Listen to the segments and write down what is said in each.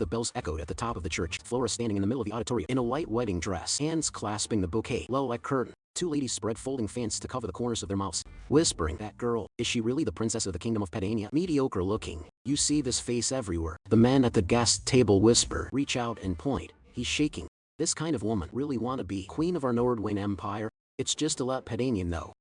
The bells echoed at the top of the church. Flora standing in the middle of the auditorium in a white wedding dress, hands clasping the bouquet. Low like curtain. Two ladies spread folding fans to cover the corners of their mouths, whispering, "That girl, is she really the princess of the kingdom of Pedania? Mediocre looking. You see this face everywhere." The men at the guest table whisper, reach out and point. He's shaking. This kind of woman really wanna be queen of our Nordwing empire? It's just to let Pedania know.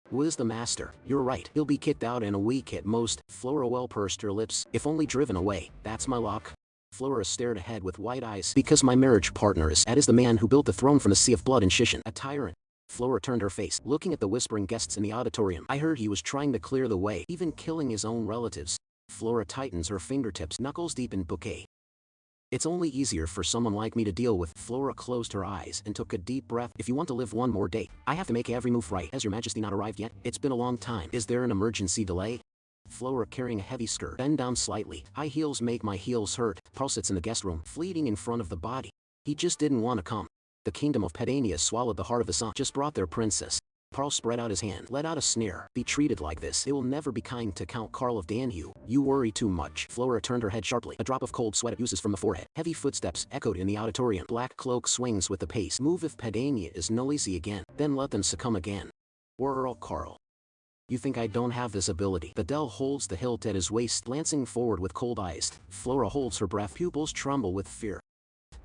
Who is the master? You're right, he'll be kicked out in a week at most. Flora well pursed her lips. If only driven away. That's my luck. Flora stared ahead with wide eyes. Because my marriage partner is the man who built the throne from the sea of blood and Shishin. A tyrant. Flora turned her face, looking at the whispering guests in the auditorium. I heard he was trying to clear the way, even killing his own relatives. Flora tightens her fingertips, knuckles deep in bouquet. It's only easier for someone like me to deal with. Flora closed her eyes and took a deep breath. If you want to live one more day, I have to make every move right. Has your majesty not arrived yet? It's been a long time. Is there an emergency delay? Flora carrying a heavy skirt, bend down slightly. High heels make my heels hurt. Paul sits in the guest room, fleeting in front of the body. He just didn't want to come. The kingdom of Pedania swallowed the heart of the sun. Just brought their princess. Paul spread out his hand, let out a sneer. Be treated like this. They will never be kind to Count Carl of Danhue. You worry too much. Flora turned her head sharply. A drop of cold sweat oozes from the forehead. Heavy footsteps echoed in the auditorium. Black cloak swings with the pace. Move if Pedania is noisy again, then let them succumb again. Whirl, Carl. You think I don't have this ability? The Dell holds the hilt at his waist, glancing forward with cold eyes. Flora holds her breath, pupils tremble with fear.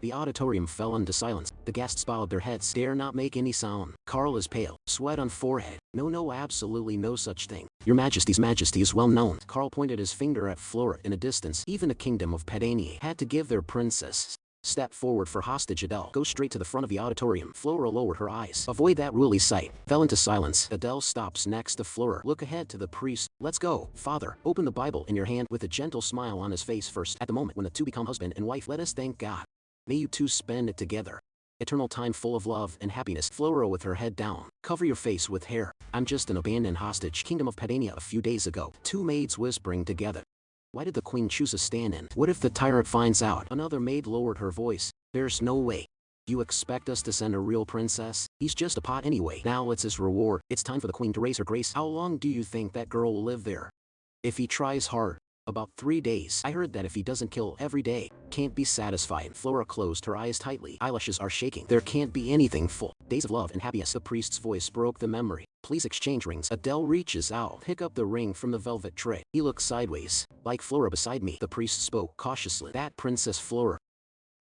The auditorium fell into silence. The guests bowed their heads, dare not make any sound. Carl is pale, sweat on forehead. No, absolutely no such thing. Your majesty's majesty is well known. Carl pointed his finger at Flora in a distance. Even the kingdom of Pedania had to give their princess. Step forward for hostage. Adele. Go straight to the front of the auditorium. Flora lowered her eyes. Avoid that ruly sight. Fell into silence. Adele stops next to Flora. Look ahead to the priest. Let's go. Father, open the Bible in your hand. With a gentle smile on his face. First, at the moment when the two become husband and wife, let us thank God. May you two spend it together. Eternal time full of love and happiness. Flora with her head down. Cover your face with hair. I'm just an abandoned hostage. Kingdom of Pedania a few days ago. Two maids whispering together. Why did the queen choose a stand-in? What if the tyrant finds out? Another maid lowered her voice. There's no way. You expect us to send a real princess? He's just a pot anyway. Now it's his reward. It's time for the queen to raise her grace. How long do you think that girl will live there? If he tries hard. About 3 days. I heard that if he doesn't kill every day, can't be satisfied. Flora closed her eyes tightly. Eyelashes are shaking. There can't be anything full. Days of love and happiness. The priest's voice broke the memory. Please exchange rings. Adele reaches out. Pick up the ring from the velvet tray. He looks sideways. Like Flora beside me. The priest spoke cautiously. That Princess Flora.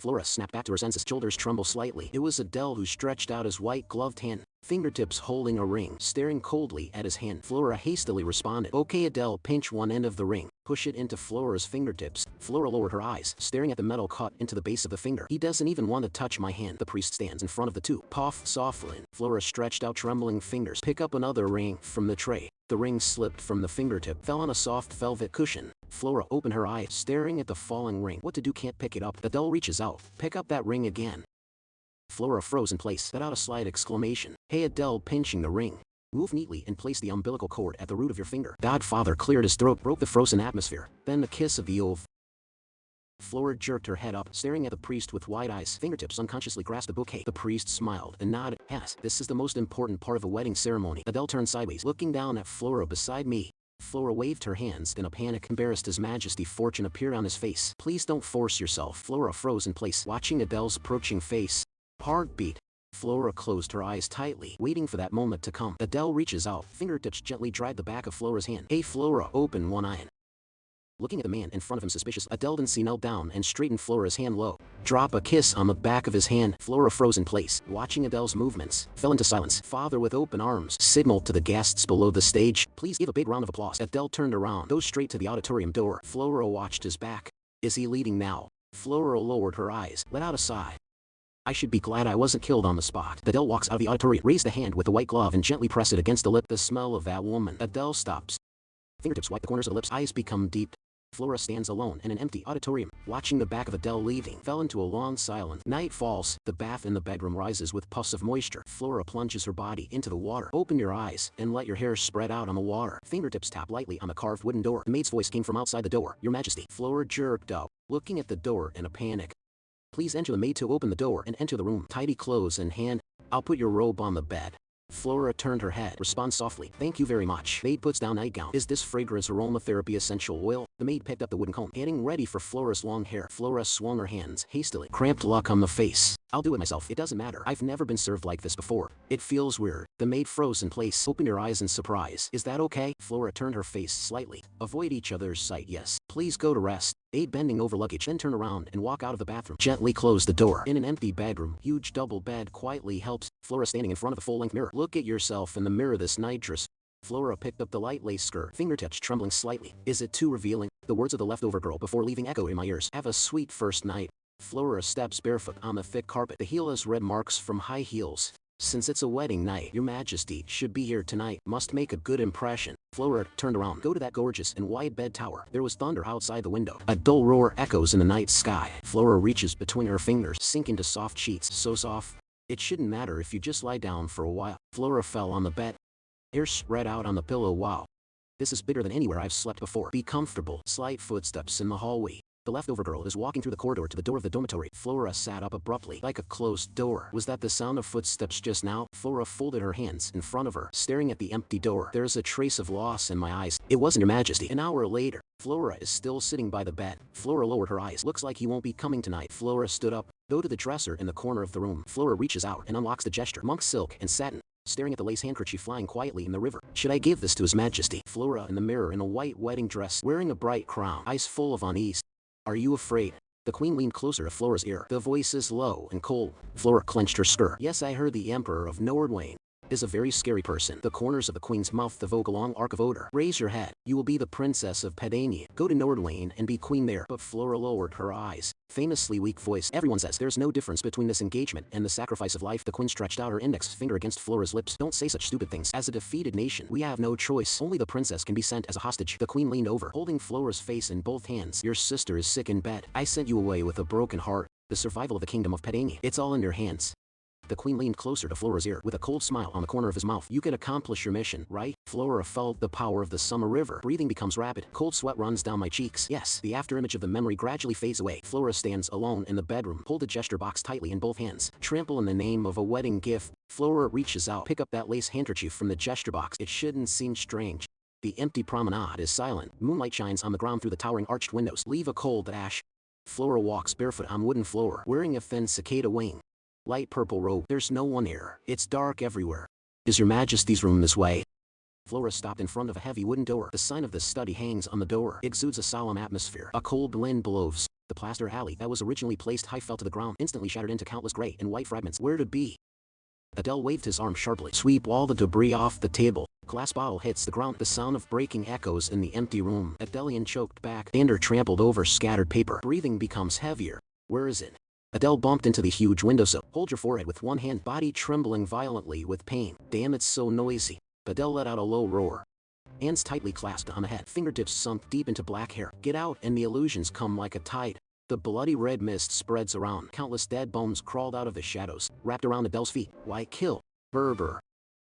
Flora snapped back to her senses. Shoulders tremble slightly. It was Adele who stretched out his white gloved hand, fingertips holding a ring, staring coldly at his hand. Flora hastily responded. Okay. Adele pinch one end of the ring, push it into Flora's fingertips. Flora lowered her eyes, staring at the metal cut into the base of the finger. He doesn't even want to touch my hand. The priest stands in front of the two. Puff softly. Flora stretched out trembling fingers. Pick up another ring from the tray. The ring slipped from the fingertip, fell on a soft velvet cushion. Flora opened her eyes, staring at the falling ring. What to do? Can't pick it up. The doll reaches out. Pick up that ring again. Flora froze in place, let out a slight exclamation. Hey Adele, pinching the ring. Move neatly and place the umbilical cord at the root of your finger. Godfather cleared his throat, broke the frozen atmosphere. Then the kiss of the oath. Flora jerked her head up, staring at the priest with wide eyes. Fingertips unconsciously grasped the bouquet. The priest smiled and nodded. Yes, this is the most important part of a wedding ceremony. Adele turned sideways, looking down at Flora beside me. Flora waved her hands in a panic. Embarrassed, His Majesty fortune appeared on his face. Please don't force yourself. Flora froze in place, watching Adele's approaching face. Heartbeat. Flora closed her eyes tightly, waiting for that moment to come. Adele reaches out, fingertips gently dried the back of Flora's hand. Hey Flora, open one eye. Looking at the man in front of him suspiciously, Adele knelt down and straightened Flora's hand low. Drop a kiss on the back of his hand. Flora froze in place, watching Adele's movements, fell into silence. Father with open arms signaled to the guests below the stage. Please give a big round of applause. Adele turned around, goes straight to the auditorium door. Flora watched his back. Is he leading now? Flora lowered her eyes, let out a sigh. I should be glad I wasn't killed on the spot. Adele walks out of the auditorium, raised the hand with the white glove and gently pressed it against the lip. The smell of that woman. Adele stops. Fingertips wipe the corners of the lips, eyes become deep. Flora stands alone in an empty auditorium, watching the back of Adele leaving. Fell into a long silence. Night falls. The bath in the bedroom rises with puffs of moisture. Flora plunges her body into the water. Open your eyes and let your hair spread out on the water. Fingertips tap lightly on the carved wooden door. The maid's voice came from outside the door. Your Majesty. Flora jerked up, looking at the door in a panic. Please enter. The maid to open the door and enter the room. Tidy clothes in hand. I'll put your robe on the bed. Flora turned her head. Responds softly. Thank you very much. Maid puts down nightgown. Is this fragrance aromatherapy essential oil? The maid picked up the wooden comb, getting ready for Flora's long hair. Flora swung her hands hastily. Cramped look on the face. I'll do it myself. It doesn't matter. I've never been served like this before. It feels weird. The maid froze in place. Open your eyes in surprise. Is that okay? Flora turned her face slightly. Avoid each other's sight. Yes. Please go to rest. Aid bending over luggage, then turn around and walk out of the bathroom. Gently close the door. In an empty bedroom, huge double bed quietly helps. Flora standing in front of a full-length mirror. Look at yourself in the mirror this night dress. Flora picked up the light lace skirt, fingertips trembling slightly. Is it too revealing? The words of the leftover girl before leaving echo in my ears. Have a sweet first night. Flora steps barefoot on the thick carpet. The heel has red marks from high heels. Since it's a wedding night, your majesty should be here tonight. Must make a good impression. Flora turned around. Go to that gorgeous and wide bed tower. There was thunder outside the window. A dull roar echoes in the night sky. Flora reaches between her fingers, sink into soft sheets. So soft. It shouldn't matter if you just lie down for a while. Flora fell on the bed. Hair spread out on the pillow. Wow. This is bigger than anywhere I've slept before. Be comfortable. Slight footsteps in the hallway. The leftover girl is walking through the corridor to the door of the dormitory. Flora sat up abruptly, like a closed door. Was that the sound of footsteps just now? Flora folded her hands in front of her, staring at the empty door. There's a trace of loss in my eyes. It wasn't your majesty. An hour later, Flora is still sitting by the bed. Flora lowered her eyes. Looks like he won't be coming tonight. Flora stood up, go to the dresser in the corner of the room. Flora reaches out and unlocks the gesture. Monk silk and satin. Staring at the lace handkerchief flying quietly in the river. Should I give this to his majesty? Flora in the mirror in a white wedding dress, wearing a bright crown, eyes full of unease. Are you afraid? The queen leaned closer to Flora's ear. The voice is low and cold. Flora clenched her skirt. Yes, I heard the Emperor of Nordwane is a very scary person. The corners of the queen's mouth evoke a long arc of odor. Raise your head. You will be the princess of Pedania. Go to Nordwane and be queen there. But Flora lowered her eyes. Famously weak voice. Everyone says there's no difference between this engagement and the sacrifice of life. The queen stretched out her index finger against Flora's lips. Don't say such stupid things. As a defeated nation, we have no choice. Only the princess can be sent as a hostage. The queen leaned over, holding Flora's face in both hands. Your sister is sick in bed. I sent you away with a broken heart. The survival of the kingdom of Pedania. It's all in your hands. The queen leaned closer to Flora's ear with a cold smile on the corner of his mouth. You can accomplish your mission, right? Flora felt the power of the summer river. Breathing becomes rapid. Cold sweat runs down my cheeks. Yes, the afterimage of the memory gradually fades away. Flora stands alone in the bedroom. Hold the gesture box tightly in both hands. Trample in the name of a wedding gift. Flora reaches out. Pick up that lace handkerchief from the gesture box. It shouldn't seem strange. The empty promenade is silent. Moonlight shines on the ground through the towering arched windows. Leave a cold ash. Flora walks barefoot on wooden floor, wearing a thin cicada wing. Light purple robe. There's no one here. It's dark everywhere. Is your majesty's room this way? Flora stopped in front of a heavy wooden door. The sign of the study hangs on the door. It exudes a solemn atmosphere. A cold wind blows. The plaster alley that was originally placed high fell to the ground, instantly shattered into countless gray and white fragments. Where'd it be? Adele waved his arm sharply. Sweep all the debris off the table. Glass bottle hits the ground. The sound of breaking echoes in the empty room. Adelian choked back. Xander trampled over scattered paper. Breathing becomes heavier. Where is it? Adele bumped into the huge windowsill. Hold your forehead with one hand, body trembling violently with pain. Damn, it's so noisy. Adele let out a low roar. Hands tightly clasped on the head, fingertips sunk deep into black hair. Get out, and the illusions come like a tide. The bloody red mist spreads around. Countless dead bones crawled out of the shadows, wrapped around Adele's feet. Why kill? Berber.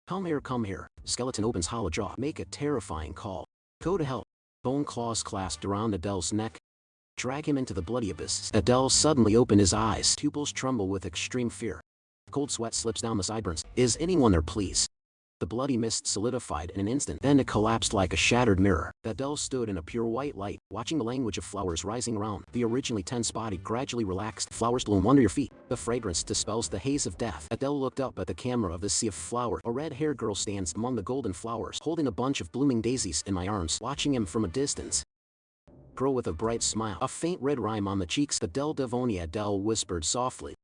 Come here, come here. Skeleton opens hollow jaw. Make a terrifying call. Go to hell. Bone claws clasped around Adele's neck. Drag him into the bloody abyss. Adele suddenly opened his eyes. Pupils tremble with extreme fear. Cold sweat slips down the sideburns. Is anyone there, please? The bloody mist solidified in an instant. Then it collapsed like a shattered mirror. Adele stood in a pure white light, watching the language of flowers rising around. The originally tense body gradually relaxed. Flowers bloom under your feet. The fragrance dispels the haze of death. Adele looked up at the camera of the sea of flowers. A red-haired girl stands among the golden flowers, holding a bunch of blooming daisies in my arms, watching him from a distance. Girl with a bright smile, a faint red rime on the cheeks. Adele Devonia. Adele whispered softly.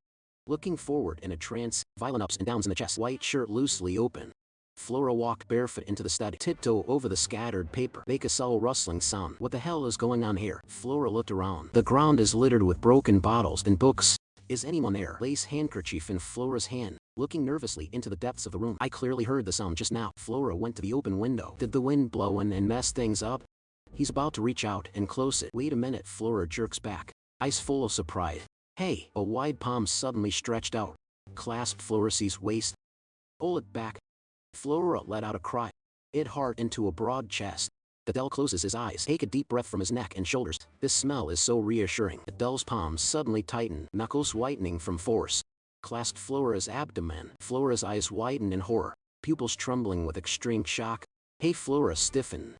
Looking forward in a trance, violent ups and downs in the chest. White shirt loosely open. Flora walked barefoot into the study, tiptoe over the scattered paper. Make a subtle rustling sound. What the hell is going on here? Flora looked around. The ground is littered with broken bottles and books. Is anyone there? Lace handkerchief in Flora's hand, looking nervously into the depths of the room. I clearly heard the sound just now. Flora went to the open window. Did the wind blow in and mess things up? He's about to reach out and close it. Wait a minute. Flora jerks back, eyes full of surprise. Hey! A wide palm suddenly stretched out, clasped Flora's waist. Pull it back. Flora let out a cry. It heart into a broad chest. Adele closes his eyes. Take a deep breath from his neck and shoulders. This smell is so reassuring. Adele's palms suddenly tightened, knuckles whitening from force. Clasped Flora's abdomen. Flora's eyes widened in horror. pupils trembling with extreme shock. Hey, Flora stiffened.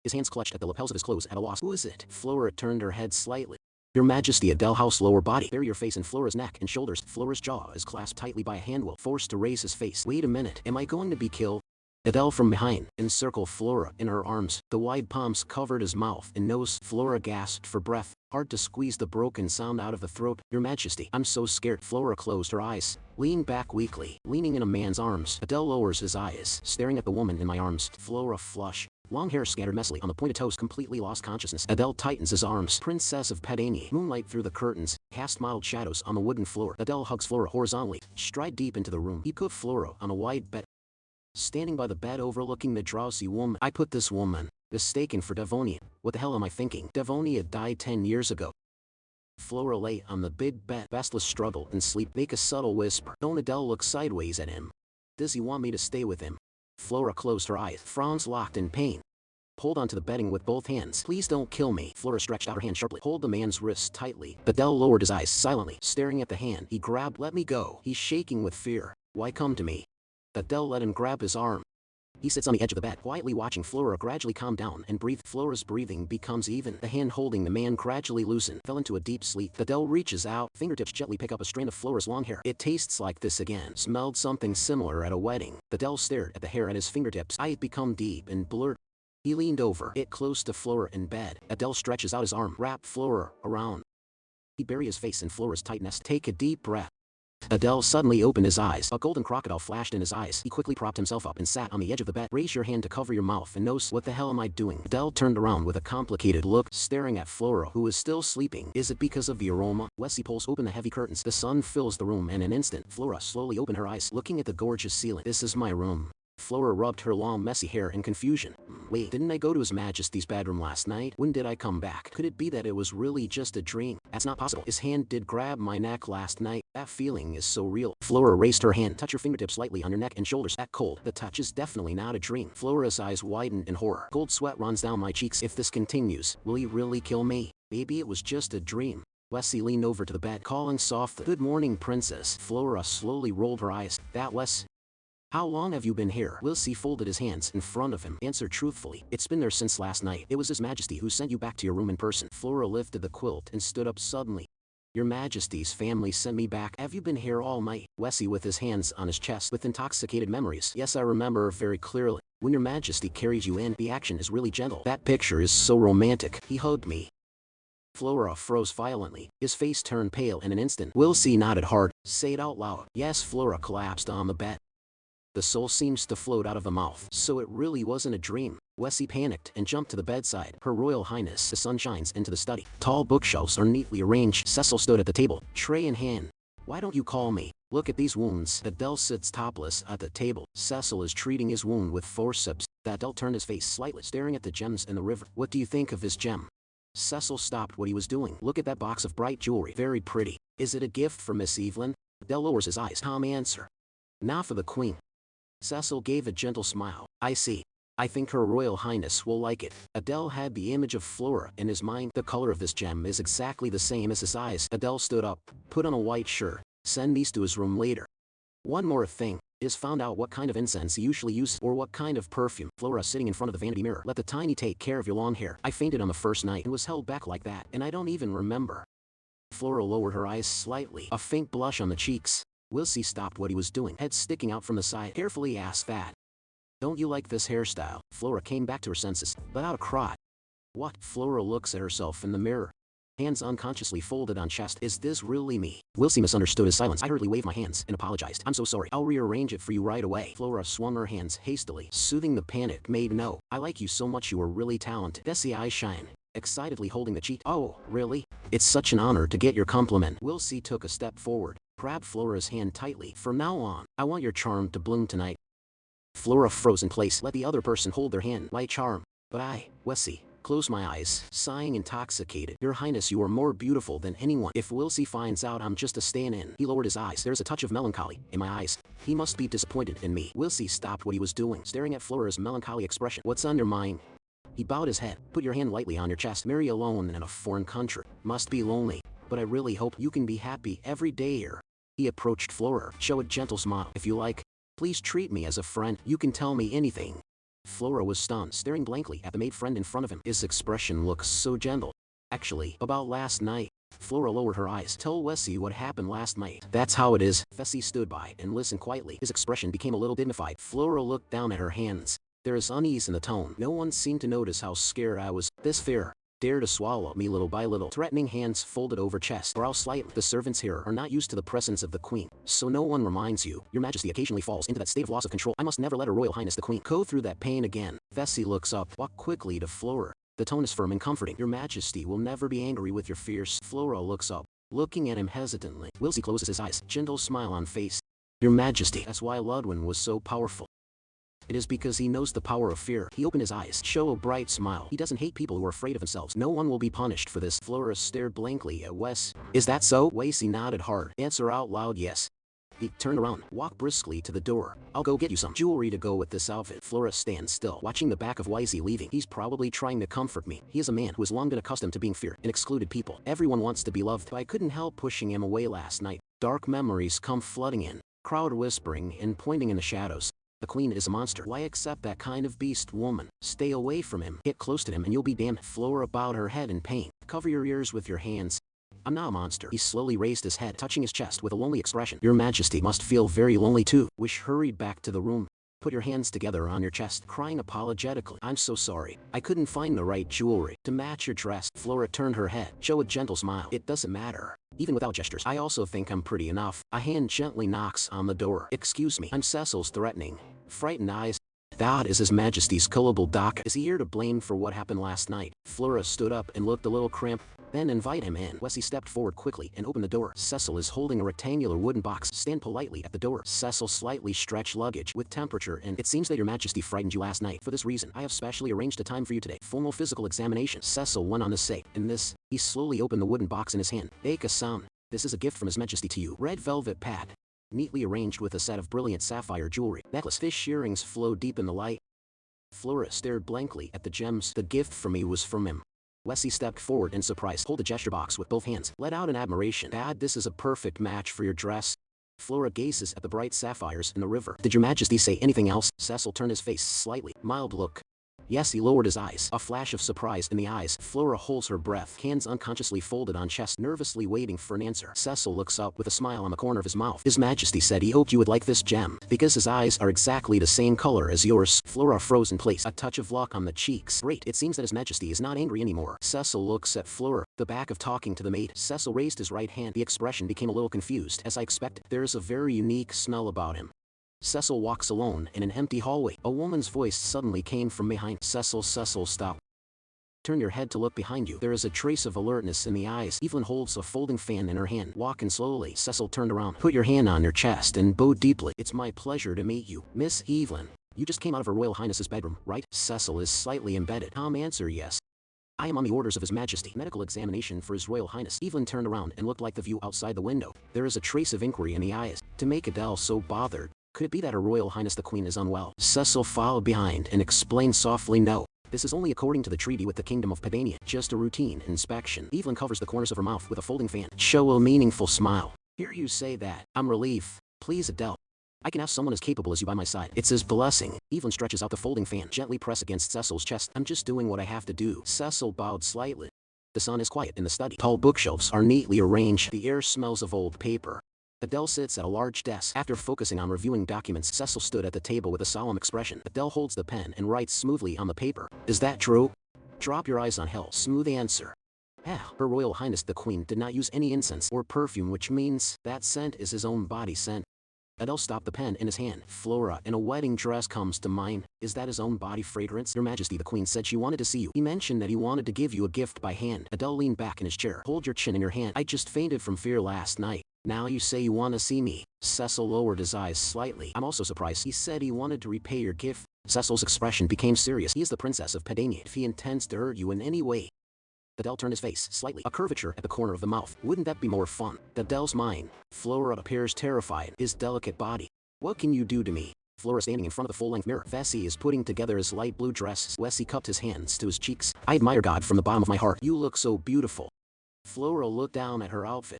His hands clutched at the lapels of his clothes at a loss. Who is it? Flora turned her head slightly. Your Majesty, Adele House lower body. Bury your face in Flora's neck and shoulders. Flora's jaw is clasped tightly by a handwheel, forced to raise his face. Wait a minute, am I going to be killed? Adele from behind, encircled Flora in her arms. The wide palms covered his mouth and nose. Flora gasped for breath, hard to squeeze the broken sound out of the throat. Your Majesty, I'm so scared. Flora closed her eyes, leaned back weakly, leaning in a man's arms. Adele lowers his eyes, staring at the woman in my arms. Flora flush. Long hair scattered messily on the pointed toes, completely lost consciousness. Adele tightens his arms. Princess of Pedani. Moonlight through the curtains cast mild shadows on the wooden floor. Adele hugs Flora horizontally, stride deep into the room. He put Flora on a wide bed, standing by the bed overlooking the drowsy woman. I put this woman, mistaken for Devonia. What the hell am I thinking? Devonia died 10 years ago. Flora lay on the big bed. Vestless struggled in sleep. Make a subtle whisper. Don't. Adele look sideways at him. Does he want me to stay with him? Flora closed her eyes, frowns locked in pain. Hold onto the bedding with both hands. Please don't kill me. Flora stretched out her hand sharply. Hold the man's wrist tightly. Adele lowered his eyes silently, staring at the hand he grabbed. Let me go. He's shaking with fear. Why come to me? Adele let him grab his arm. He sits on the edge of the bed, quietly watching Flora gradually calm down and breathe. Flora's breathing becomes even. The hand holding the man gradually loosened, fell into a deep sleep. Adele reaches out, fingertips gently pick up a strand of Flora's long hair. It tastes like this again. Smelled something similar at a wedding. Adele stared at the hair at his fingertips. Eyes become deep and blurred. He leaned over, it close to Flora in bed. Adele stretches out his arm, wrap Flora around. He buries his face in Flora's tight nest. Take a deep breath. Adele suddenly opened his eyes. A golden crocodile flashed in his eyes. He quickly propped himself up and sat on the edge of the bed. Raise your hand to cover your mouth and nose. What the hell am I doing? Adele turned around with a complicated look, staring at Flora, who is still sleeping. Is it because of the aroma? Wesley pulls open the heavy curtains. The sun fills the room in an instant. Flora slowly opened her eyes, looking at the gorgeous ceiling. This is my room. Flora rubbed her long messy hair in confusion. Wait, didn't I go to His Majesty's bedroom last night? When did I come back? Could it be that it was really just a dream? That's not possible. His hand did grab my neck last night. That feeling is so real. Flora raised her hand. Touch your fingertips lightly on your neck and shoulders. That cold. The touch is definitely not a dream. Flora's eyes widened in horror. Cold sweat runs down my cheeks. If this continues, will he really kill me? Maybe it was just a dream. Wessie leaned over to the bed, calling softly. Good morning, princess. Flora slowly rolled her eyes. That Wes? How long have you been here? Wilsey folded his hands in front of him. Answered truthfully. It's been there since last night. It was His Majesty who sent you back to your room in person. Flora lifted the quilt and stood up suddenly. Your Majesty's family sent me back. Have you been here all night? Wessie with his hands on his chest with intoxicated memories. Yes, I remember very clearly. When your Majesty carries you in, the action is really gentle. That picture is so romantic. He hugged me. Flora froze violently. His face turned pale in an instant. Wilsey nodded hard. Say it out loud. Yes. Flora collapsed on the bed. The soul seems to float out of the mouth. So it really wasn't a dream. Wessie panicked and jumped to the bedside. Her Royal Highness. The sun shines into the study. Tall bookshelves are neatly arranged. Cecil stood at the table, tray in hand. Why don't you call me? Look at these wounds. Adele sits topless at the table. Cecil is treating his wound with forceps. Adele turned his face slightly, staring at the gems in the river. What do you think of this gem? Cecil stopped what he was doing. Look at that box of bright jewelry. Very pretty. Is it a gift from Miss Evelyn? Adele lowers his eyes. Calm answer. Now for the Queen. Cecil gave a gentle smile. I see. I think Her Royal Highness will like it. Adele had the image of Flora in his mind. The color of this gem is exactly the same as his eyes. Adele stood up, put on a white shirt. Send these to his room later. One more thing. Is found out what kind of incense he usually uses or what kind of perfume. Flora sitting in front of the vanity mirror. Let the tiny take care of your long hair. I fainted on the first night and was held back like that, and I don't even remember. Flora lowered her eyes slightly, a faint blush on the cheeks. Wilsey stopped what he was doing, head sticking out from the side. Carefully asked that. Don't you like this hairstyle? Flora came back to her senses, let out a cry. What? Flora looks at herself in the mirror. Hands unconsciously folded on chest. Is this really me? Wilsey misunderstood his silence. I hurriedly waved my hands and apologized. I'm so sorry. I'll rearrange it for you right away. Flora swung her hands hastily, soothing the panic made no. I like you so much. You are really talented. Desi eyes shine, excitedly holding the cheek. Oh, really? It's such an honor to get your compliment. Wilsey took a step forward, grabbed Flora's hand tightly. From now on, I want your charm to bloom tonight. Flora froze in place. Let the other person hold their hand. My charm. But I, Wilsey, closed my eyes, sighing intoxicated. Your Highness, you are more beautiful than anyone. If Wilsey finds out I'm just a stand-in. He lowered his eyes. There's a touch of melancholy in my eyes. He must be disappointed in me. Wilsey stopped what he was doing, staring at Flora's melancholy expression. What's on your mind? He bowed his head. Put your hand lightly on your chest. Marry alone in a foreign country. Must be lonely. But I really hope you can be happy every day here. He approached Flora. Show a gentle smile. If you like. Please treat me as a friend. You can tell me anything. Flora was stunned, staring blankly at the maid friend in front of him. His expression looks so gentle. Actually, about last night. Flora lowered her eyes. Tell Wessie what happened last night. That's how it is. Fessy stood by and listened quietly. His expression became a little dignified. Flora looked down at her hands. There is unease in the tone. No one seemed to notice how scared I was. This fear dared to swallow me little by little. Threatening hands folded over chest. Brow slightly. The servants here are not used to the presence of the queen, so no one reminds you. Your majesty occasionally falls into that state of loss of control. I must never let her royal highness the queen go through that pain again. Fessy looks up. Walk quickly to Flora. The tone is firm and comforting. Your majesty will never be angry with your fears. Flora looks up, looking at him hesitantly. Wilsey closes his eyes. Gentle smile on face. Your majesty. That's why Ludwin was so powerful. It is because he knows the power of fear. He opened his eyes, show a bright smile. He doesn't hate people who are afraid of themselves. No one will be punished for this. Flora stared blankly at Wes. Is that so? Wessie nodded hard. Answer out loud yes. He turned around, walked briskly to the door. I'll go get you some jewelry to go with this outfit. Flora stands still, watching the back of Wessie leaving. He's probably trying to comfort me. He is a man who has long been accustomed to being feared and excluded people. Everyone wants to be loved. I couldn't help pushing him away last night. Dark memories come flooding in. Crowd whispering and pointing in the shadows. The queen is a monster. Why accept that kind of beast woman? Stay away from him. Get close to him and you'll be damned. Flora bowed her head in pain. Cover your ears with your hands. I'm not a monster. He slowly raised his head, touching his chest with a lonely expression. Your majesty must feel very lonely too. Wish hurried back to the room. Put your hands together on your chest, crying apologetically. I'm so sorry. I couldn't find the right jewelry to match your dress. Flora turned her head, show a gentle smile. It doesn't matter. Even without gestures, I also think I'm pretty enough. A hand gently knocks on the door. Excuse me. I'm Cecil's threatening, frightened eyes. That is His Majesty's Cullable Doc. Is he here to blame for what happened last night? Flora stood up and looked a little cramped. Then invite him in. Wessie stepped forward quickly and opened the door. Cecil is holding a rectangular wooden box. Stand politely at the door. Cecil slightly stretched luggage with temperature and it seems that your majesty frightened you last night. For this reason, I have specially arranged a time for you today. Formal physical examination. Cecil went on to say. In this, he slowly opened the wooden box in his hand. Make a sound. This is a gift from His Majesty to you. Red velvet pad, neatly arranged with a set of brilliant sapphire jewelry. Necklace. Fish earrings flow deep in the light. Flora stared blankly at the gems. The gift for me was from him. Wessie stepped forward in surprise. Hold the gesture box with both hands. Let out in admiration. Dad, this is a perfect match for your dress. Flora gazes at the bright sapphires in the river. Did your majesty say anything else? Cecil turned his face slightly. Mild look. Yes, he lowered his eyes. A flash of surprise in the eyes. Flora holds her breath, hands unconsciously folded on chest, nervously waiting for an answer. Cecil looks up with a smile on the corner of his mouth. His Majesty said he hoped you would like this gem, because his eyes are exactly the same color as yours. Flora froze in place, a touch of luck on the cheeks. Great, it seems that His Majesty is not angry anymore. Cecil looks at Flora, the back of talking to the maid. Cecil raised his right hand. The expression became a little confused. As I expected, there is a very unique smell about him. Cecil walks alone in an empty hallway. A woman's voice suddenly came from behind. Cecil, stop. Turn your head to look behind you. There is a trace of alertness in the eyes. Evelyn holds a folding fan in her hand. Walking slowly. Cecil turned around. Put your hand on your chest and bow deeply. It's my pleasure to meet you, Miss Evelyn. You just came out of Her Royal Highness's bedroom, right? Cecil is slightly embedded. Calm answer, yes. I am on the orders of His Majesty. Medical examination for His Royal Highness. Evelyn turned around and looked like the view outside the window. There is a trace of inquiry in the eyes. To make Adele so bothered. Could it be that Her Royal Highness the Queen is unwell? Cecil followed behind and explained softly, no. This is only according to the treaty with the Kingdom of Padania. Just a routine inspection. Evelyn covers the corners of her mouth with a folding fan. Show a meaningful smile. Hear you say that. I'm relieved. Please, Adele. I can ask someone as capable as you by my side. It's his blessing. Evelyn stretches out the folding fan, gently press against Cecil's chest. I'm just doing what I have to do. Cecil bowed slightly. The sun is quiet in the study. Tall bookshelves are neatly arranged. The air smells of old paper. Adele sits at a large desk. After focusing on reviewing documents, Cecil stood at the table with a solemn expression. Adele holds the pen and writes smoothly on the paper. Is that true? Drop your eyes on hell. Smooth answer. Her Royal Highness the Queen did not use any incense or perfume, which means that scent is his own body scent. Adele stopped the pen in his hand. Flora in a wedding dress comes to mind. Is that his own body fragrance? Your Majesty the Queen said she wanted to see you. He mentioned that he wanted to give you a gift by hand. Adele leaned back in his chair. Hold your chin in your hand. I just fainted from fear last night. Now you say you want to see me. Cecil lowered his eyes slightly. I'm also surprised. He said he wanted to repay your gift. Cecil's expression became serious. He is the Princess of Padania. If he intends to hurt you in any way. Adele turned his face slightly. A curvature at the corner of the mouth. Wouldn't that be more fun? Adele's mind. Flora appears terrified. His delicate body. What can you do to me? Flora standing in front of the full-length mirror. Fessy is putting together his light blue dress. Wessie cupped his hands to his cheeks. I admire God from the bottom of my heart. You look so beautiful. Flora looked down at her outfit.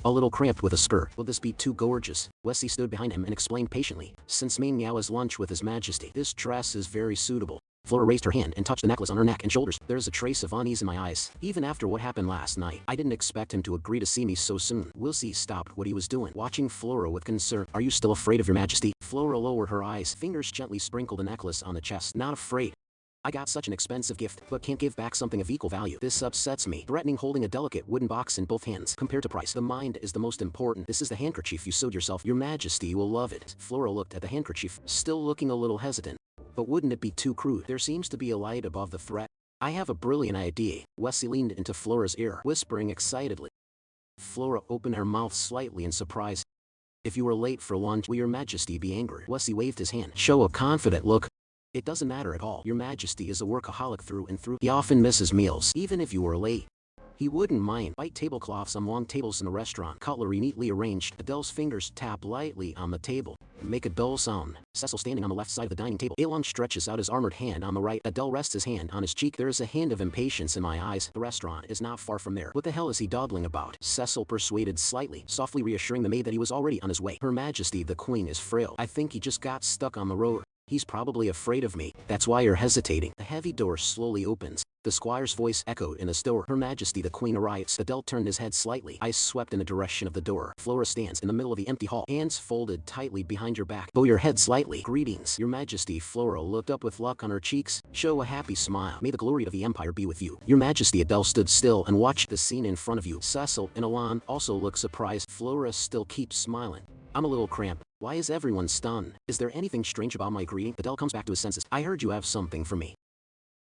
a little cramped with a skirt. Will this be too gorgeous? Wesley stood behind him and explained patiently. Since Manhwa has lunch with His Majesty, this dress is very suitable. Flora raised her hand and touched the necklace on her neck and shoulders. There's a trace of unease in my eyes. Even after what happened last night, I didn't expect him to agree to see me so soon. Wesley stopped what he was doing, watching Flora with concern. Are you still afraid of your majesty? Flora lowered her eyes, fingers gently sprinkled the necklace on the chest. Not afraid. I got such an expensive gift, but can't give back something of equal value. This upsets me. Threatening holding a delicate wooden box in both hands. Compared to price, the mind is the most important. This is the handkerchief you sewed yourself. Your majesty will love it. Flora looked at the handkerchief, still looking a little hesitant. But wouldn't it be too crude? There seems to be a light above the threat. I have a brilliant idea. Wesley leaned into Flora's ear, whispering excitedly. Flora opened her mouth slightly in surprise. If you were late for lunch, will your majesty be angry? Wesley waved his hand. Show a confident look. It doesn't matter at all. Your majesty is a workaholic through and through. He often misses meals, even if you were late. He wouldn't mind. White tablecloths on long tables in the restaurant. Cutlery neatly arranged. Adele's fingers tap lightly on the table. Make a dull sound. Cecil standing on the left side of the dining table. Alon stretches out his armored hand on the right. Adele rests his hand on his cheek. There is a hint of impatience in my eyes. The restaurant is not far from there. What the hell is he dawdling about? Cecil persuaded slightly, softly reassuring the maid that he was already on his way. Her Majesty the Queen is frail. I think he just got stuck on the road. He's probably afraid of me. That's why you're hesitating. The heavy door slowly opens. The squire's voice echoed in the store. Her Majesty the Queen arrives. Adele turned his head slightly. Eyes swept in the direction of the door. Flora stands in the middle of the empty hall. Hands folded tightly behind your back. Bow your head slightly. Greetings, Your Majesty. Flora looked up with luck on her cheeks. Show a happy smile. May the glory of the Empire be with you. Your Majesty. Adele stood still and watched the scene in front of you. Cecil and Alon also looked surprised. Flora still keeps smiling. I'm a little cramped. Why is everyone stunned? Is there anything strange about my greeting? Adele comes back to his senses. I heard you have something for me.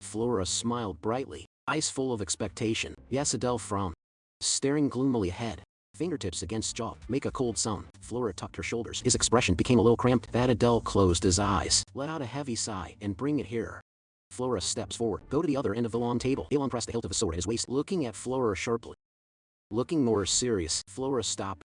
Flora smiled brightly, eyes full of expectation. Yes, Adele frowned, staring gloomily ahead. Fingertips against jaw. Make a cold sound. Flora tucked her shoulders. His expression became a little cramped. That Adele closed his eyes, let out a heavy sigh, and bring it here. Flora steps forward. Go to the other end of the long table. Alon pressed the hilt of his sword at his waist, looking at Flora sharply. Looking more serious. Flora stopped.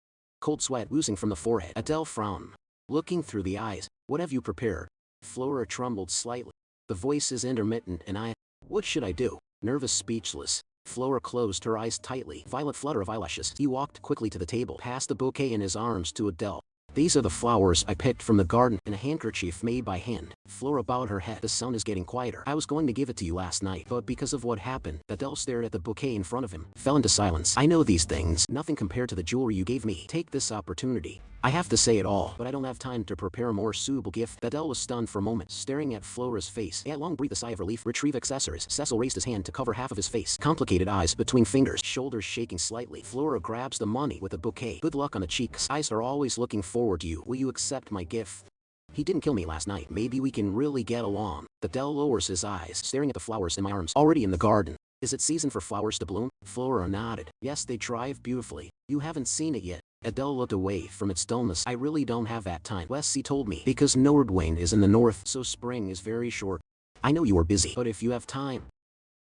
Cold sweat oozing from the forehead. Adele frowned, looking through the eyes. What have you prepared? Flora trembled slightly. The voice is intermittent and what should I do? Nervous, speechless. Flora closed her eyes tightly. Violet flutter of eyelashes. He walked quickly to the table, passed the bouquet in his arms to Adele. These are the flowers I picked from the garden in a handkerchief made by hand. Flora bowed her head. The sound is getting quieter. I was going to give it to you last night, but because of what happened, Adele stared at the bouquet in front of him, fell into silence. I know these things. Nothing compared to the jewelry you gave me. Take this opportunity. I have to say it all, but I don't have time to prepare a more suitable gift. Adele was stunned for a moment, staring at Flora's face. Long breathed a sigh of relief. Retrieve accessories. Cecil raised his hand to cover half of his face. Complicated eyes between fingers, shoulders shaking slightly. Flora grabs the money with a bouquet. Good luck on the cheeks. Eyes are always looking forward to you. Will you accept my gift? He didn't kill me last night. Maybe we can really get along. Adele lowers his eyes, staring at the flowers in my arms. Already in the garden. Is it season for flowers to bloom? Flora nodded. Yes, they thrive beautifully. You haven't seen it yet. Adele looked away from its dullness. I really don't have that time. Wesley told me. Because Nordwayne is in the north, so spring is very short. I know you are busy, but if you have time.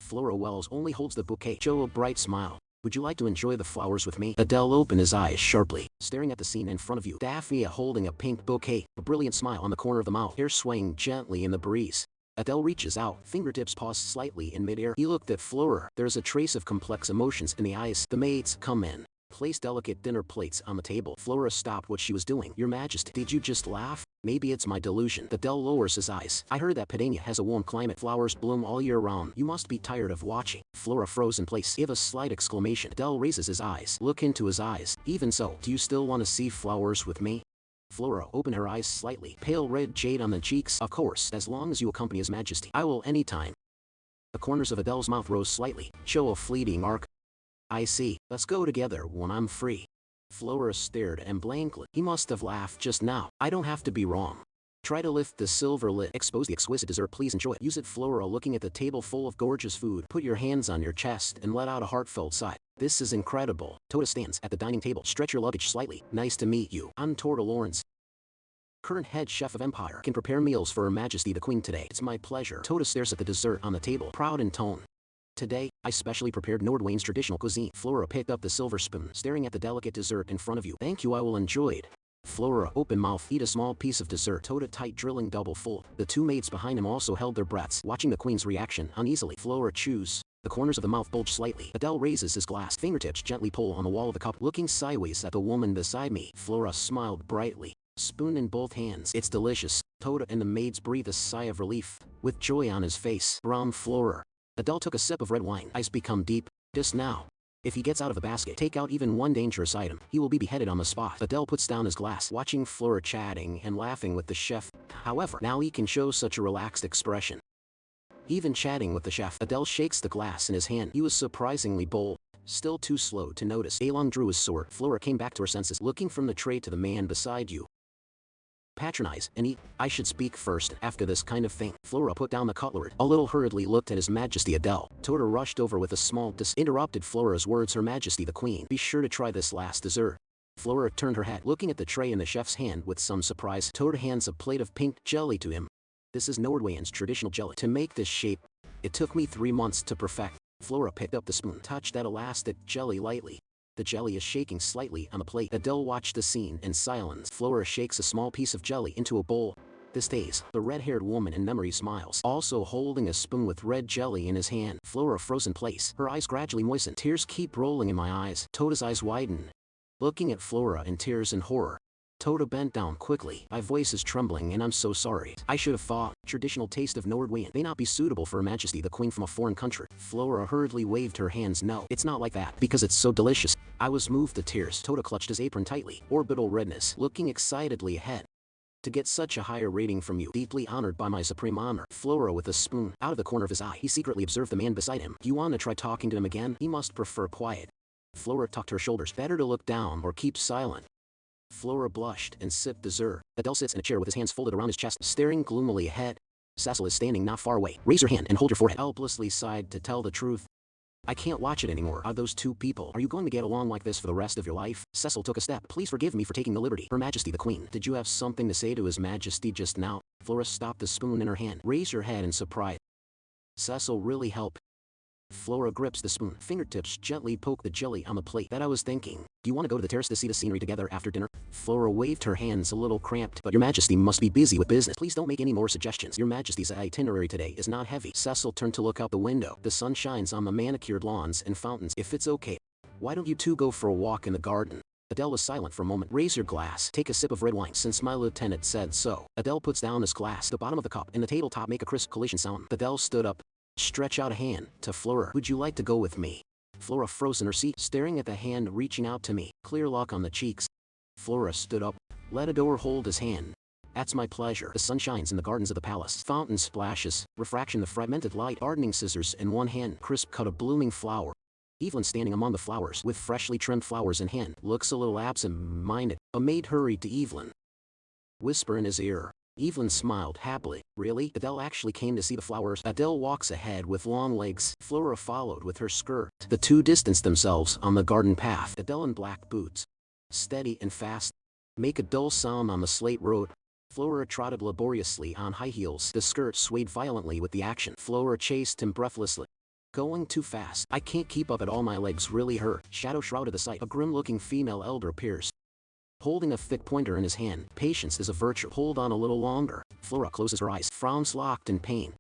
Flora Wells only holds the bouquet. Show a bright smile. Would you like to enjoy the flowers with me? Adele opened his eyes sharply, staring at the scene in front of you. Daphne holding a pink bouquet, a brilliant smile on the corner of the mouth, hair swaying gently in the breeze. Adele reaches out, fingertips paused slightly in midair. He looked at Flora. There's a trace of complex emotions in the eyes. The maids come in. Place delicate dinner plates on the table. Flora stopped what she was doing. Your Majesty, did you just laugh? Maybe it's my delusion. Adele lowers his eyes. I heard that Padania has a warm climate. Flowers bloom all year round. You must be tired of watching. Flora froze in place. Give a slight exclamation. Adele raises his eyes. Look into his eyes. Even so, do you still want to see flowers with me? Flora opened her eyes slightly. Pale red jade on the cheeks. Of course, as long as you accompany His Majesty. I will anytime. The corners of Adele's mouth rose slightly. Show a fleeting arc. I see. Let's go together when I'm free. Flora stared and blankly. He must have laughed just now. I don't have to be wrong. Try to lift the silver lid. Expose the exquisite dessert. Please enjoy it. Use it. Flora looking at the table full of gorgeous food. Put your hands on your chest and let out a heartfelt sigh. This is incredible. Toda stands at the dining table. Stretch your luggage slightly. Nice to meet you. I'm Torda Lawrence, current head chef of Empire. Can prepare meals for Her Majesty the Queen today. It's my pleasure. Toda stares at the dessert on the table, proud in tone. Today, I specially prepared Nordwayne's traditional cuisine. Flora picked up the silver spoon, staring at the delicate dessert in front of you. Thank you, I will enjoy it. Flora, open mouth, eat a small piece of dessert. Toda tight, drilling double full. The two maids behind him also held their breaths, watching the queen's reaction uneasily. Flora chews The corners of the mouth bulge slightly. Adele raises his glass. Fingertips gently pull on the wall of the cup. Looking sideways at the woman beside me, Flora smiled brightly. Spoon in both hands. It's delicious. Toda and the maids breathe a sigh of relief. With joy on his face. Brown Flora. Adele took a sip of red wine. Ice become deep. Just now. If he gets out of the basket, take out even one dangerous item, he will be beheaded on the spot. Adele puts down his glass, watching Flora chatting and laughing with the chef. However, now he can show such a relaxed expression. Even chatting with the chef, Adele shakes the glass in his hand. He was surprisingly bold, still too slow to notice. Alon drew his sword. Flora came back to her senses, looking from the tray to the man beside you. Patronize and eat. I should speak first after this kind of thing. Flora put down the cutlery. A little hurriedly looked at His Majesty Adele. Toda rushed over with a small interrupted Flora's words. Her Majesty the Queen. Be sure to try this last dessert. Flora turned her head, looking at the tray in the chef's hand with some surprise. Toda hands a plate of pink jelly to him. This is Nordwayan's traditional jelly. To make this shape, it took me 3 months to perfect. Flora picked up the spoon, touched that elastic jelly lightly. The jelly is shaking slightly on the plate. Adele watched the scene in silence. Flora shakes a small piece of jelly into a bowl. This stays. The red-haired woman in memory smiles, also holding a spoon with red jelly in his hand. Flora froze in place. Her eyes gradually moisten. Tears keep rolling in my eyes. Toda's eyes widen, looking at Flora in tears and horror. Toda bent down quickly. My voice is trembling and I'm so sorry. I should have thought. Traditional taste of Nordwayan may not be suitable for Her Majesty the Queen from a foreign country. Flora hurriedly waved her hands. No, it's not like that. Because it's so delicious. I was moved to tears. Toda clutched his apron tightly. Orbital redness. Looking excitedly ahead. To get such a higher rating from you. Deeply honored by my supreme honor. Flora with a spoon. Out of the corner of his eye, he secretly observed the man beside him. Do you want to try talking to him again? He must prefer quiet. Flora tucked her shoulders. Better to look down or keep silent. Flora blushed and sipped dessert. Adele sits in a chair with his hands folded around his chest, staring gloomily ahead. Cecil is standing not far away. Raise your hand and hold your forehead. Helplessly sighed. To tell the truth, I can't watch it anymore. Are those two people? Are you going to get along like this for the rest of your life? Cecil took a step. Please forgive me for taking the liberty. Her Majesty the Queen. Did you have something to say to His Majesty just now? Flora stopped the spoon in her hand. Raise your head in surprise. Cecil really helped. Flora grips the spoon. Fingertips gently poke the jelly on the plate. That I was thinking. Do you want to go to the terrace to see the scenery together after dinner? Flora waved her hands a little cramped. But Your Majesty must be busy with business. Please don't make any more suggestions. Your Majesty's itinerary today is not heavy. Cecil turned to look out the window. The sun shines on the manicured lawns and fountains. If it's okay, why don't you two go for a walk in the garden? Adele was silent for a moment. Raise your glass. Take a sip of red wine since my lieutenant said so. Adele puts down his glass. The bottom of the cup and the tabletop make a crisp collision sound. Adele stood up. Stretch out a hand to Flora. Would you like to go with me? Flora froze in her seat, staring at the hand reaching out to me. Clear lock on the cheeks. Flora stood up. Let Adore hold his hand. That's my pleasure. The sun shines in the gardens of the palace. Fountain splashes, refraction the fragmented light. Gardening scissors in one hand, crisp cut a blooming flower. Evelyn standing among the flowers, with freshly trimmed flowers in hand, looks a little absent-minded. A maid hurried to Evelyn. Whisper in his ear. Evelyn smiled happily. Really? Adele actually came to see the flowers. Adele walks ahead with long legs. Flora followed with her skirt. The two distanced themselves on the garden path. Adele in black boots. Steady and fast. Make a dull sound on the slate road. Flora trotted laboriously on high heels. The skirt swayed violently with the action. Flora chased him breathlessly. Going too fast. I can't keep up at all. My legs really hurt. Shadow shrouded the sight. A grim-looking female elder appears, holding a thick pointer in his hand. Patience is a virtue. Hold on a little longer. Flora closes her eyes. Frowns locked in pain.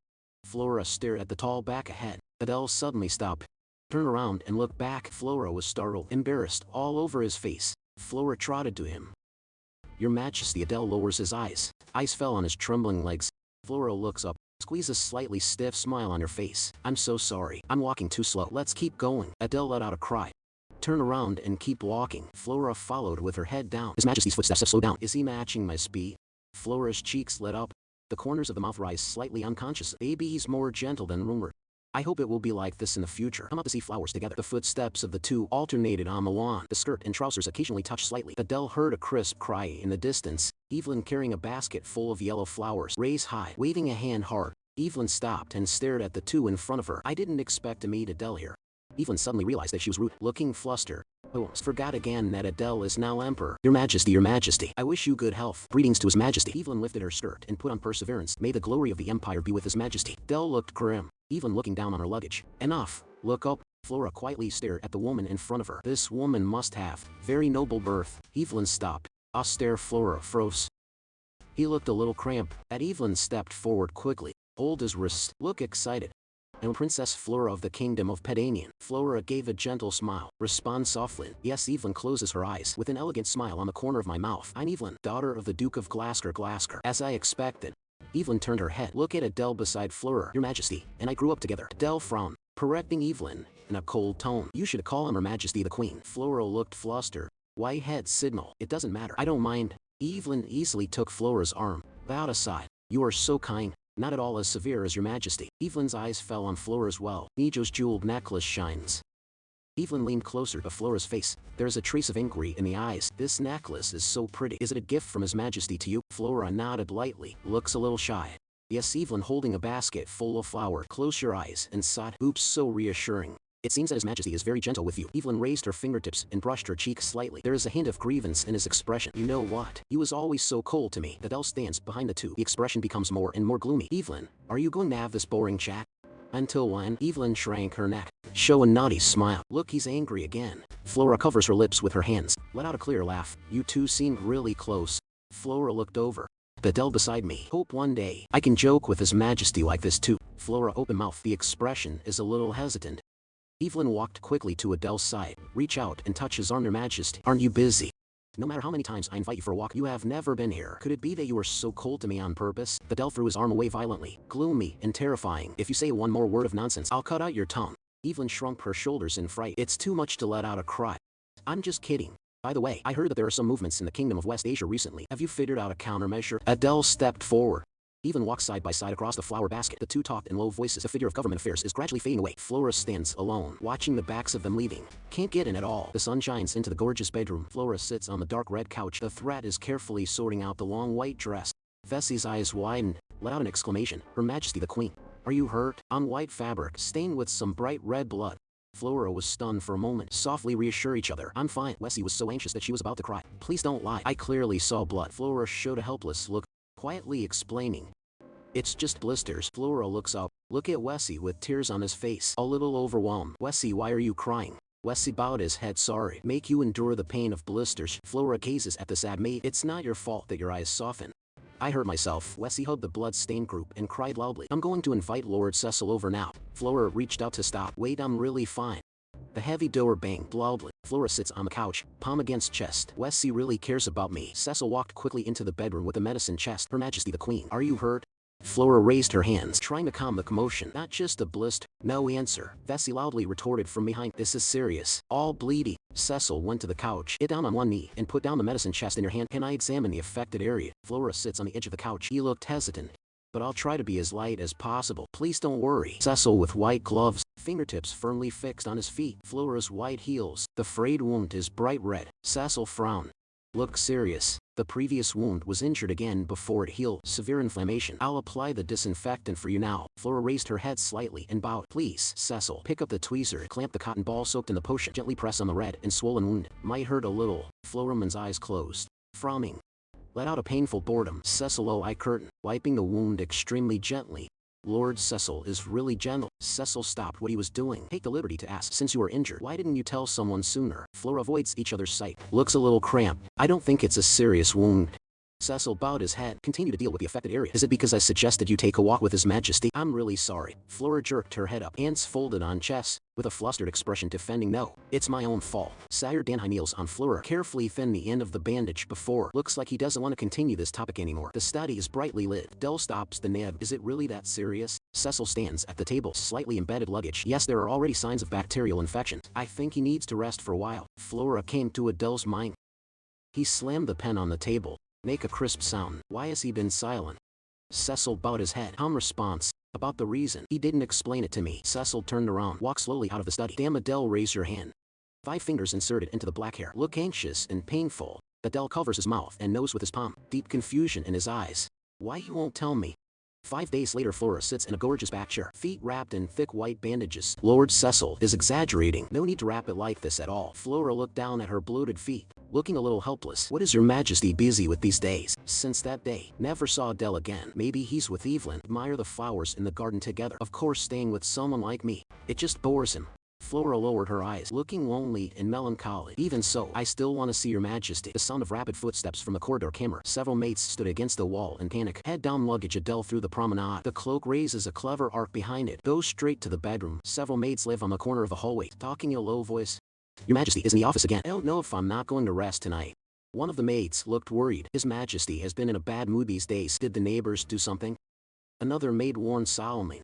Flora stared at the tall back ahead. Adele suddenly stopped. Turned around and looked back. Flora was startled, embarrassed, all over his face. Flora trotted to him. Your Majesty. Adele lowers his eyes. Eyes fell on his trembling legs. Flora looks up. Squeeze a slightly stiff smile on her face. I'm so sorry. I'm walking too slow. Let's keep going. Adele let out a cry. Turn around and keep walking. Flora followed with her head down. His Majesty's footsteps have slowed down. Is he matching my speed? Flora's cheeks lit up. The corners of the mouth rise slightly unconscious. Maybe he's more gentle than rumored. I hope it will be like this in the future. Come out to see flowers together. The footsteps of the two alternated on the lawn. The skirt and trousers occasionally touched slightly. Adele heard a crisp cry in the distance. Evelyn carrying a basket full of yellow flowers. Raised high, waving a hand hard. Evelyn stopped and stared at the two in front of her. I didn't expect to meet Adele here. Evelyn suddenly realized that she was rude, looking flustered. Oh, forgot again that Adele is now emperor. Your Majesty, Your Majesty. I wish you good health. Greetings to His Majesty. Evelyn lifted her skirt and put on perseverance. May the glory of the empire be with His Majesty. Adele looked grim. Evelyn looking down on her luggage. Enough. Look up. Flora quietly stared at the woman in front of her. This woman must have very noble birth. Evelyn stopped. Austere. Flora froze. He looked a little cramped. Evelyn stepped forward quickly. Hold his wrist. Look excited. I am Princess Flora of the Kingdom of Pedanian. Flora gave a gentle smile. Respond softly. Yes, Evelyn closes her eyes with an elegant smile on the corner of my mouth. I'm Evelyn, daughter of the Duke of Glasker. As I expected. Evelyn turned her head. Look at Adele beside Flora. Your Majesty, and I grew up together. Adele frowned, correcting Evelyn in a cold tone. You should call him Her Majesty the Queen. Flora looked flustered. White head signal. It doesn't matter. I don't mind. Evelyn easily took Flora's arm, bowed aside. You are so kind. Not at all as severe as Your Majesty. Evelyn's eyes fell on Flora's well. Nijo's jeweled necklace shines. Evelyn leaned closer to Flora's face. There is a trace of inquiry in the eyes. This necklace is so pretty. Is it a gift from His Majesty to you? Flora nodded lightly. Looks a little shy. Yes, Evelyn holding a basket full of flowers. Close your eyes and sighed. Oops, so reassuring. It seems that His Majesty is very gentle with you. Evelyn raised her fingertips and brushed her cheek slightly. There is a hint of grievance in his expression. You know what? He was always so cold to me. Adele stands behind the two. The expression becomes more and more gloomy. Evelyn, are you going to have this boring chat? Until when? Evelyn shrank her neck. Show a naughty smile. Look, he's angry again. Flora covers her lips with her hands. Let out a clear laugh. You two seemed really close. Flora looked over. Adele beside me. Hope one day I can joke with His Majesty like this too. Flora open mouth. The expression is a little hesitant. Evelyn walked quickly to Adele's side. Reach out and touch his arm. Your Majesty, aren't you busy? No matter how many times I invite you for a walk, you have never been here. Could it be that you were so cold to me on purpose? Adele threw his arm away violently, gloomy and terrifying. If you say one more word of nonsense, I'll cut out your tongue. Evelyn shrunk her shoulders in fright. It's too much to let out a cry. I'm just kidding. By the way, I heard that there are some movements in the Kingdom of West Asia recently. Have you figured out a countermeasure? Adele stepped forward. Evelyn walked side by side across the flower basket. The two talked in low voices. The figure of government affairs is gradually fading away. Flora stands alone, watching the backs of them leaving. Can't get in at all. The sun shines into the gorgeous bedroom. Flora sits on the dark red couch. The threat is carefully sorting out the long white dress. Vessie's eyes widened, let out an exclamation. Her Majesty the Queen. Are you hurt? On white fabric, stained with some bright red blood. Flora was stunned for a moment. Softly reassure each other. I'm fine. Wessie was so anxious that she was about to cry. Please don't lie. I clearly saw blood. Flora showed a helpless look, quietly explaining. It's just blisters. Flora looks up. Look at Wessie with tears on his face. A little overwhelmed. Wessie, why are you crying? Wessie bowed his head. Sorry. Make you endure the pain of blisters. Flora gazes at the sad maid. It's not your fault that your eyes soften. I hurt myself. Wessie hugged the blood-stained group and cried loudly. I'm going to invite Lord Cecil over now. Flora reached out to stop. Wait, I'm really fine. The heavy door banged loudly. Flora sits on the couch, palm against chest. Wessie really cares about me. Cecil walked quickly into the bedroom with a medicine chest. Her Majesty the Queen. Are you hurt? Flora raised her hands, trying to calm the commotion. Not just a blister. No answer. Vessie loudly retorted from behind. This is serious. All bleeding. Cecil went to the couch. Get down on one knee and put down the medicine chest in your hand. Can I examine the affected area? Flora sits on the edge of the couch. He looked hesitant. But I'll try to be as light as possible. Please don't worry. Cecil with white gloves, fingertips firmly fixed on his feet. Flora's white heels. The frayed wound is bright red. Cecil frowned. Look serious. The previous wound was injured again before it healed. Severe inflammation. I'll apply the disinfectant for you now. Flora raised her head slightly and bowed. Please, Cecil. Pick up the tweezer. Clamp the cotton ball soaked in the potion. Gently press on the red and swollen wound. Might hurt a little. Floraman's eyes closed. Frowning. Let out a painful boredom. Cecil eye curtain. Wiping the wound extremely gently. Lord Cecil is really gentle. Cecil stopped what he was doing. Take the liberty to ask, since you were injured, why didn't you tell someone sooner? Flora avoids each other's sight. Looks a little cramped. I don't think it's a serious wound. Cecil bowed his head. Continue to deal with the affected area. Is it because I suggested you take a walk with His Majesty? I'm really sorry. Flora jerked her head up. Hands folded on chest, with a flustered expression defending. No, it's my own fault. Sire Danhai kneels on Flora. Carefully thin the end of the bandage before. Looks like he doesn't want to continue this topic anymore. The study is brightly lit. Dell stops the neb. Is it really that serious? Cecil stands at the table. Slightly embedded luggage. Yes, there are already signs of bacterial infection. I think he needs to rest for a while. Flora came to Adele's mind. He slammed the pen on the table. Make a crisp sound. Why has he been silent? Cecil bowed his head. Calm response. About the reason. He didn't explain it to me. Cecil turned around. Walked slowly out of the study. Damn, Adele, raise your hand. 5 fingers inserted into the black hair. Look anxious and painful. Adele covers his mouth and nose with his palm. Deep confusion in his eyes. Why you won't tell me? 5 days later, Flora sits in a gorgeous back chair, feet wrapped in thick white bandages. Lord Cecil is exaggerating. No need to wrap it like this at all. Flora looked down at her bloated feet, looking a little helpless. What is Your Majesty busy with these days? Since that day, never saw Adele again. Maybe he's with Evelyn. Admire the flowers in the garden together. Of course, staying with someone like me. It just bores him. Flora lowered her eyes, looking lonely and melancholy. Even so, I still want to see your majesty. The sound of rapid footsteps from the corridor came. Several maids stood against the wall in panic. Head down luggage Adele through the promenade. The cloak raises a clever arc behind it. Goes straight to the bedroom. Several maids live on the corner of the hallway, talking in a low voice. Your majesty is in the office again. I don't know if I'm not going to rest tonight. One of the maids looked worried. His majesty has been in a bad mood these days. Did the neighbors do something? Another maid warned solemnly.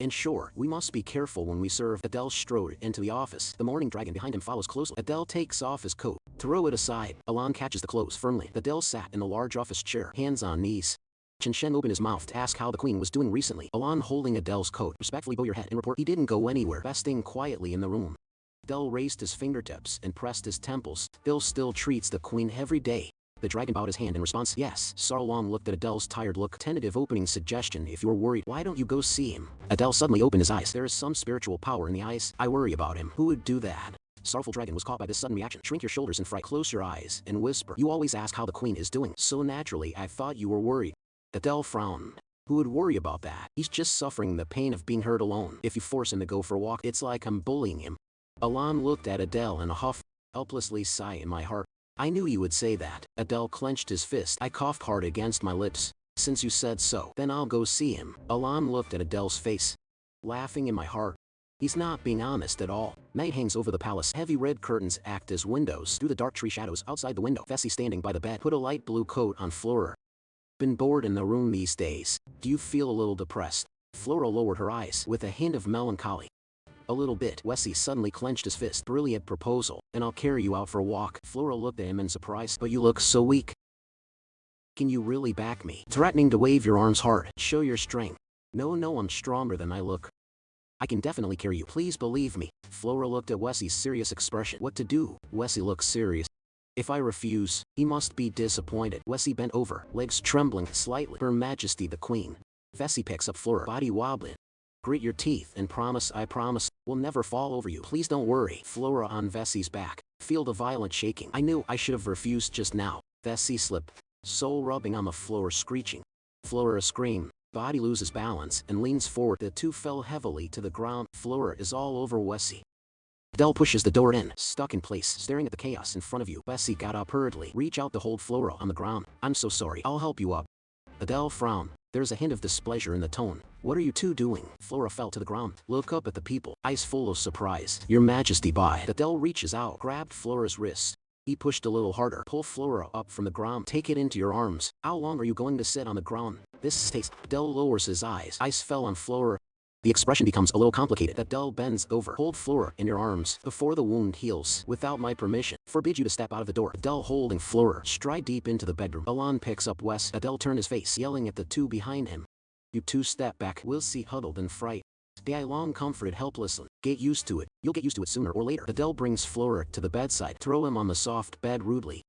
And sure, we must be careful when we serve. Adele strode into the office. The morning dragon behind him follows closely. Adele takes off his coat. Throw it aside. Alon catches the clothes firmly. Adele sat in the large office chair, hands on knees. Chen Shen opened his mouth to ask how the queen was doing recently. Alon holding Adele's coat. Respectfully bow your head and report. He didn't go anywhere, resting quietly in the room. Adele raised his fingertips and pressed his temples. Bill still treats the queen every day. The dragon bowed his hand in response. Yes. Sarlong looked at Adele's tired look. Tentative opening suggestion. If you're worried, why don't you go see him? Adele suddenly opened his eyes. There is some spiritual power in the eyes. I worry about him. Who would do that? Sorrowful dragon was caught by this sudden reaction. Shrink your shoulders in fright. Close your eyes and whisper. You always ask how the queen is doing. So naturally, I thought you were worried. Adele frowned. Who would worry about that? He's just suffering the pain of being hurt alone. If you force him to go for a walk, it's like I'm bullying him. Alon looked at Adele in a huff. Helplessly sigh in my heart. I knew you would say that. Adele clenched his fist. I coughed hard against my lips. Since you said so, then I'll go see him. Alon looked at Adele's face. Laughing in my heart. He's not being honest at all. Night hangs over the palace. Heavy red curtains act as windows. Through the dark tree shadows outside the window, Vessie standing by the bed put a light blue coat on Flora. Been bored in the room these days. Do you feel a little depressed? Flora lowered her eyes with a hint of melancholy. A little bit. Wessie suddenly clenched his fist. Brilliant proposal, and I'll carry you out for a walk. Flora looked at him in surprise. But you look so weak. Can you really back me? Threatening to wave your arms hard. Show your strength. No, I'm stronger than I look. I can definitely carry you. Please believe me. Flora looked at Wessie's serious expression. What to do? Wessie looked serious. If I refuse, he must be disappointed. Wessie bent over, legs trembling slightly. Her Majesty the Queen. Vessie picks up Flora, body wobbling. Grit your teeth and promise, I promise, we'll never fall over you. Please don't worry. Flora on Vessie's back. Feel the violent shaking. I knew I should have refused just now. Vessie slipped. Soul rubbing on the floor, screeching. Flora screamed. Body loses balance and leans forward. The two fell heavily to the ground. Flora is all over Wessie. Adele pushes the door in, stuck in place, staring at the chaos in front of you. Wessie got up hurriedly. Reach out to hold Flora on the ground. I'm so sorry. I'll help you up. Adele frowned. There's a hint of displeasure in the tone. What are you two doing? Flora fell to the ground. Look up at the people, eyes full of surprise. Your Majesty by. Adele reaches out, grabbed Flora's wrist. He pushed a little harder. Pull Flora up from the ground. Take it into your arms. How long are you going to sit on the ground? This takes. Adele lowers his eyes. Eyes fell on Flora. The expression becomes a little complicated. Adele bends over. Hold Flora in your arms before the wound heals. Without my permission, forbid you to step out of the door. Adele holding Flora. Stride deep into the bedroom. Alon picks up Wes. Adele turned his face, yelling at the two behind him. You two step back. Wilsie huddled in fright. Long comforted helplessly. Get used to it. You'll get used to it sooner or later. Adele brings Flora to the bedside. Throw him on the soft bed rudely.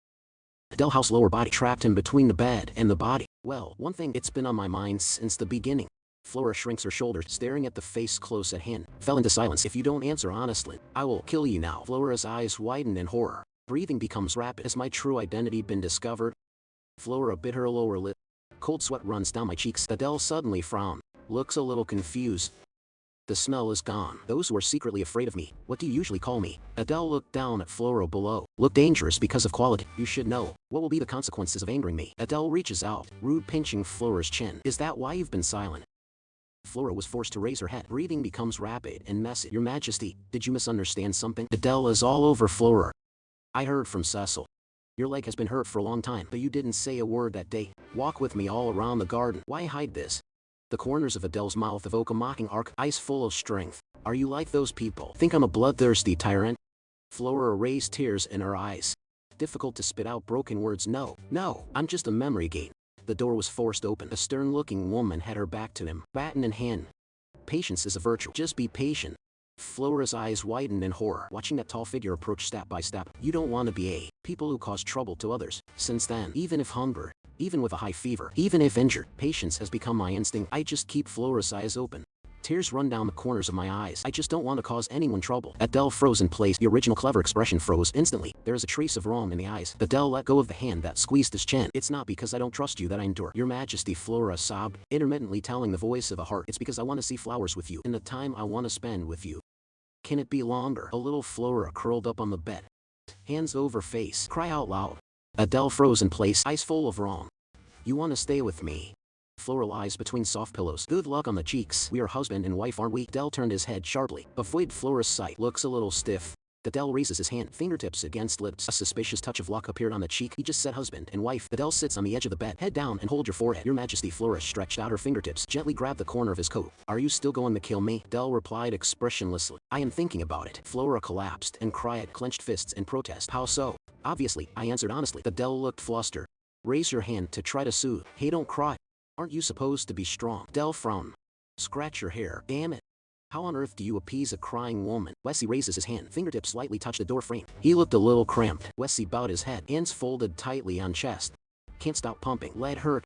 Adele House's lower body trapped him between the bed and the body. Well, one thing, it's been on my mind since the beginning. Flora shrinks her shoulders, staring at the face close at hand. Fell into silence. If you don't answer honestly, I will kill you now. Flora's eyes widen in horror. Breathing becomes rapid. Has my true identity been discovered? Flora bit her lower lip. Cold sweat runs down my cheeks. Adele suddenly frowned. Looks a little confused. The smell is gone. Those who are secretly afraid of me, what do you usually call me? Adele looked down at Flora below. Look dangerous because of quality. You should know. What will be the consequences of angering me? Adele reaches out, rude, pinching Flora's chin. Is that why you've been silent? Flora was forced to raise her head. Breathing becomes rapid and messy. Your Majesty, did you misunderstand something? Adele is all over Flora. I heard from Cecil. Your leg has been hurt for a long time, but you didn't say a word that day. Walk with me all around the garden. Why hide this? The corners of Adele's mouth evoke a mocking arc, eyes full of strength. Are you like those people? Think I'm a bloodthirsty tyrant? Flora raised tears in her eyes. Difficult to spit out broken words. No, I'm just a memory gate. The door was forced open. A stern-looking woman had her back to him, baton in hand. Patience is a virtue. Just be patient. Flora's eyes widened in horror, watching that tall figure approach step by step. You don't want to be people who cause trouble to others. Since then, even if hunger, even with a high fever, even if injured, patience has become my instinct. I just keep Flora's eyes open. Tears run down the corners of my eyes. I just don't want to cause anyone trouble. Adele froze in place. The original clever expression froze instantly. There is a trace of wrong in the eyes. Adele let go of the hand that squeezed his chin. It's not because I don't trust you that I endure. Your Majesty, Flora sobbed, intermittently telling the voice of a heart. It's because I want to see flowers with you, and the time I want to spend with you. Can it be longer? A little Flora curled up on the bed. Hands over face. Cry out loud. Adele froze in place, eyes full of wrong. You want to stay with me? Flora lies between soft pillows. Good luck on the cheeks. We are husband and wife, aren't we? Adele turned his head sharply. Avoid Flora's sight. Looks a little stiff. Adele raises his hand, fingertips against lips. A suspicious touch of luck appeared on the cheek. He just said husband and wife. Adele sits on the edge of the bed. Head down and hold your forehead. Your Majesty. Flora stretched out her fingertips, gently grabbed the corner of his coat. Are you still going to kill me? Adele replied expressionlessly. I am thinking about it. Flora collapsed and cried, clenched fists in protest. How so? Obviously, I answered honestly. Adele looked flustered. Raise your hand to try to soothe. Hey, don't cry. Aren't you supposed to be strong? Adele frowned. Scratch your hair. Damn it. How on earth do you appease a crying woman? Wesley raises his hand. Fingertips slightly touch the door frame. He looked a little cramped. Wesley bowed his head. Hands folded tightly on chest. Can't stop pumping. Leg hurt.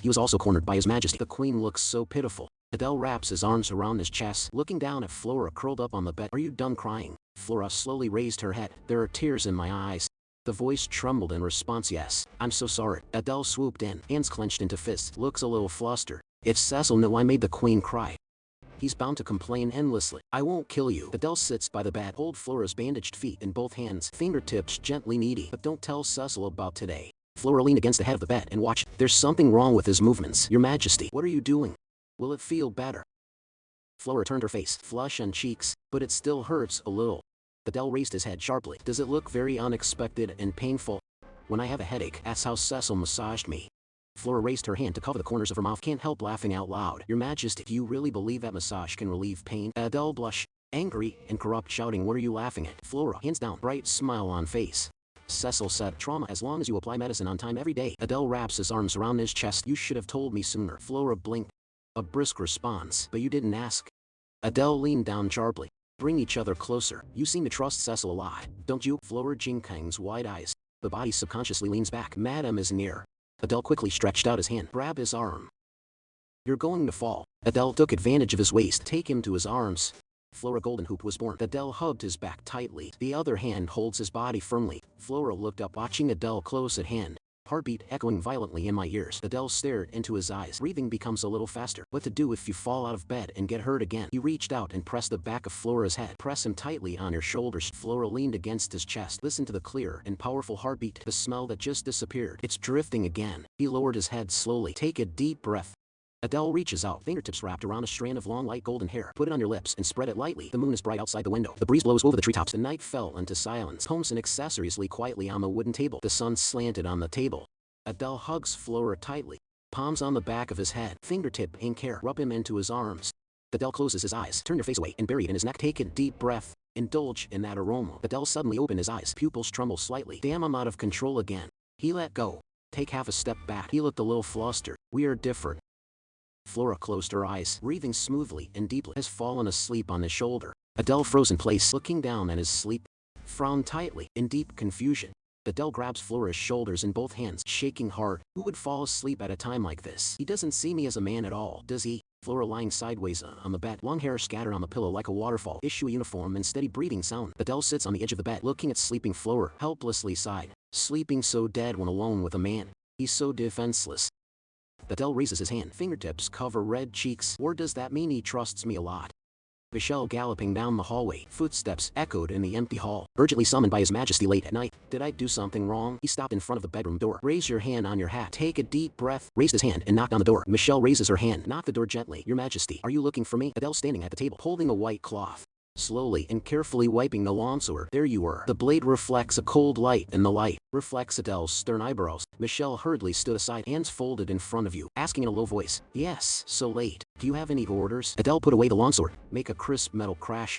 He was also cornered by His Majesty. The Queen looks so pitiful. Adele wraps his arms around his chest, looking down at Flora curled up on the bed. Are you done crying? Flora slowly raised her head. There are tears in my eyes. The voice trembled in response. Yes, I'm so sorry. Adele swooped in, hands clenched into fists. Looks a little flustered. If Cecil knew I made the Queen cry, he's bound to complain endlessly. I won't kill you. Adele sits by the bed. Hold Flora's bandaged feet in both hands, fingertips gently needy. But don't tell Cecil about today. Flora leaned against the head of the bed and watched. There's something wrong with his movements. Your Majesty, what are you doing? Will it feel better? Flora turned her face, flush on cheeks, but it still hurts a little. Adele raised his head sharply. Does it look very unexpected and painful? When I have a headache, that's how Cecil massaged me. Flora raised her hand to cover the corners of her mouth. Can't help laughing out loud. Your Majesty, do you really believe that massage can relieve pain? Adele blushed, angry and corrupt, shouting, what are you laughing at? Flora, hands down, bright smile on face. Cecil said, trauma as long as you apply medicine on time every day. Adele wraps his arms around his chest. You should have told me sooner. Flora blinked. A brisk response, but you didn't ask. Adele leaned down sharply. Bring each other closer. You seem to trust Cecil a lot, don't you? Flora Jinkang's wide eyes. The body subconsciously leans back. Madam is near. Adele quickly stretched out his hand. Grab his arm. You're going to fall. Adele took advantage of his waist. Take him to his arms. Flora Goldenhoop was born. Adele hugged his back tightly. The other hand holds his body firmly. Flora looked up, watching Adele close at hand. Heartbeat echoing violently in my ears. Adele stared into his eyes. Breathing becomes a little faster. What to do if you fall out of bed and get hurt again? He reached out and pressed the back of Flora's head. Press him tightly on your shoulders. Flora leaned against his chest. Listen to the clear and powerful heartbeat. The smell that just disappeared. It's drifting again. He lowered his head slowly. Take a deep breath. Adele reaches out, fingertips wrapped around a strand of long light golden hair. Put it on your lips and spread it lightly. The moon is bright outside the window. The breeze blows over the treetops. The night fell into silence. Homes and accessories lay quietly on the wooden table. The sun slanted on the table. Adele hugs Flora tightly. Palms on the back of his head. Fingertip in care. Rub him into his arms. Adele closes his eyes. Turn your face away and bury it in his neck. Take a deep breath. Indulge in that aroma. Adele suddenly opened his eyes. Pupils tremble slightly. Damn, I'm out of control again. He let go. Take half a step back. He looked a little flustered. We are different. Flora closed her eyes, breathing smoothly and deeply. Has fallen asleep on his shoulder. Adele froze in place, looking down at his sleep. Frowned tightly, in deep confusion. Adele grabs Flora's shoulders in both hands, shaking hard. Who would fall asleep at a time like this? He doesn't see me as a man at all, does he? Flora lying sideways on the bed, long hair scattered on the pillow like a waterfall. Issue a uniform and steady breathing sound. Adele sits on the edge of the bed, looking at sleeping Flora, helplessly sighed. Sleeping so dead when alone with a man. He's so defenseless. Adele raises his hand. Fingertips cover red cheeks. Or does that mean he trusts me a lot? Michelle galloping down the hallway. Footsteps echoed in the empty hall. Urgently summoned by His Majesty late at night. Did I do something wrong? He stopped in front of the bedroom door. Raise your hand on your hat. Take a deep breath. Raised his hand and knocked on the door. Michelle raises her hand. Knock the door gently. Your Majesty, are you looking for me? Adele standing at the table, holding a white cloth. Slowly and carefully wiping the lawn sword. There you were. The blade reflects a cold light, and the light reflects Adele's stern eyebrows. Michelle hurriedly stood aside, hands folded in front of you, asking in a low voice, yes, so late. Do you have any orders? Adele put away the lawn sword. Make a crisp metal crash.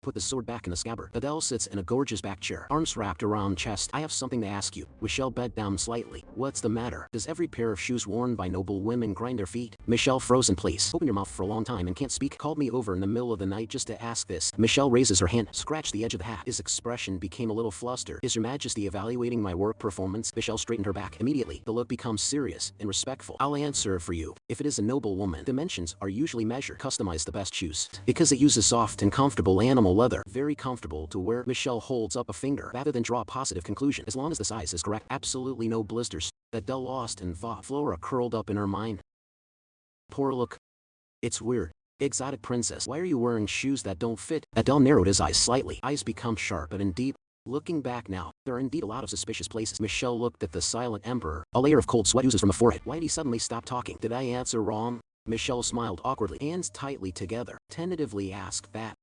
Put the sword back in the scabbard. Adele sits in a gorgeous back chair, arms wrapped around chest. I have something to ask you. Michelle bent down slightly. What's the matter? Does every pair of shoes worn by noble women grind their feet? Michelle froze in place. Open your mouth for a long time and can't speak. Called me over in the middle of the night just to ask this. Michelle raises her hand, scratched the edge of the hat. His expression became a little flustered. Is Your Majesty evaluating my work performance? Michelle straightened her back. Immediately, the look becomes serious and respectful. I'll answer for you. If it is a noble woman, dimensions are usually measured. Customize the best shoes. Because it uses soft and comfortable animal leather. Very comfortable to wear. Michelle holds up a finger rather than draw a positive conclusion. As long as the size is correct. Absolutely no blisters. Adele lost in thought. Flora curled up in her mind. Poor look. It's weird. Exotic princess, why are you wearing shoes that don't fit? Adele narrowed his eyes slightly. Eyes become sharp and deep. Looking back now, there are indeed a lot of suspicious places. Michelle looked at the silent emperor. A layer of cold sweat oozes from the forehead. Why did he suddenly stop talking? Did I answer wrong? Michelle smiled awkwardly, hands tightly together, tentatively asked that.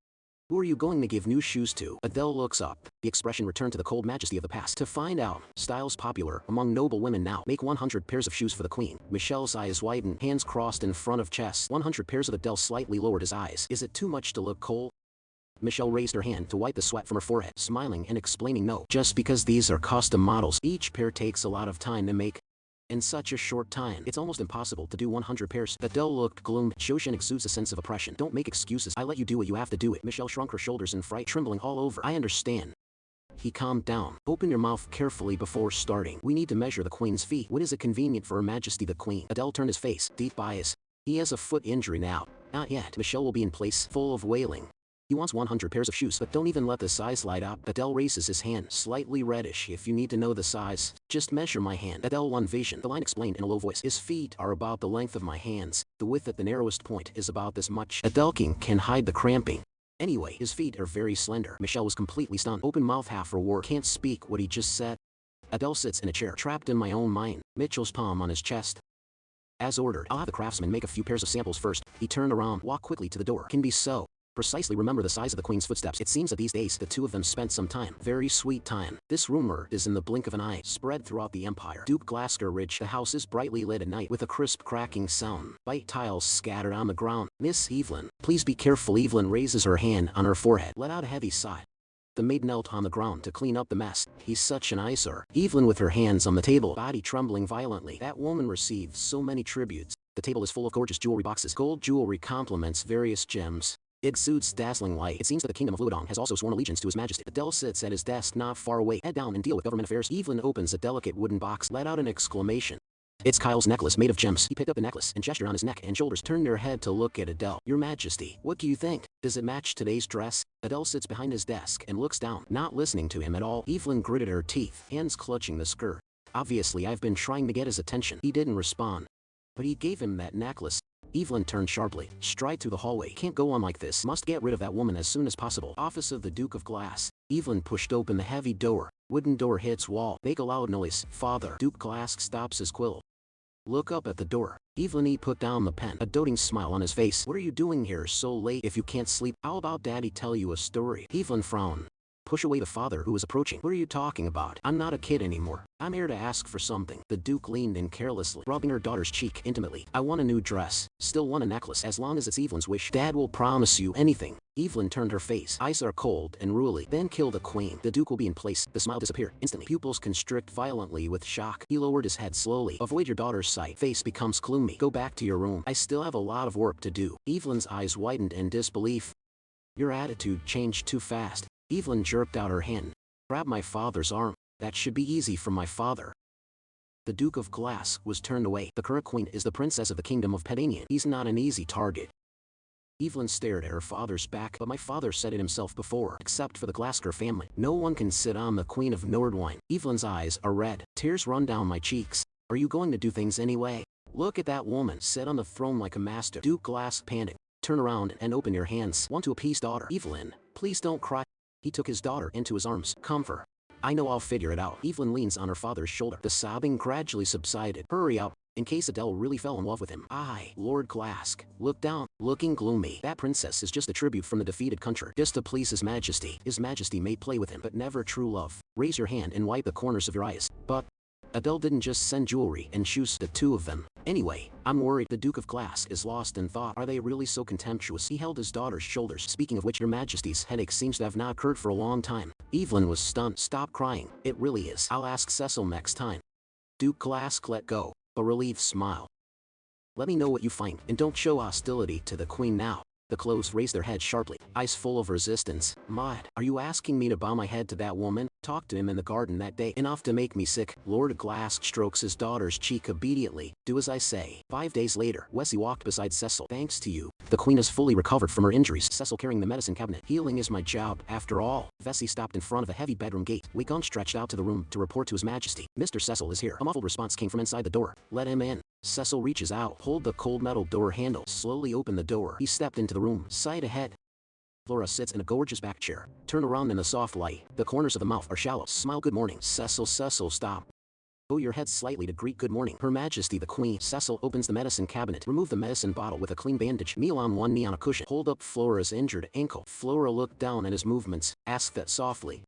Who are you going to give new shoes to? Adele looks up. The expression returned to the cold majesty of the past. To find out. Styles popular among noble women now. Make 100 pairs of shoes for the queen. Michelle's eyes widened, hands crossed in front of chest. 100 pairs of Adele slightly lowered his eyes. Is it too much to look cold? Michelle raised her hand to wipe the sweat from her forehead, smiling and explaining no. Just because these are custom models, each pair takes a lot of time to make. In such a short time, it's almost impossible to do 100 pairs. Adele looked gloomy. Shoshin exudes a sense of oppression. Don't make excuses. I let you do what you have to do it. Michelle shrunk her shoulders in fright, trembling all over. I understand. He calmed down. Open your mouth carefully before starting. We need to measure the queen's feet. When is it convenient for Her Majesty the Queen? Adele turned his face, deep eyes. He has a foot injury now. Not yet. Michelle will be in place, full of wailing. He wants 100 pairs of shoes, but don't even let the size light up. Adele raises his hand, slightly reddish. If you need to know the size, just measure my hand. Adele won vision. The line explained in a low voice. His feet are about the length of my hands. The width at the narrowest point is about this much. Adele can hide the cramping. Anyway, his feet are very slender. Michelle was completely stunned. Open mouth half for word. Can't speak what he just said. Adele sits in a chair, trapped in my own mind. Mitchell's palm on his chest. As ordered, I'll have the craftsman make a few pairs of samples first. He turned around, walked quickly to the door. Can be so. Precisely remember the size of the queen's footsteps. It seems that these days the two of them spent some time. Very sweet time. This rumor is in the blink of an eye, spread throughout the empire. Duke Glasker Ridge. The house is brightly lit at night with a crisp cracking sound. White tiles scattered on the ground. Miss Evelyn, please be careful. Evelyn raises her hand on her forehead. Let out a heavy sigh. The maid knelt on the ground to clean up the mess. He's such an eyesore. Evelyn with her hands on the table, body trembling violently. That woman receives so many tributes. The table is full of gorgeous jewelry boxes. Gold jewelry complements various gems. It exudes dazzling light. It seems that the kingdom of Luodong has also sworn allegiance to His Majesty. Adele sits at his desk not far away. Head down and deal with government affairs. Evelyn opens a delicate wooden box. Let out an exclamation. It's Kyle's necklace made of gems. He picked up the necklace and gestured on his neck and shoulders. Turned her head to look at Adele. Your Majesty, what do you think? Does it match today's dress? Adele sits behind his desk and looks down, not listening to him at all. Evelyn gritted her teeth, hands clutching the skirt. Obviously, I've been trying to get his attention. He didn't respond. But he gave him that necklace. Evelyn turned sharply. Stride through the hallway. Can't go on like this. Must get rid of that woman as soon as possible. Office of the Duke of Glass. Evelyn pushed open the heavy door. Wooden door hits wall. Make a loud noise. Father. Duke Glass stops his quill. Look up at the door. Evelyn he put down the pen. A doting smile on his face. What are you doing here so late if you can't sleep? How about Daddy tell you a story? Evelyn frowned. Push away the father who was approaching. What are you talking about? I'm not a kid anymore. I'm here to ask for something. The Duke leaned in carelessly, rubbing her daughter's cheek intimately. I want a new dress. Still want a necklace. As long as it's Evelyn's wish. Dad will promise you anything. Evelyn turned her face. Eyes are cold and ruly. Then kill the queen. The Duke will be in place. The smile disappeared instantly. Pupils constrict violently with shock. He lowered his head slowly. Avoid your daughter's sight. Face becomes gloomy. Go back to your room. I still have a lot of work to do. Evelyn's eyes widened in disbelief. Your attitude changed too fast. Evelyn jerked out her hand. Grab my father's arm. That should be easy for my father. The Duke of Glass was turned away. The current queen is the princess of the kingdom of Pedanian. He's not an easy target. Evelyn stared at her father's back. But my father said it himself before. Except for the Glasker family, no one can sit on the Queen of Nordwine. Evelyn's eyes are red. Tears run down my cheeks. Are you going to do things anyway? Look at that woman. Sit on the throne like a master. Duke Glass panicked. Turn around and open your hands. Want to appease daughter. Evelyn, please don't cry. He took his daughter into his arms. Comfort. I know I'll figure it out. Evelyn leans on her father's shoulder. The sobbing gradually subsided. Hurry up, in case Adele really fell in love with him. Lord Glask, looked down, looking gloomy. That princess is just a tribute from the defeated country. Just to please His Majesty. His Majesty may play with him, but never true love. Raise your hand and wipe the corners of your eyes. But Adele didn't just send jewelry and shoes, the two of them. Anyway, I'm worried. The Duke of Glass is lost in thought. Are they really so contemptuous? He held his daughter's shoulders. Speaking of which, Your Majesty's headache seems to have not occurred for a long time. Evelyn was stunned. Stop crying. It really is. I'll ask Cecil next time. Duke Glass let go. A relieved smile. Let me know what you find, and don't show hostility to the queen now. The clothes raised their heads sharply, eyes full of resistance. Maud, are you asking me to bow my head to that woman? Talked to him in the garden that day. Enough to make me sick. Lord Glass strokes his daughter's cheek obediently. Do as I say. 5 days later, Wesley walked beside Cecil. Thanks to you, the queen has fully recovered from her injuries. Cecil carrying the medicine cabinet. Healing is my job, after all. Vesey stopped in front of a heavy bedroom gate. Wigan stretched out to the room to report to His Majesty. Mr. Cecil is here. A muffled response came from inside the door. Let him in. Cecil reaches out, hold the cold metal door handle, slowly open the door. He stepped into the room, sight ahead. Flora sits in a gorgeous back chair. Turn around in the soft light. The corners of the mouth are shallow. Smile good morning. Cecil, stop. Bow your head slightly to greet good morning. Her Majesty the Queen. Cecil opens the medicine cabinet. Remove the medicine bottle with a clean bandage. Kneel on one knee on a cushion. Hold up Flora's injured ankle. Flora looked down at his movements. Asked that softly.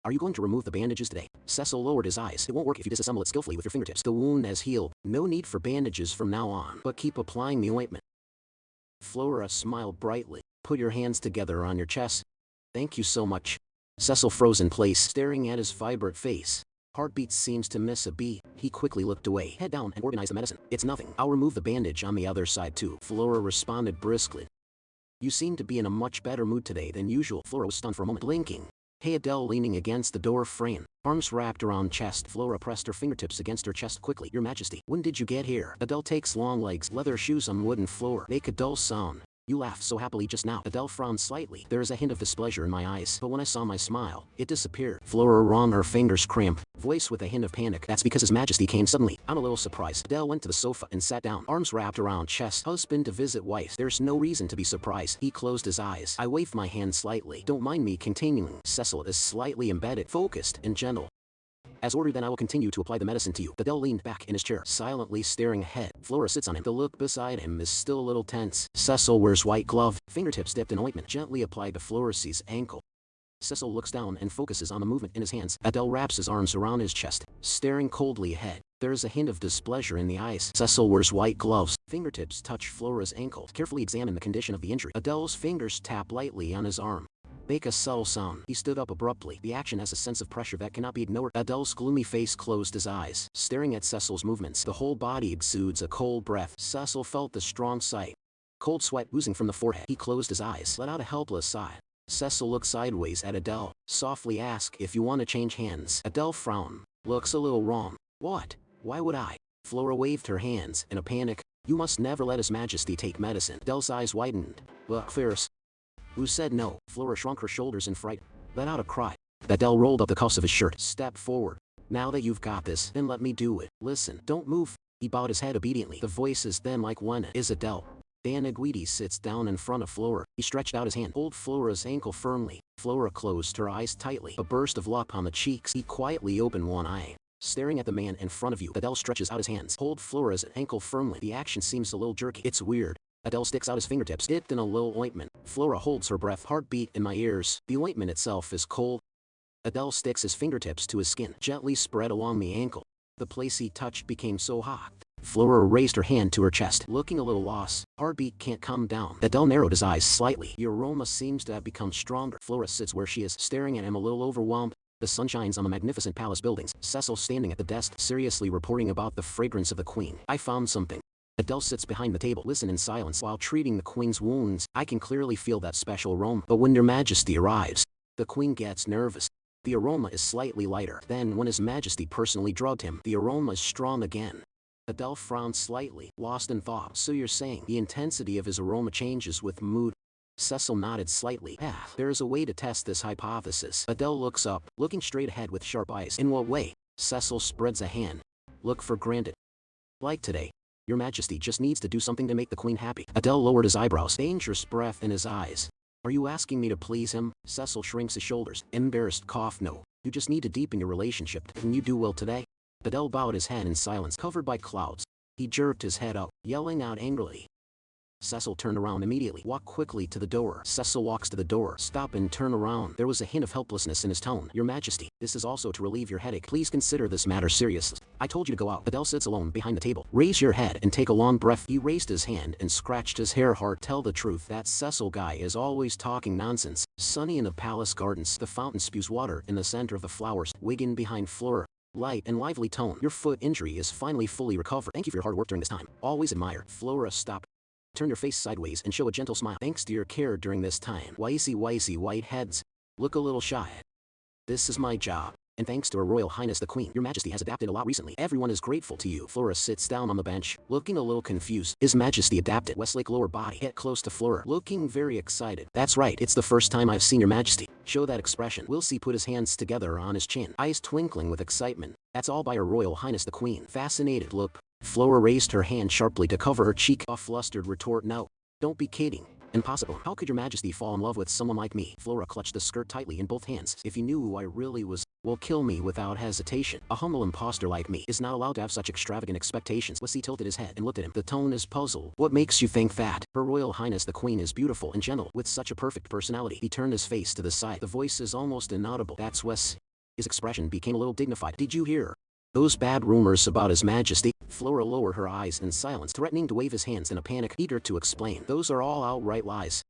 Are you going to remove the bandages today? Cecil lowered his eyes. It won't work if you disassemble it skillfully with your fingertips. The wound has healed. No need for bandages from now on. But keep applying the ointment. Flora smiled brightly. Put your hands together on your chest. Thank you so much. Cecil froze in place, staring at his vibrant face. Heartbeat seems to miss a beat. He quickly looked away. Head down and organize the medicine. It's nothing. I'll remove the bandage on the other side too. Flora responded briskly. You seem to be in a much better mood today than usual. Flora was stunned for a moment, blinking. Hey, Adele leaning against the door frame. Arms wrapped around chest. Flora pressed her fingertips against her chest quickly. Your Majesty, when did you get here? Adele takes long legs, leather shoes on wooden floor. Make a dull sound. You laughed so happily just now. Adele frowned slightly. There is a hint of displeasure in my eyes, but when I saw my smile, it disappeared. Flora wrung her fingers cramp, voice with a hint of panic. That's because His Majesty came suddenly. I'm a little surprised. Adele went to the sofa and sat down, arms wrapped around chest. Husband to visit wife. There's no reason to be surprised. He closed his eyes. I waved my hand slightly. Don't mind me continuing. Cecil is slightly embedded, focused, and gentle. As ordered, then I will continue to apply the medicine to you. Adele leaned back in his chair, silently staring ahead. Flora sits on him. The look beside him is still a little tense. Cecil wears white glove, fingertips dipped in ointment, gently applied to Flora's ankle. Cecil looks down and focuses on the movement in his hands. Adele wraps his arms around his chest, staring coldly ahead. There is a hint of displeasure in the eyes. Cecil wears white gloves. Fingertips touch Flora's ankle. Carefully examine the condition of the injury. Adele's fingers tap lightly on his arm. Make a subtle sound. He stood up abruptly. The action has a sense of pressure that cannot be ignored. Adele's gloomy face closed his eyes, staring at Cecil's movements. The whole body exudes a cold breath. Cecil felt the strong sight. Cold sweat oozing from the forehead. He closed his eyes, let out a helpless sigh. Cecil looked sideways at Adele, softly asked if you want to change hands. Adele frowned. Looks a little wrong. What? Why would I? Flora waved her hands in a panic. You must never let His Majesty take medicine. Adele's eyes widened. Look fierce. Who said no? Flora shrunk her shoulders in fright. Let out a cry. Adele rolled up the cuffs of his shirt. Step forward. Now that you've got this, then let me do it. Listen, don't move. He bowed his head obediently. The voice is then like one. Is Adele. Dan Aguidi sits down in front of Flora. He stretched out his hand. Hold Flora's ankle firmly. Flora closed her eyes tightly. A burst of luck on the cheeks. He quietly opened one eye. Staring at the man in front of you. Adele stretches out his hands. Hold Flora's ankle firmly. The action seems a little jerky. It's weird. Adele sticks out his fingertips, dipped in a little ointment. Flora holds her breath. Heartbeat in my ears. The ointment itself is cold. Adele sticks his fingertips to his skin, gently spread along the ankle. The place he touched became so hot. Flora raised her hand to her chest, looking a little lost. Heartbeat can't come down. Adele narrowed his eyes slightly. The aroma seems to have become stronger. Flora sits where she is, staring at him a little overwhelmed. The sun shines on the magnificent palace buildings. Cecil standing at the desk, seriously reporting about the fragrance of the queen. I found something. Adele sits behind the table, listen in silence while treating the queen's wounds. I can clearly feel that special aroma. But when Your Majesty arrives, the queen gets nervous. The aroma is slightly lighter. Then when His Majesty personally drugged him, the aroma is strong again. Adele frowned slightly, lost in thought. So you're saying the intensity of his aroma changes with mood? Cecil nodded slightly. There is a way to test this hypothesis. Adele looks up, looking straight ahead with sharp eyes. In what way? Cecil spreads a hand. Look for granted. Like today. Your Majesty just needs to do something to make the queen happy. Adele lowered his eyebrows, dangerous breath in his eyes. Are you asking me to please him? Cecil shrinks his shoulders, embarrassed cough. No. You just need to deepen your relationship. Can you do well today? Adele bowed his head in silence, covered by clouds. He jerked his head up, yelling out angrily. Cecil turned around immediately, walked quickly to the door. Cecil walks to the door, stop and turn around. There was a hint of helplessness in his tone. Your Majesty, this is also to relieve your headache. Please consider this matter serious. I told you to go out. Adele sits alone behind the table. Raise your head and take a long breath. He raised his hand and scratched his hair hard. Tell the truth, that Cecil guy is always talking nonsense. Sunny in the palace gardens. The fountain spews water in the center of the flowers. Wiggin behind Flora. Light and lively tone. Your foot injury is finally fully recovered. Thank you for your hard work during this time. Always admire. Flora stopped. Turn your face sideways and show a gentle smile. Thanks to your care during this time. Wisey white heads. Look a little shy. This is my job. And thanks to Her Royal Highness the Queen, Your Majesty has adapted a lot recently. Everyone is grateful to you. Flora sits down on the bench, looking a little confused. His Majesty adapted. Westlake lower body. Get close to Flora, looking very excited. That's right, it's the first time I've seen Your Majesty show that expression. Wilsey put his hands together on his chin, eyes twinkling with excitement. That's all by Her Royal Highness the Queen. Fascinated look. Flora raised her hand sharply to cover her cheek. A flustered retort, no. Don't be kidding. Impossible. How could your majesty fall in love with someone like me? Flora clutched the skirt tightly in both hands. If you knew who I really was, will kill me without hesitation. A humble imposter like me is not allowed to have such extravagant expectations. Wessie tilted his head and looked at him. The tone is puzzled. What makes you think that? Her Royal Highness the Queen is beautiful and gentle, with such a perfect personality. He turned his face to the side. The voice is almost inaudible. That's Wes. His expression became a little dignified. Did you hear those bad rumors about His Majesty? Flora lowered her eyes in silence, threatening to wave his hands in a panic, eager to explain. Those are all outright lies.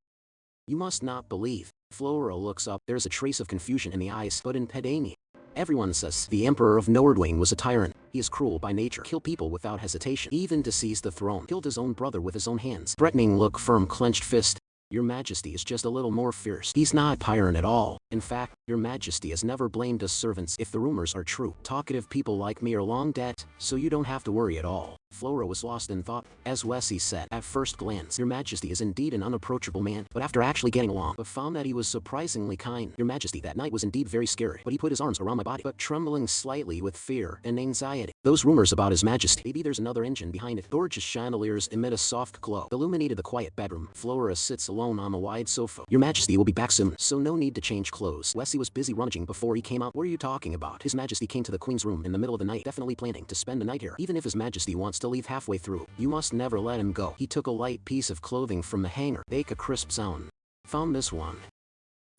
You must not believe. Flora looks up. There's a trace of confusion in the eyes, but in Pedania. Everyone says the Emperor of Nordwing was a tyrant. He is cruel by nature, killed people without hesitation, even to seize the throne, killed his own brother with his own hands. Threatening look, firm clenched fist. Your Majesty is just a little more fierce. He's not a tyrant at all. In fact, Your Majesty has never blamed us servants if the rumors are true. Talkative people like me are long dead, so you don't have to worry at all. Flora was lost in thought. As Wessie said, at first glance, Your Majesty is indeed an unapproachable man, but after actually getting along, but found that he was surprisingly kind. Your Majesty that night was indeed very scary, but he put his arms around my body, but trembling slightly with fear and anxiety. Those rumors about His Majesty, maybe there's another engine behind it. Gorgeous chandeliers emit a soft glow, illuminated the quiet bedroom. Flora sits alone on a wide sofa. Your Majesty will be back soon, so no need to change clothes. Wessie was busy rummaging before he came out. What are you talking about? His Majesty came to the Queen's room in the middle of the night, definitely planning to spend the night here. Even if His Majesty wants to leave halfway through, you must never let him go. He took a light piece of clothing from the hanger. Make a crisp sound. Found this one.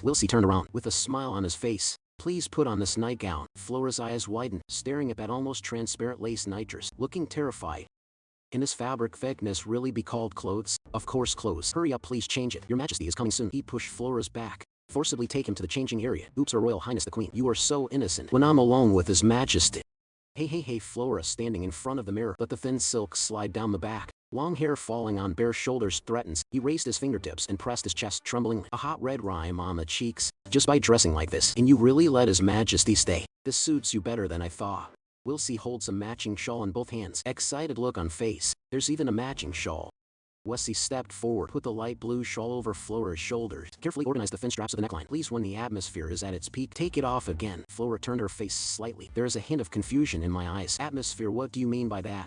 Wilsey turned around with a smile on his face. Please put on this nightgown. Flora's eyes widened, staring at that almost transparent lace nightdress, looking terrified. Can this fabric thickness really be called clothes? Of course clothes. Hurry up, please change it. Your Majesty is coming soon. He pushed Flora's back. Forcibly take him to the changing area. Oops, Her Royal Highness the Queen. You are so innocent. When I'm alone with His Majesty. Hey, Flora standing in front of the mirror, but the thin silk slide down the back. Long hair falling on bare shoulders threatens. He raised his fingertips and pressed his chest tremblingly. A hot red rime on the cheeks. Just by dressing like this, and you really let His Majesty stay. This suits you better than I thought. Wilsey holds a matching shawl in both hands. Excited look on face. There's even a matching shawl. Wessie stepped forward, put the light blue shawl over Flora's shoulders, carefully organized the thin straps of the neckline. Please, when the atmosphere is at its peak, take it off again. Flora turned her face slightly. There is a hint of confusion in my eyes. Atmosphere, what do you mean by that?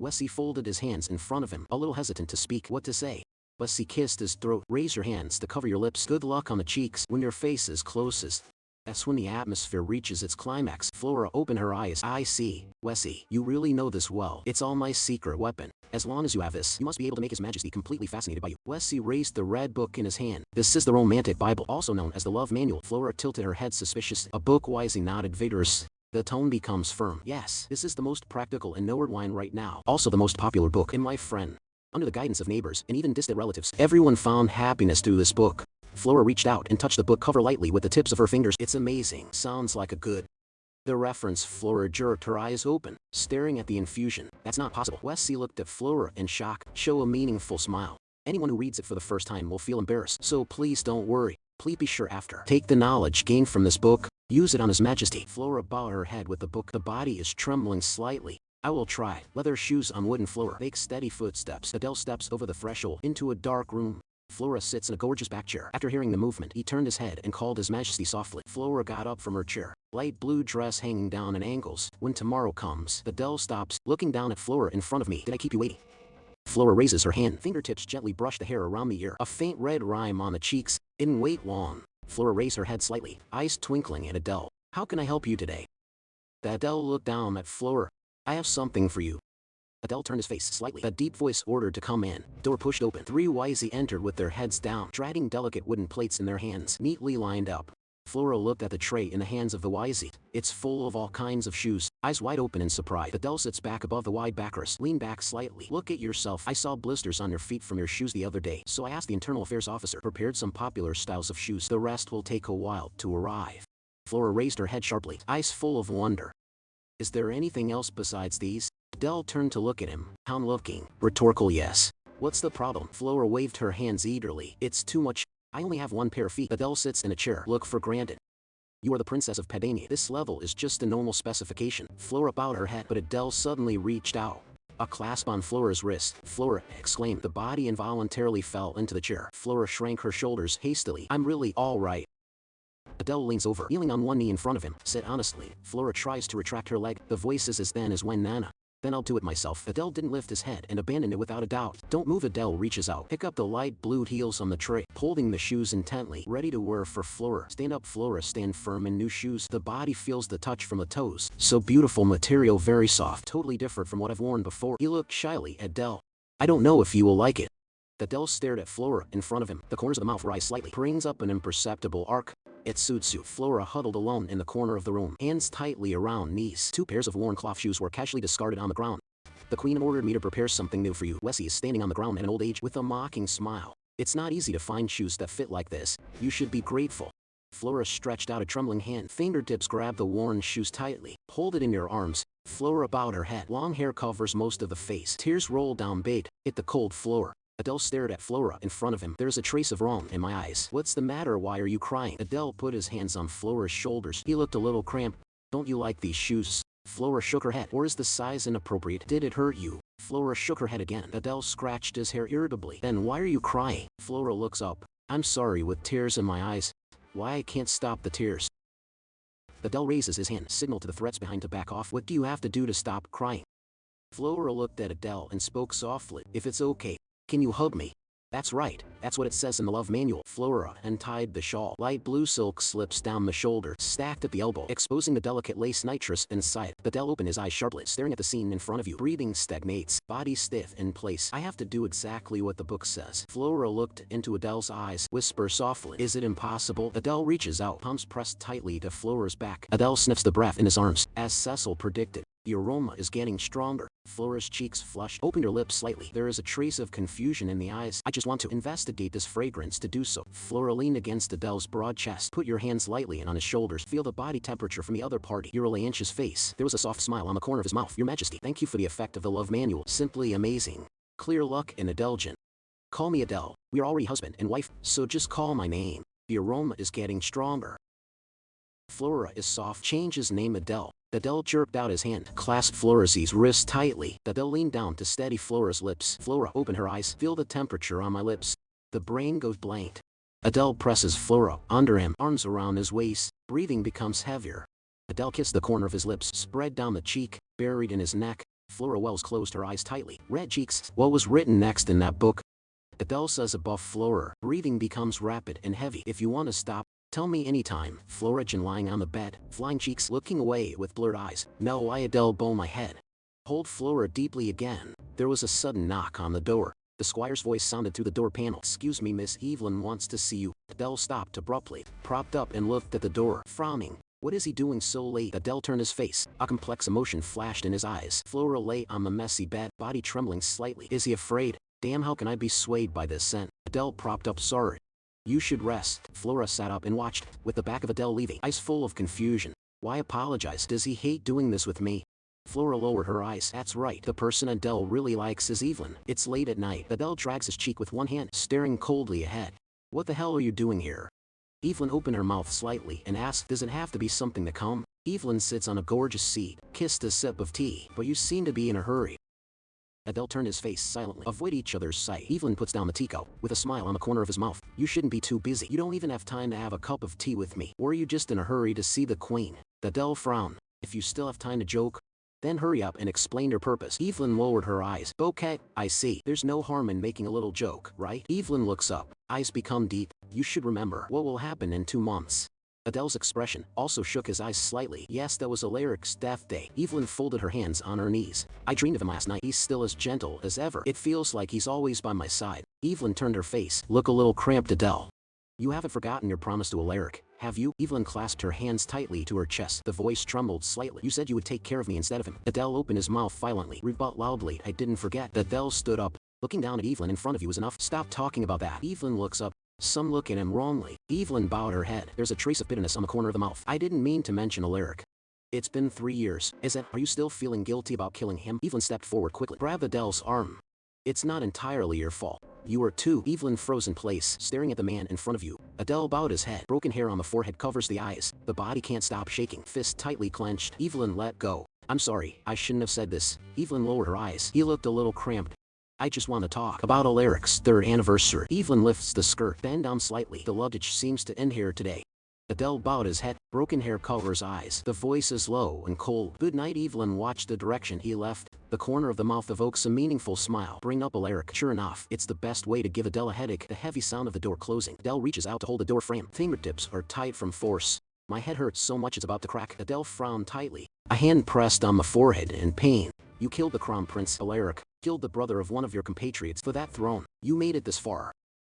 Wessie folded his hands in front of him, a little hesitant to speak what to say. Wessie kissed his throat. Raise your hands to cover your lips. Good luck on the cheeks. When your face is closest, that's when the atmosphere reaches its climax. Flora opened her eyes. I see. Wessie, you really know this well. It's all my secret weapon. As long as you have this, you must be able to make His Majesty completely fascinated by you. Wessie raised the red book in his hand. This is the Romantic Bible, also known as the Love Manual. Flora tilted her head suspiciously. A book. Wessie nodded vigorously. The tone becomes firm. Yes, this is the most practical in Nordwine right now. Also the most popular book. And my friend, under the guidance of neighbors and even distant relatives, everyone found happiness through this book. Flora reached out and touched the book cover lightly with the tips of her fingers. It's amazing. Sounds like a good. The reference. Flora jerked her eyes open, staring at the infusion. That's not possible. Wessie looked at Flora in shock. Show a meaningful smile. Anyone who reads it for the first time will feel embarrassed. So please don't worry. Please be sure after. Take the knowledge gained from this book. Use it on His Majesty. Flora bowed her head with the book. The body is trembling slightly. I will try. Leather shoes on wooden floor. Make steady footsteps. Adele steps over the threshold into a dark room. Flora sits in a gorgeous back chair. After hearing the movement, he turned his head and called His Majesty softly. Flora got up from her chair, light blue dress hanging down at angles. When tomorrow comes, Adele stops, looking down at Flora in front of me. Did I keep you waiting? Flora raises her hand. Fingertips gently brush the hair around the ear. A faint red rime on the cheeks. Didn't wait long. Flora raised her head slightly, eyes twinkling at Adele. How can I help you today? Adele looked down at Flora. I have something for you. Adele turned his face slightly. A deep voice ordered to come in. Door pushed open. Three Wisey entered with their heads down, dragging delicate wooden plates in their hands, neatly lined up. Flora looked at the tray in the hands of the Wisey. It's full of all kinds of shoes. Eyes wide open in surprise. Adele sits back above the wide backrest. Lean back slightly. Look at yourself. I saw blisters on your feet from your shoes the other day, so I asked the internal affairs officer. Prepared some popular styles of shoes. The rest will take a while to arrive. Flora raised her head sharply, eyes full of wonder. Is there anything else besides these? Adele turned to look at him. Hound looking. Rhetorical yes. What's the problem? Flora waved her hands eagerly. It's too much. I only have one pair of feet. Adele sits in a chair. Look for granted. You are the princess of Pedania. This level is just a normal specification. Flora bowed her head, but Adele suddenly reached out. A clasp on Flora's wrist. Flora exclaimed. The body involuntarily fell into the chair. Flora shrank her shoulders hastily. I'm really all right. Adele leans over, kneeling on one knee in front of him. Said honestly. Flora tries to retract her leg. The voice is as thin as when Nana. Then I'll do it myself. Adele didn't lift his head and abandoned it without a doubt. Don't move. Adele reaches out. Pick up the light blue heels on the tray, holding the shoes intently, ready to wear for Flora. Stand up. Flora stand firm in new shoes. The body feels the touch from the toes. So beautiful, material very soft. Totally different from what I've worn before. He looked shyly at Adele. I don't know if you will like it. Adele stared at Flora in front of him. The corners of the mouth rise slightly, brings up an imperceptible arc. It suits you. Flora huddled alone in the corner of the room, hands tightly around knees. 2 pairs of worn cloth shoes were casually discarded on the ground. The queen ordered me to prepare something new for you. Wessie is standing on the ground at an old age with a mocking smile. It's not easy to find shoes that fit like this. You should be grateful. Flora stretched out a trembling hand. Fingertips grabbed the worn shoes tightly. Hold it in your arms. Flora bowed her head. Long hair covers most of the face. Tears rolled down bait. Hit the cold floor. Adele stared at Flora in front of him. There's a trace of wrong in my eyes. What's the matter? Why are you crying? Adele put his hands on Flora's shoulders. He looked a little cramped. Don't you like these shoes? Flora shook her head. Or is the size inappropriate? Did it hurt you? Flora shook her head again. Adele scratched his hair irritably. Then why are you crying? Flora looks up. I'm sorry, with tears in my eyes. Why I can't stop the tears. Adele raises his hand, signal to the threats behind to back off. What do you have to do to stop crying? Flora looked at Adele and spoke softly. If it's okay, can you hug me? That's right, that's what it says in the love manual. Flora untied the shawl. Light blue silk slips down the shoulder, stacked at the elbow, exposing the delicate lace nitrous inside. Adele opened his eyes sharply, staring at the scene in front of you. Breathing stagnates, body stiff in place. I have to do exactly what the book says. Flora looked into Adele's eyes, whisper softly. Is it impossible? Adele reaches out, palms pressed tightly to Flora's back. Adele sniffs the breath in his arms, as Cecil predicted. The aroma is getting stronger. Flora's cheeks flushed, opened her lips slightly. There is a trace of confusion in the eyes. I just want to investigate this fragrance to do so. Flora leaned against Adele's broad chest. Put your hands lightly on his shoulders. Feel the body temperature from the other party. Urally inch his face. There was a soft smile on the corner of his mouth. Your Majesty, thank you for the effect of the love manual. Simply amazing. Clear luck and indulgent. Call me Adele. We are already husband and wife, so just call my name. The aroma is getting stronger. Flora is soft. Change his name Adele. Adele jerked out his hand, clasped Flora's wrist tightly. Adele leaned down to steady Flora's lips. Flora opened her eyes. Feel the temperature on my lips. The brain goes blank. Adele presses Flora under him, arms around his waist. Breathing becomes heavier. Adele kissed the corner of his lips, spread down the cheek, buried in his neck. Flora Wells closed her eyes tightly. Red cheeks. What was written next in that book? Adele says above Flora. Breathing becomes rapid and heavy. If you want to stop, tell me anytime. Flora lying on the bed, flying cheeks, looking away with blurred eyes. No, Adele bowed my head. Hold Flora deeply again. There was a sudden knock on the door. The squire's voice sounded through the door panel. Excuse me, Miss Evelyn wants to see you. Adele stopped abruptly, propped up and looked at the door, frowning. What is he doing so late? Adele turned his face. A complex emotion flashed in his eyes. Flora lay on the messy bed, body trembling slightly. Is he afraid? Damn, how can I be swayed by this scent? Adele propped up. Sorry. You should rest. Flora sat up and watched, with the back of Adele leaving, eyes full of confusion. Why apologize? Does he hate doing this with me? Flora lowered her eyes. That's right. The person Adele really likes is Evelyn. It's late at night. Adele drags his cheek with one hand, staring coldly ahead. What the hell are you doing here? Evelyn opened her mouth slightly and asked, does it have to be something to come? Evelyn sits on a gorgeous seat, kissed a sip of tea. But you seem to be in a hurry. Adele turned his face silently. Avoid each other's sight. Evelyn puts down the teacup, with a smile on the corner of his mouth. You shouldn't be too busy. You don't even have time to have a cup of tea with me. Or are you just in a hurry to see the queen? Adele frowned. If you still have time to joke, then hurry up and explain your purpose. Evelyn lowered her eyes. Okay, I see. There's no harm in making a little joke, right? Evelyn looks up. Eyes become deep. You should remember what will happen in 2 months. Adele's expression also shook his eyes slightly. Yes, that was Alaric's death day. Evelyn folded her hands on her knees. I dreamed of him last night. He's still as gentle as ever. It feels like he's always by my side. Evelyn turned her face. Look a little cramped, Adele. You haven't forgotten your promise to Alaric, have you? Evelyn clasped her hands tightly to her chest. The voice trembled slightly. You said you would take care of me instead of him. Adele opened his mouth violently. Rebut loudly. I didn't forget. Adele stood up. Looking down at Evelyn in front of you is enough. Stop talking about that. Evelyn looks up. Some look at him wrongly. Evelyn bowed her head. There's a trace of bitterness on the corner of the mouth. I didn't mean to mention Alaric. It's been 3 years. Are you still feeling guilty about killing him? Evelyn stepped forward quickly. Grabbed Adele's arm. It's not entirely your fault. You are too. Evelyn froze in place, staring at the man in front of you. Adele bowed his head. Broken hair on the forehead covers the eyes. The body can't stop shaking. Fist tightly clenched. Evelyn let go. I'm sorry. I shouldn't have said this. Evelyn lowered her eyes. He looked a little cramped. I just want to talk about Alaric's 3rd anniversary. Evelyn lifts the skirt. Bend down slightly. The luggage seems to end here today. Adele bowed his head. Broken hair covers eyes. The voice is low and cold. Good night. Evelyn watched the direction he left. The corner of the mouth evokes a meaningful smile. Bring up Alaric. Sure enough, it's the best way to give Adele a headache. The heavy sound of the door closing. Adele reaches out to hold the door frame. Fingertips are tight from force. My head hurts so much it's about to crack. Adele frowned tightly. A hand pressed on my forehead in pain. You killed the crown prince, Alaric. Killed the brother of one of your compatriots for that throne. You made it this far.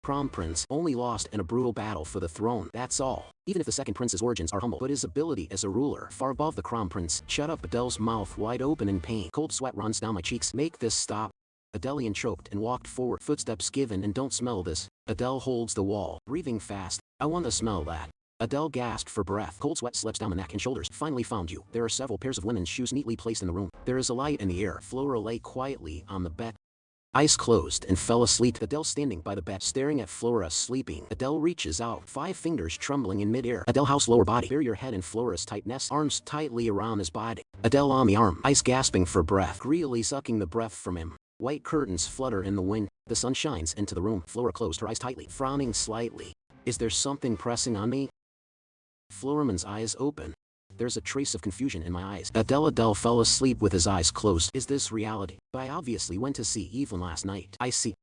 Crown prince only lost in a brutal battle for the throne, that's all. Even if the second prince's origins are humble, but his ability as a ruler far above the crown prince. Shut up. Adele's mouth wide open in pain. Cold sweat runs down my cheeks. Make this stop. Adelian choked and walked forward. Footsteps given and don't smell this. Adele holds the wall, breathing fast. I want to smell that. Adele gasped for breath. Cold sweat slips down the neck and shoulders. Finally found you. There are several pairs of women's shoes neatly placed in the room. There is a light in the air. Flora lay quietly on the bed. Eyes closed and fell asleep. Adele standing by the bed, staring at Flora sleeping. Adele reaches out, 5 fingers trembling in midair. Adele house lower body. Bury your head in Flora's tight nest, arms tightly around his body. Adele on the arm, eyes gasping for breath, greedily sucking the breath from him. White curtains flutter in the wind. The sun shines into the room. Flora closed her eyes tightly, frowning slightly. Is there something pressing on me? Floraman's eyes open. There's a trace of confusion in my eyes. Adele fell asleep with his eyes closed. Is this reality? I obviously went to see Evelyn last night. I see.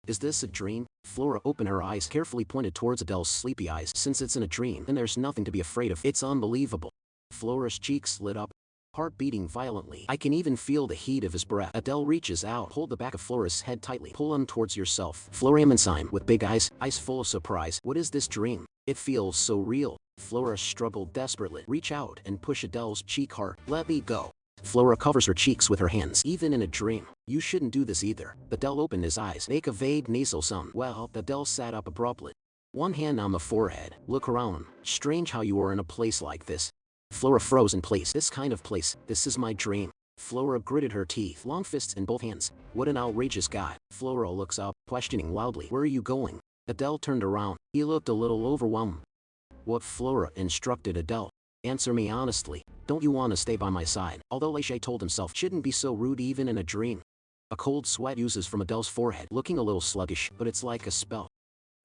Is this a dream? Flora opened her eyes, carefully pointed towards Adele's sleepy eyes. Since it's in a dream, then there's nothing to be afraid of. It's unbelievable. Flora's cheeks lit up, heart beating violently. I can even feel the heat of his breath. Adele reaches out, hold the back of Flora's head tightly. Pull him towards yourself. Floraman's with big eyes full of surprise. What is this dream? It feels so real. Flora struggled desperately. Reach out and push Adele's cheek hard. Let me go. Flora covers her cheeks with her hands. Even in a dream, you shouldn't do this either. Adele opened his eyes. Make a vague nasal sound. Well, Adele sat up abruptly. One hand on the forehead. Look around. Strange how you are in a place like this. Flora froze in place. This kind of place. This is my dream. Flora gritted her teeth. Long fists in both hands. What an outrageous guy. Flora looks up, questioning loudly. Where are you going? Adele turned around. He looked a little overwhelmed. What? Flora instructed Adele. Answer me honestly. Don't you want to stay by my side? Although Lachey told himself shouldn't be so rude even in a dream. A cold sweat oozes from Adele's forehead, looking a little sluggish, but it's like a spell.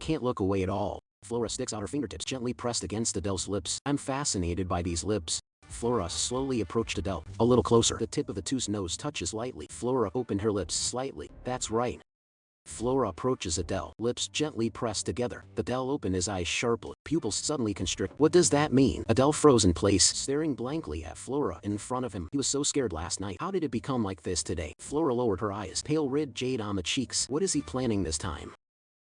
Can't look away at all. Flora sticks out her fingertips, gently pressed against Adele's lips. I'm fascinated by these lips. Flora slowly approached Adele, a little closer. The tip of the two's nose touches lightly. Flora opened her lips slightly. That's right. Flora approaches Adele, lips gently pressed together. Adele opened his eyes sharply, pupils suddenly constrict. What does that mean? Adele froze in place, staring blankly at Flora in front of him. He was so scared last night. How did it become like this today? Flora lowered her eyes, pale red jade on the cheeks. What is he planning this time?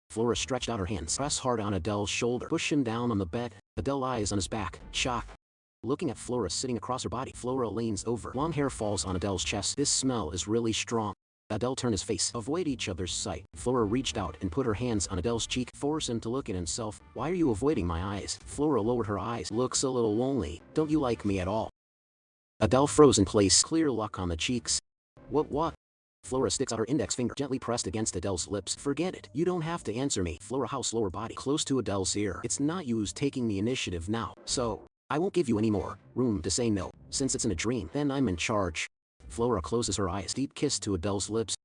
Flora stretched out her hands, pressed hard on Adele's shoulder, pushed him down on the bed. Adele lies on his back, shocked. Looking at Flora sitting across her body, Flora leans over. Long hair falls on Adele's chest. This smell is really strong. Adele turned his face, avoid each other's sight. Flora reached out and put her hands on Adele's cheek, forced him to look at himself. Why are you avoiding my eyes? Flora lowered her eyes. Looks a little lonely. Don't you like me at all? Adele froze in place, clear luck on the cheeks. What? Flora sticks out her index finger, gently pressed against Adele's lips. Forget it. You don't have to answer me. Flora housed lower body close to Adele's ear. It's not you who's taking the initiative now, so I won't give you any more room to say no. Since it's in a dream, then I'm in charge. Flora closes her eyes, deep kiss to Adele's lips.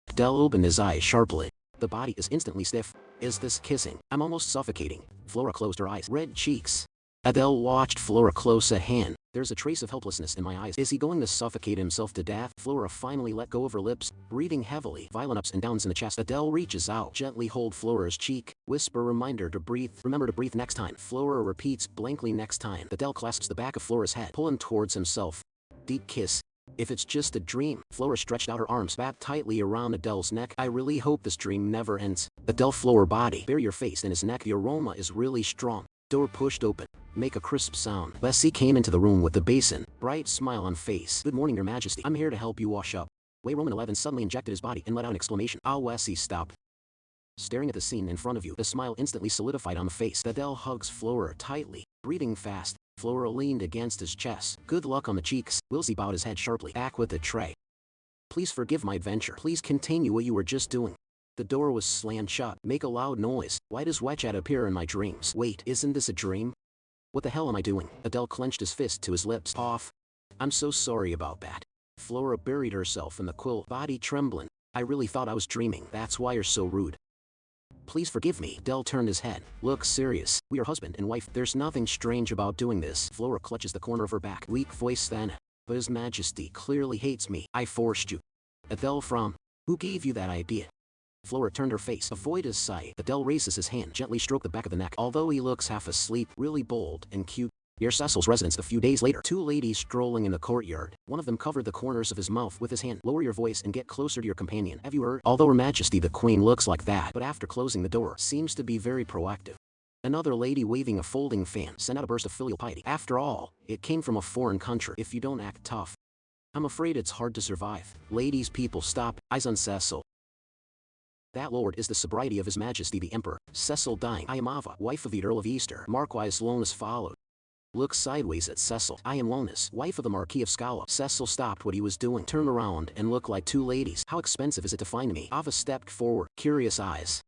Adele opened his eyes sharply. The body is instantly stiff. Is this kissing? I'm almost suffocating. Flora closed her eyes, red cheeks. Adele watched Flora close at hand. There's a trace of helplessness in my eyes. Is he going to suffocate himself to death? Flora finally let go of her lips, breathing heavily, violent ups and downs in the chest. Adele reaches out, gently hold Flora's cheek, whisper reminder to breathe. Remember to breathe next time. Flora repeats blankly next time. Adele clasps the back of Flora's head, pulling towards himself. Deep kiss. If it's just a dream. Flora stretched out her arms, wrapped tightly around Adele's neck. I really hope this dream never ends. Adele Flora body. Bury your face in his neck. The aroma is really strong. Door pushed open. Make a crisp sound. Bessie came into the room with the basin. Bright smile on face. Good morning, Your Majesty. I'm here to help you wash up. Way Roman 11 suddenly injected his body and let out an exclamation. Bessie stopped. Staring at the scene in front of you, the smile instantly solidified on the face. Adele hugs Flora tightly, breathing fast. Flora leaned against his chest. Good luck on the cheeks. Wilsey bowed his head sharply. Back with the tray. Please forgive my adventure. Please continue what you were just doing. The door was slammed shut. Make a loud noise. Why does Wetchat appear in my dreams? Wait, isn't this a dream? What the hell am I doing? Adele clenched his fist to his lips. Off. I'm so sorry about that. Flora buried herself in the quilt, body trembling. I really thought I was dreaming. That's why you're so rude. please forgive me. Adele turned his head. Look serious. We are husband and wife. There's nothing strange about doing this. Flora clutches the corner of her back. Weak voice then. But His Majesty clearly hates me. I forced you. Adele frowned. Who gave you that idea? Flora turned her face. Avoid his sight. Adele raises his hand. Gently stroke the back of the neck. Although he looks half asleep, really bold and cute. Near Cecil's residence a few days later, two ladies strolling in the courtyard. One of them covered the corners of his mouth with his hand. Lower your voice and get closer to your companion. Have you heard? Although Her Majesty the Queen looks like that, but after closing the door, seems to be very proactive. Another lady waving a folding fan sent out a burst of filial piety. After all, it came from a foreign country. If you don't act tough, I'm afraid it's hard to survive. Ladies, people, stop. Eyes on Cecil. That lord is the sobriety of His Majesty the Emperor. Cecil dying. I am Ava, wife of the Earl of Easter. Marquis Lonus followed. Look sideways at Cecil. I am Lonus, wife of the Marquis of Scala. Cecil stopped what he was doing, turned around, and looked like two ladies. How expensive is it to find me? Ava stepped forward, curious eyes.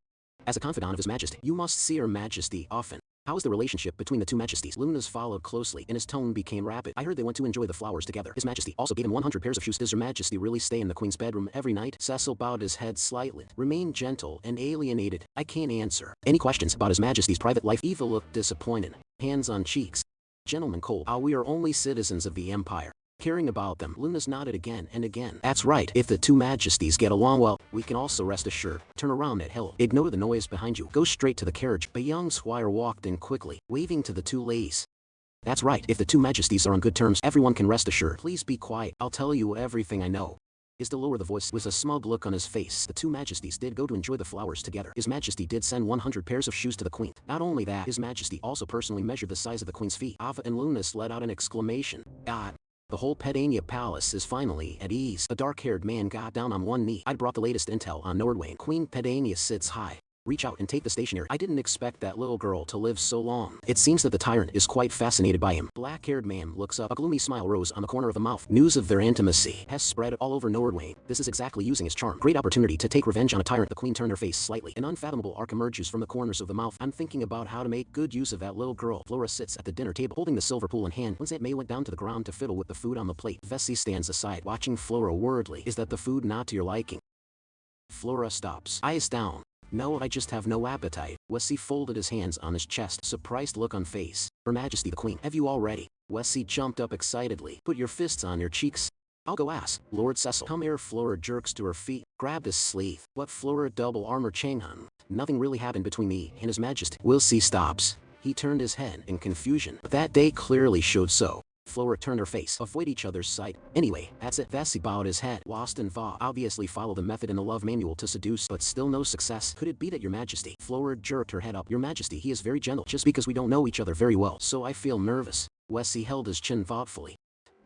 As a confidant of His Majesty, you must see Her Majesty often. How is the relationship between the two majesties? Lunas followed closely, and his tone became rapid. I heard they went to enjoy the flowers together. His Majesty also gave him 100 pairs of shoes. Does Her Majesty really stay in the Queen's bedroom every night? Cecil bowed his head slightly. Remain gentle and alienated. I can't answer any questions about His Majesty's private life. Eva looked disappointed. Hands on cheeks. Gentlemen cold. We are only citizens of the Empire. Caring about them. Lunas nodded again and again. That's right. If the two majesties get along well, we can also rest assured. Turn around at Yahello. Ignore the noise behind you. Go straight to the carriage. A young squire walked in quickly, waving to the two ladies. That's right. If the two majesties are on good terms, everyone can rest assured. Please be quiet. I'll tell you everything I know. Is to lower the voice with a smug look on his face. The two majesties did go to enjoy the flowers together. His Majesty did send 100 pairs of shoes to the Queen. Not only that, His Majesty also personally measured the size of the Queen's feet. Ava and Lunas let out an exclamation. God. The whole Pedania palace is finally at ease. A dark-haired man got down on one knee. I brought the latest intel on Nordwayne. Queen Pedania sits high. Reach out and take the stationery. I didn't expect that little girl to live so long. It seems that the tyrant is quite fascinated by him. Black-haired man looks up. A gloomy smile rose on the corner of the mouth. News of their intimacy has spread all over Nordwayne. This is exactly using his charm. Great opportunity to take revenge on a tyrant. The Queen turned her face slightly. An unfathomable arc emerges from the corners of the mouth. I'm thinking about how to make good use of that little girl. Flora sits at the dinner table, holding the silver pool in hand. Once Aunt May went down to the ground to fiddle with the food on the plate. Vesey stands aside, watching Flora worriedly. Is that the food not to your liking? Flora stops. Eyes down. No, I just have no appetite. Wesley folded his hands on his chest, surprised look on face. Her Majesty the Queen, have you already? Wesley jumped up excitedly. Put your fists on your cheeks. I'll go ask. Lord Cecil. Come here. Flora jerks to her feet, grabbed his sleeve. What Flora double armor Changhan? Nothing really happened between me and His Majesty. Wesley stops. He turned his head in confusion, but that day clearly showed so. Flora turned her face. Avoid each other's sight. Anyway, that's it. Vesey bowed his head. Lost and Va obviously follow the method in the love manual to seduce, but still no success. Could it be that Your Majesty? Flora jerked her head up. Your Majesty, he is very gentle. Just because we don't know each other very well, so I feel nervous. Wesley held his chin thoughtfully.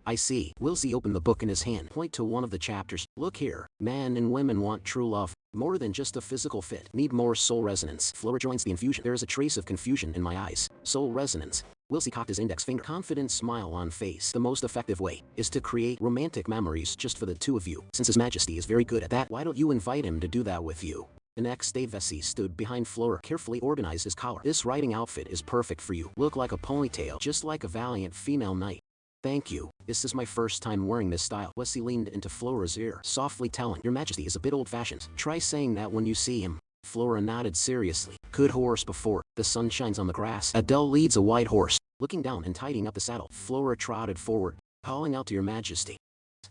I see. Wilsey opened the book in his hand. Point to one of the chapters. Look here. Men and women want true love. More than just a physical fit. Need more soul resonance. Flora joins the infusion. There is a trace of confusion in my eyes. Soul resonance. Wilsey cocked his index finger. Confident smile on face. The most effective way is to create romantic memories just for the two of you. Since His Majesty is very good at that, why don't you invite him to do that with you? The next day Vesey stood behind Flora, carefully organized his collar. This riding outfit is perfect for you. Look like a ponytail, just like a valiant female knight. Thank you. This is my first time wearing this style. Wesley leaned into Flora's ear, softly telling, Your Majesty is a bit old-fashioned. Try saying that when you see him. Flora nodded seriously. Good horse before. The sun shines on the grass. Adele leads a white horse. Looking down and tidying up the saddle, Flora trotted forward, calling out to Your Majesty.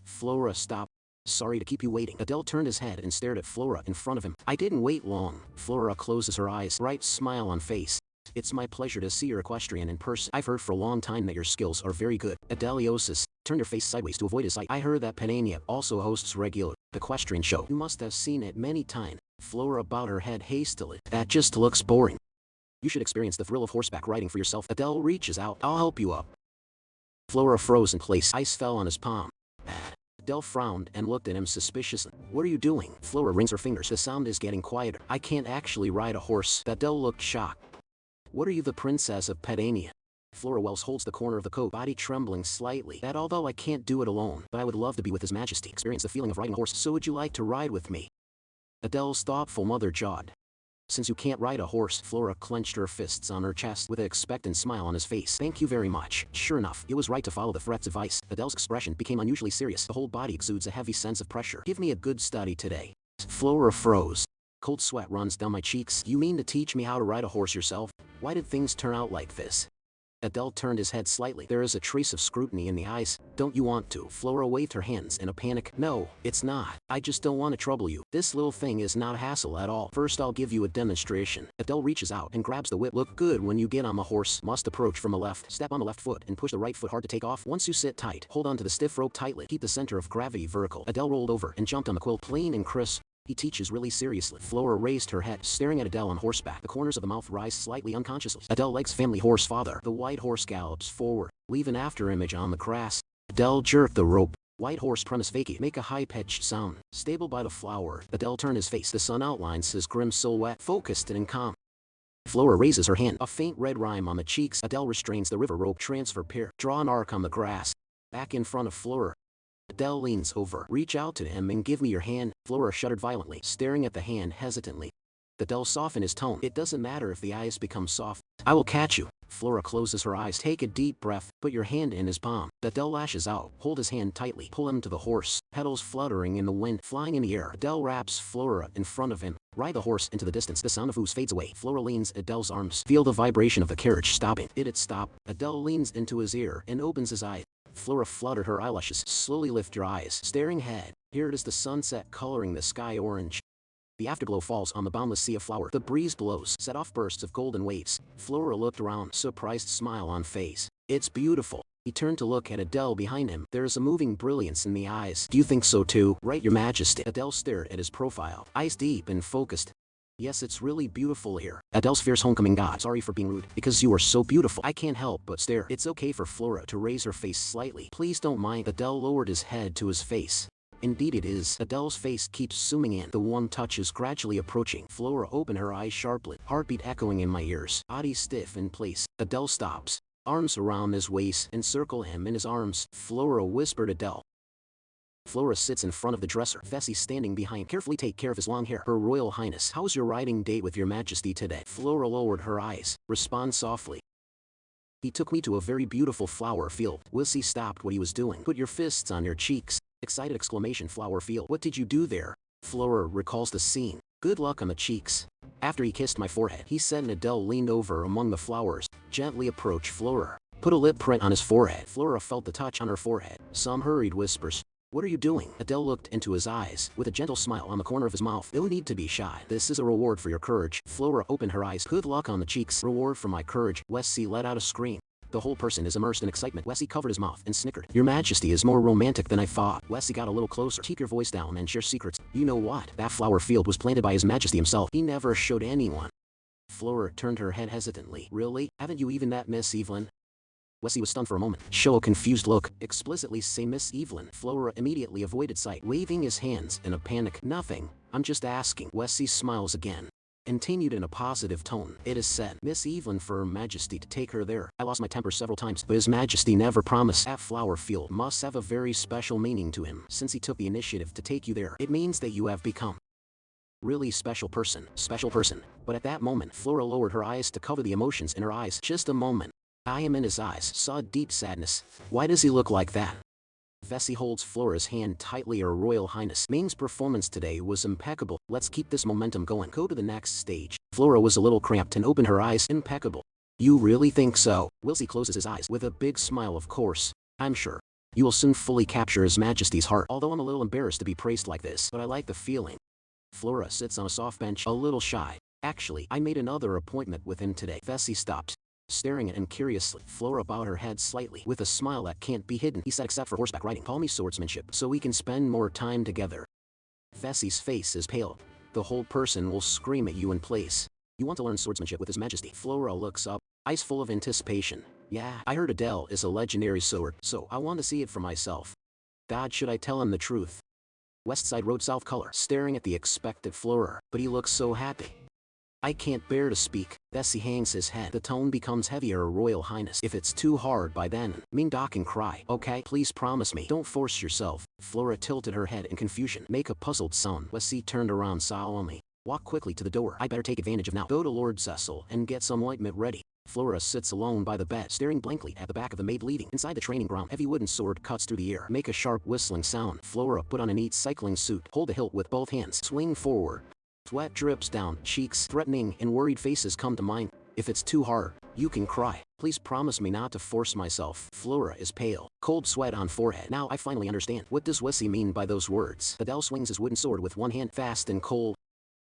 Flora stopped. Sorry to keep you waiting. Adele turned his head and stared at Flora in front of him. I didn't wait long. Flora closes her eyes, bright smile on face. It's my pleasure to see your equestrian in person. I've heard for a long time that your skills are very good. Adeliosis turned her face sideways to avoid his sight. I heard that Pedania also hosts regular equestrian show. You must have seen it many times. Flora bowed her head hastily. That just looks boring. You should experience the thrill of horseback riding for yourself. Adele reaches out. I'll help you up. Flora froze in place. Ice fell on his palm. Adele frowned and looked at him suspiciously. What are you doing? Flora rings her fingers. The sound is getting quieter. I can't actually ride a horse. Adele looked shocked. What are you, the princess of Pedania? Flora Wells holds the corner of the coat, body trembling slightly. That although I can't do it alone, but I would love to be with His Majesty, experience the feeling of riding a horse. So would you like to ride with me? Adele's thoughtful mother jawed. Since you can't ride a horse, Flora clenched her fists on her chest with an expectant smile on his face. Thank you very much. Sure enough, it was right to follow the threat's advice. Adele's expression became unusually serious. The whole body exudes a heavy sense of pressure. Give me a good study today. Flora froze. Cold sweat runs down my cheeks. You mean to teach me how to ride a horse yourself? Why did things turn out like this? Adele turned his head slightly. There is a trace of scrutiny in the eyes. Don't you want to? Flora waved her hands in a panic. No, it's not. I just don't want to trouble you. This little thing is not a hassle at all. First I'll give you a demonstration. Adele reaches out and grabs the whip. Look good when you get on a horse. Must approach from a left. Step on the left foot and push the right foot hard to take off. Once you sit tight, hold on to the stiff rope tightly. Keep the center of gravity vertical. Adele rolled over and jumped on the quill. Plain and crisp. He teaches really seriously. Flora raised her head, staring at Adele on horseback. The corners of the mouth rise slightly unconsciously. Adele likes family horse father. The white horse gallops forward, leave an after image on the grass. Adele jerked the rope. White horse premise vacate. Make a high-pitched sound. Stable by the flower. Adele turned his face. The sun outlines his grim silhouette, focused and calm. Flora raises her hand. A faint red rime on the cheeks. Adele restrains the river rope. Transfer pair. Draw an arc on the grass. Back in front of Flora. Adele leans over. Reach out to him and give me your hand. Flora shuddered violently, staring at the hand hesitantly. Adele softened his tone. It doesn't matter if the eyes become soft. I will catch you. Flora closes her eyes. Take a deep breath. Put your hand in his palm. Adele lashes out. Hold his hand tightly. Pull him to the horse. Petals fluttering in the wind, flying in the air. Adele wraps Flora in front of him. Ride the horse into the distance. The sound of hooves fades away. Flora leans Adele's arms. Feel the vibration of the carriage stopping. It had stopped. Adele leans into his ear and opens his eyes. Flora fluttered her eyelashes. Slowly lift your eyes. Staring ahead. Here it is, the sunset coloring the sky orange. The afterglow falls on the boundless sea of flower. The breeze blows, set off bursts of golden waves. Flora looked around, surprised smile on face. It's beautiful. He turned to look at Adele behind him. There is a moving brilliance in the eyes. Do you think so too? Right, your majesty. Adele stared at his profile, eyes deep and focused. Yes, it's really beautiful here. Adele's fierce homecoming god. Sorry for being rude. Because you are so beautiful. I can't help but stare. It's okay for Flora to raise her face slightly. Please don't mind. Adele lowered his head to his face. Indeed it is. Adele's face keeps zooming in. The one touch is gradually approaching. Flora opened her eyes sharply. Heartbeat echoing in my ears. Body stiff in place. Adele stops. Arms around his waist. Encircle him in his arms. Flora whispered Adele. Flora sits in front of the dresser. Vessi standing behind. Carefully take care of his long hair. Her Royal Highness. How's your riding date with your majesty today? Flora lowered her eyes. Respond softly. He took me to a very beautiful flower field. Wissy stopped what he was doing. Put your fists on your cheeks. Excited exclamation. Flower field. What did you do there? Flora recalls the scene. Good luck on the cheeks. After he kissed my forehead, he said, and Adele leaned over among the flowers. Gently approached Flora. Put a lip print on his forehead. Flora felt the touch on her forehead. Some hurried whispers. What are you doing? Adele looked into his eyes, with a gentle smile on the corner of his mouth. No need to be shy. This is a reward for your courage. Flora opened her eyes. Good luck on the cheeks. Reward for my courage. Wessie let out a scream. The whole person is immersed in excitement. Wessie covered his mouth and snickered. Your majesty is more romantic than I thought. Wessie got a little closer. Keep your voice down and share secrets. You know what? That flower field was planted by his majesty himself. He never showed anyone. Flora turned her head hesitantly. Really? Haven't you even met Miss Evelyn? Wessie was stunned for a moment. Show a confused look. Explicitly say Miss Evelyn. Flora immediately avoided sight, waving his hands in a panic. Nothing. I'm just asking. Wessie smiles again. Continued in a positive tone. It is said, Miss Evelyn for Her Majesty to take her there. I lost my temper several times, but His Majesty never promised. That flower field must have a very special meaning to him. Since he took the initiative to take you there, it means that you have become really special person. Special person. But at that moment, Flora lowered her eyes to cover the emotions in her eyes. Just a moment. I am in his eyes. Saw deep sadness. Why does he look like that? Vessi holds Flora's hand tightly. Her Royal Highness. Ming's performance today was impeccable. Let's keep this momentum going. Go to the next stage. Flora was a little cramped and opened her eyes. Impeccable. You really think so? Wilsey closes his eyes with a big smile. Of course. I'm sure. You will soon fully capture His Majesty's heart. Although I'm a little embarrassed to be praised like this, but I like the feeling. Flora sits on a soft bench, a little shy. Actually, I made another appointment with him today. Vessi stopped, staring at him curiously. Flora bowed her head slightly, with a smile that can't be hidden. He said, except for horseback riding, call me swordsmanship, so we can spend more time together. Vessi's face is pale. The whole person will scream at you in place. You want to learn swordsmanship with His Majesty? Flora looks up, eyes full of anticipation. Yeah, I heard Adele is a legendary sword, so I want to see it for myself. God, should I tell him the truth? West Side Road South color, staring at the expectant Flora, but he looks so happy. I can't bear to speak. Vessi hangs his head. The tone becomes heavier. Royal Highness. If it's too hard by then, Ming Da can cry. Okay, please promise me. Don't force yourself. Flora tilted her head in confusion. Make a puzzled sound. Vessi turned around solemnly. Walk quickly to the door. I better take advantage of now. Go to Lord Cecil and get some ointment ready. Flora sits alone by the bed, staring blankly at the back of the maid leading. Inside the training ground, heavy wooden sword cuts through the air. Make a sharp whistling sound. Flora put on a neat cycling suit. Hold the hilt with both hands. Swing forward. Sweat drips down cheeks, threatening and worried faces come to mind. If it's too hard, you can cry. Please promise me not to force myself. Flora is pale. Cold sweat on forehead. Now I finally understand. What does Wessie mean by those words? Adele swings his wooden sword with one hand, fast and cold.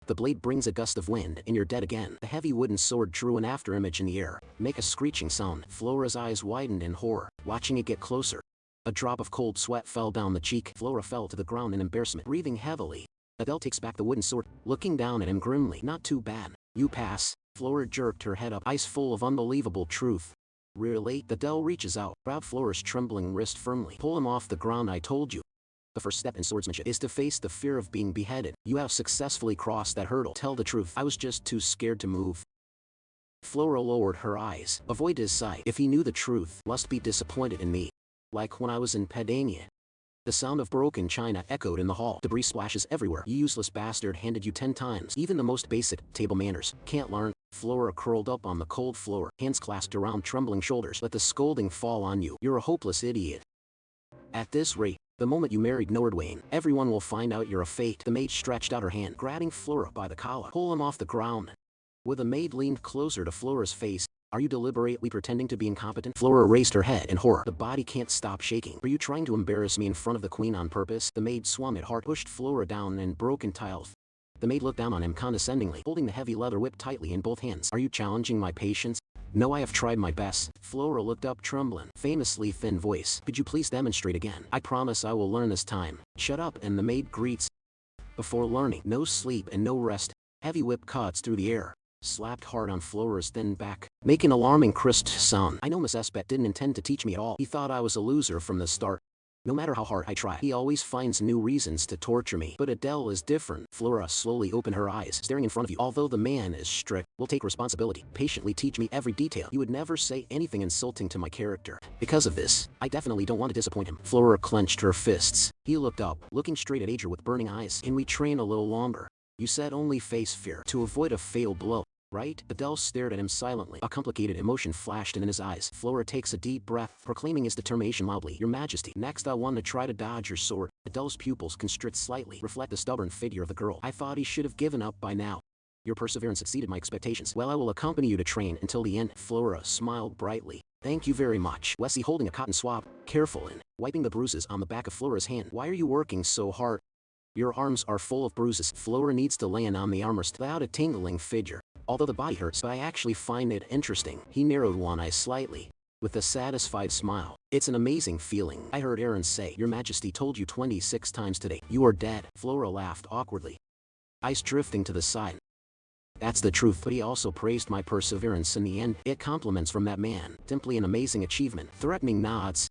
The blade brings a gust of wind, and you're dead again. The heavy wooden sword drew an afterimage in the air. Make a screeching sound. Flora's eyes widened in horror, watching it get closer. A drop of cold sweat fell down the cheek. Flora fell to the ground in embarrassment, breathing heavily. Adele takes back the wooden sword, looking down at him grimly. Not too bad. You pass. Flora jerked her head up, eyes full of unbelievable truth. Really? Adele reaches out, grab Flora's trembling wrist firmly. Pull him off the ground. I told you. The first step in swordsmanship is to face the fear of being beheaded. You have successfully crossed that hurdle. Tell the truth. I was just too scared to move. Flora lowered her eyes. Avoid his sight. If he knew the truth, must be disappointed in me. Like when I was in Padania. The sound of broken china echoed in the hall. Debris splashes everywhere. You useless bastard, handed you 10 times. Even the most basic table manners can't learn. Flora curled up on the cold floor, hands clasped around trembling shoulders. Let the scolding fall on you. You're a hopeless idiot. At this rate, the moment you married Nordwayne, everyone will find out you're a fake. The maid stretched out her hand, grabbing Flora by the collar. Pull him off the ground. With the maid leaned closer to Flora's face. Are you deliberately pretending to be incompetent? Flora raised her head in horror. The body can't stop shaking. Are you trying to embarrass me in front of the queen on purpose? The maid swung at heart, pushed Flora down and broken tiles. The maid looked down on him condescendingly, holding the heavy leather whip tightly in both hands. Are you challenging my patience? No, I have tried my best. Flora looked up trembling, famously thin voice. Could you please demonstrate again? I promise I will learn this time. Shut up, and the maid greets. Before learning, no sleep and no rest. Heavy whip cuts through the air, slapped hard on Flora's thin back, making an alarming crisp sound. I know Miss Espet didn't intend to teach me at all. He thought I was a loser from the start. No matter how hard I try, he always finds new reasons to torture me. But Adele is different. Flora slowly opened her eyes, staring in front of you. Although the man is strict, will take responsibility. Patiently teach me every detail. You would never say anything insulting to my character. Because of this, I definitely don't want to disappoint him. Flora clenched her fists. He looked up, looking straight at Adra with burning eyes. Can we train a little longer? You said only face fear to avoid a fatal blow, right? Adele stared at him silently. A complicated emotion flashed in his eyes. Flora takes a deep breath, proclaiming his determination loudly. Your Majesty, next I want to try to dodge your sword. Adele's pupils constrict slightly, reflect the stubborn figure of the girl. I thought he should have given up by now. Your perseverance exceeded my expectations. Well, I will accompany you to train until the end. Flora smiled brightly. Thank you very much. Wessie holding a cotton swab, careful and wiping the bruises on the back of Flora's hand. Why are you working so hard? Your arms are full of bruises. Flora needs to land on the armrest without a tingling figure. Although the body hurts, but I actually find it interesting. He narrowed one eye slightly, with a satisfied smile. It's an amazing feeling. I heard Aaron say, Your Majesty told you 26 times today. You are dead. Flora laughed awkwardly, eyes drifting to the side. That's the truth, but he also praised my perseverance in the end. It compliments from that man. Simply an amazing achievement. Threatening nods.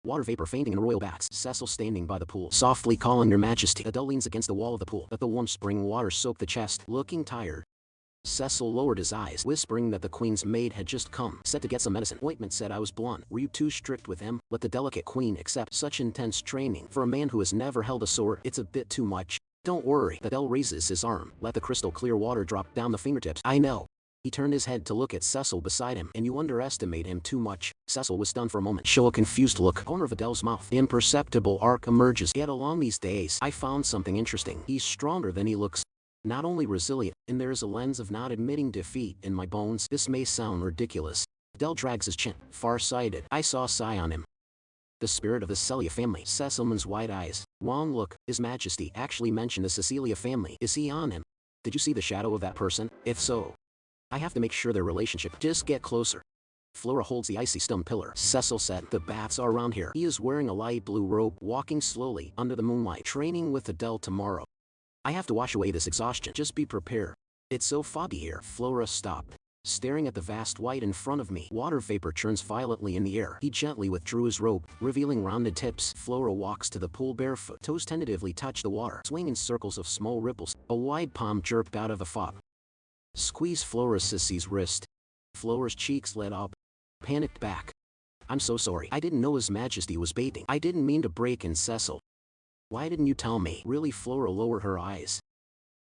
Water vapor fainting in royal baths. Cecil standing by the pool, softly calling Your Majesty. Adele leans against the wall of the pool. Let the warm spring water soak the chest, looking tired. Cecil lowered his eyes, whispering that the queen's maid had just come, set to get some medicine. Ointment said I was blunt. Were you too strict with him? Let the delicate queen accept such intense training. For a man who has never held a sword, it's a bit too much. Don't worry. Adele raises his arm, let the crystal clear water drop down the fingertips. I know. He turned his head to look at Cecil beside him. And you underestimate him too much. Cecil was stunned for a moment. Show a confused look. Corner of Adele's mouth. Imperceptible arc emerges. Get along these days. I found something interesting. He's stronger than he looks. Not only resilient, and there is a lens of not admitting defeat in my bones. This may sound ridiculous. Adele drags his chin. Far-sighted. I saw Sai on him. The spirit of the Celia family. Cecilman's wide eyes. Wong look. His Majesty actually mentioned the Cecilia family. Is he on him? Did you see the shadow of that person? If so, I have to make sure their relationship. Just get closer. Flora holds the icy stone pillar. Cecil said, the baths are around here. He is wearing a light blue robe, walking slowly under the moonlight. Training with Adele tomorrow. I have to wash away this exhaustion. Just be prepared. It's so foggy here. Flora stopped, staring at the vast white in front of me. Water vapor churns violently in the air. He gently withdrew his robe, revealing rounded tips. Flora walks to the pool barefoot. Toes tentatively touch the water, swing in circles of small ripples. A wide palm jerked out of the fog. Squeeze Flora's sissy's wrist. Flora's cheeks lit up, panicked back. I'm so sorry. I didn't know His Majesty was bathing. I didn't mean to break in, Cecil. Why didn't you tell me? Really? Flora lowered her eyes.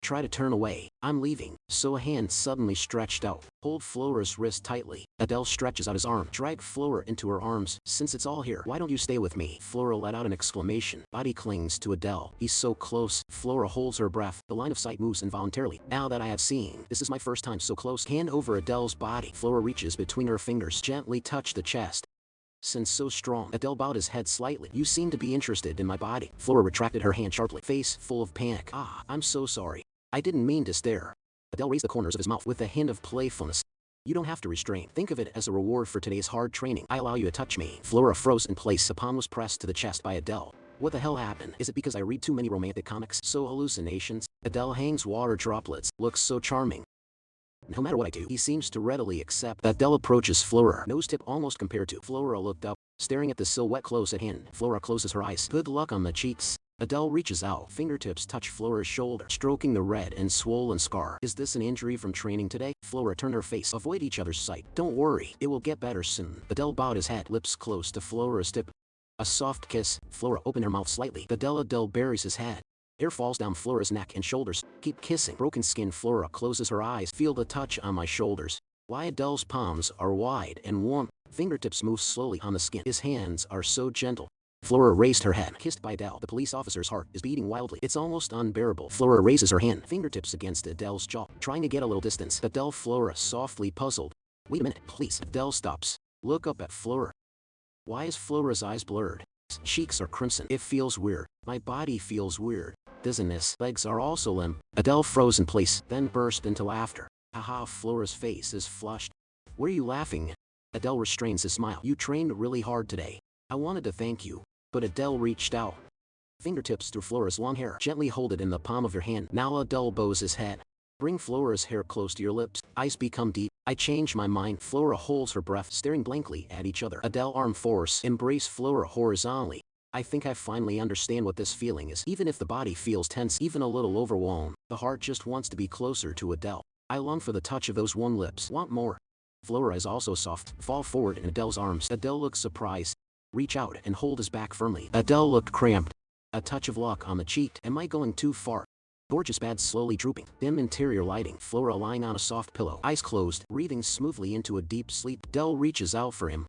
Try to turn away. I'm leaving. So a hand suddenly stretched out. Hold Flora's wrist tightly. Adele stretches out his arm. Drag Flora into her arms. Since it's all here, why don't you stay with me? Flora let out an exclamation. Body clings to Adele. He's so close. Flora holds her breath. The line of sight moves involuntarily. Now that I have seen, this is my first time so close. Hand over Adele's body. Flora reaches between her fingers. Gently touch the chest. Since so strong, Adele bowed his head slightly. You seem to be interested in my body. Flora retracted her hand sharply. Face full of panic. I'm so sorry. I didn't mean to stare. Adele raised the corners of his mouth with a hint of playfulness. You don't have to restrain. Think of it as a reward for today's hard training. I allow you to touch me. Flora froze in place. A palm was pressed to the chest by Adele. What the hell happened? Is it because I read too many romantic comics? So hallucinations? Adele hangs water droplets. Looks so charming. No matter what I do, he seems to readily accept. Adele approaches Flora. Nose tip almost compared to. Flora looked up, staring at the silhouette close at hand. Flora closes her eyes. Good luck on the cheeks. Adele reaches out. Fingertips touch Flora's shoulder, stroking the red and swollen scar. Is this an injury from training today? Flora turned her face. Avoid each other's sight. Don't worry, it will get better soon. Adele bowed his head, lips close to Flora's tip. A soft kiss. Flora opened her mouth slightly. Adele buries his head. Hair falls down Flora's neck and shoulders. Keep kissing. Broken skin. Flora closes her eyes. Feel the touch on my shoulders. Why Adele's palms are wide and warm. Fingertips move slowly on the skin. His hands are so gentle. Flora raised her head. Kissed by Adele. The police officer's heart is beating wildly. It's almost unbearable. Flora raises her hand. Fingertips against Adele's jaw. Trying to get a little distance. Adele. Flora softly puzzled. Wait a minute, please. Adele stops. Look up at Flora. Why is Flora's eyes blurred? Cheeks are crimson. It feels weird. My body feels weird. Dizziness. Legs are also limp. Adele froze in place, then burst into laughter. Haha, Flora's face is flushed. Were you laughing? Adele restrains his smile. You trained really hard today. I wanted to thank you, but Adele reached out. Fingertips through Flora's long hair. Gently hold it in the palm of your hand. Now Adele bows his head. Bring Flora's hair close to your lips. Eyes become deep. I change my mind. Flora holds her breath, staring blankly at each other. Adele arm force. Embrace Flora horizontally. I think I finally understand what this feeling is. Even if the body feels tense, even a little overwhelmed, the heart just wants to be closer to Adele. I long for the touch of those warm lips. Want more? Flora is also soft. Fall forward in Adele's arms. Adele looks surprised. Reach out and hold his back firmly. Adele looked cramped. A touch of luck on the cheek. Am I going too far? Gorgeous bed slowly drooping. Dim interior lighting. Flora lying on a soft pillow. Eyes closed, breathing smoothly into a deep sleep. Adele reaches out for him.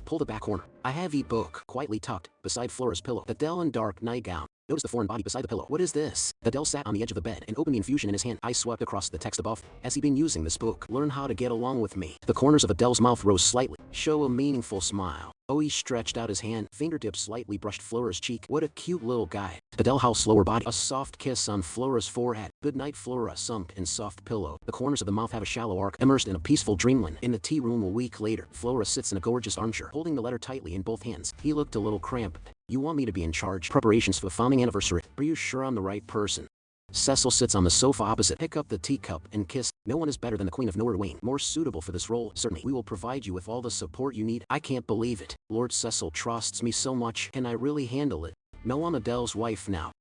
Pull the back corner. A heavy book, quietly tucked, beside Flora's pillow. Adele in dark nightgown. Notice the foreign body beside the pillow. What is this? Adele sat on the edge of the bed and opened the infusion in his hand. Eyes swept across the text above. Has he been using this book? Learn how to get along with me. The corners of Adele's mouth rose slightly. Show a meaningful smile. He stretched out his hand. Fingertips slightly brushed Flora's cheek. What a cute little guy. Adele housed lower body. A soft kiss on Flora's forehead. Good night. Flora sunk in soft pillow. The corners of the mouth have a shallow arc, immersed in a peaceful dreamland. In the tea room a week later, Flora sits in a gorgeous armchair, holding the letter tightly in both hands. He looked a little cramped. You want me to be in charge? Preparations for the founding anniversary. Are you sure I'm the right person? Cecil sits on the sofa opposite. Pick up the teacup and kiss. No one is better than the Queen of Norway. More suitable for this role. Certainly, we will provide you with all the support you need. I can't believe it. Lord Cecil trusts me so much. Can I really handle it? No, I'm Adele's wife now.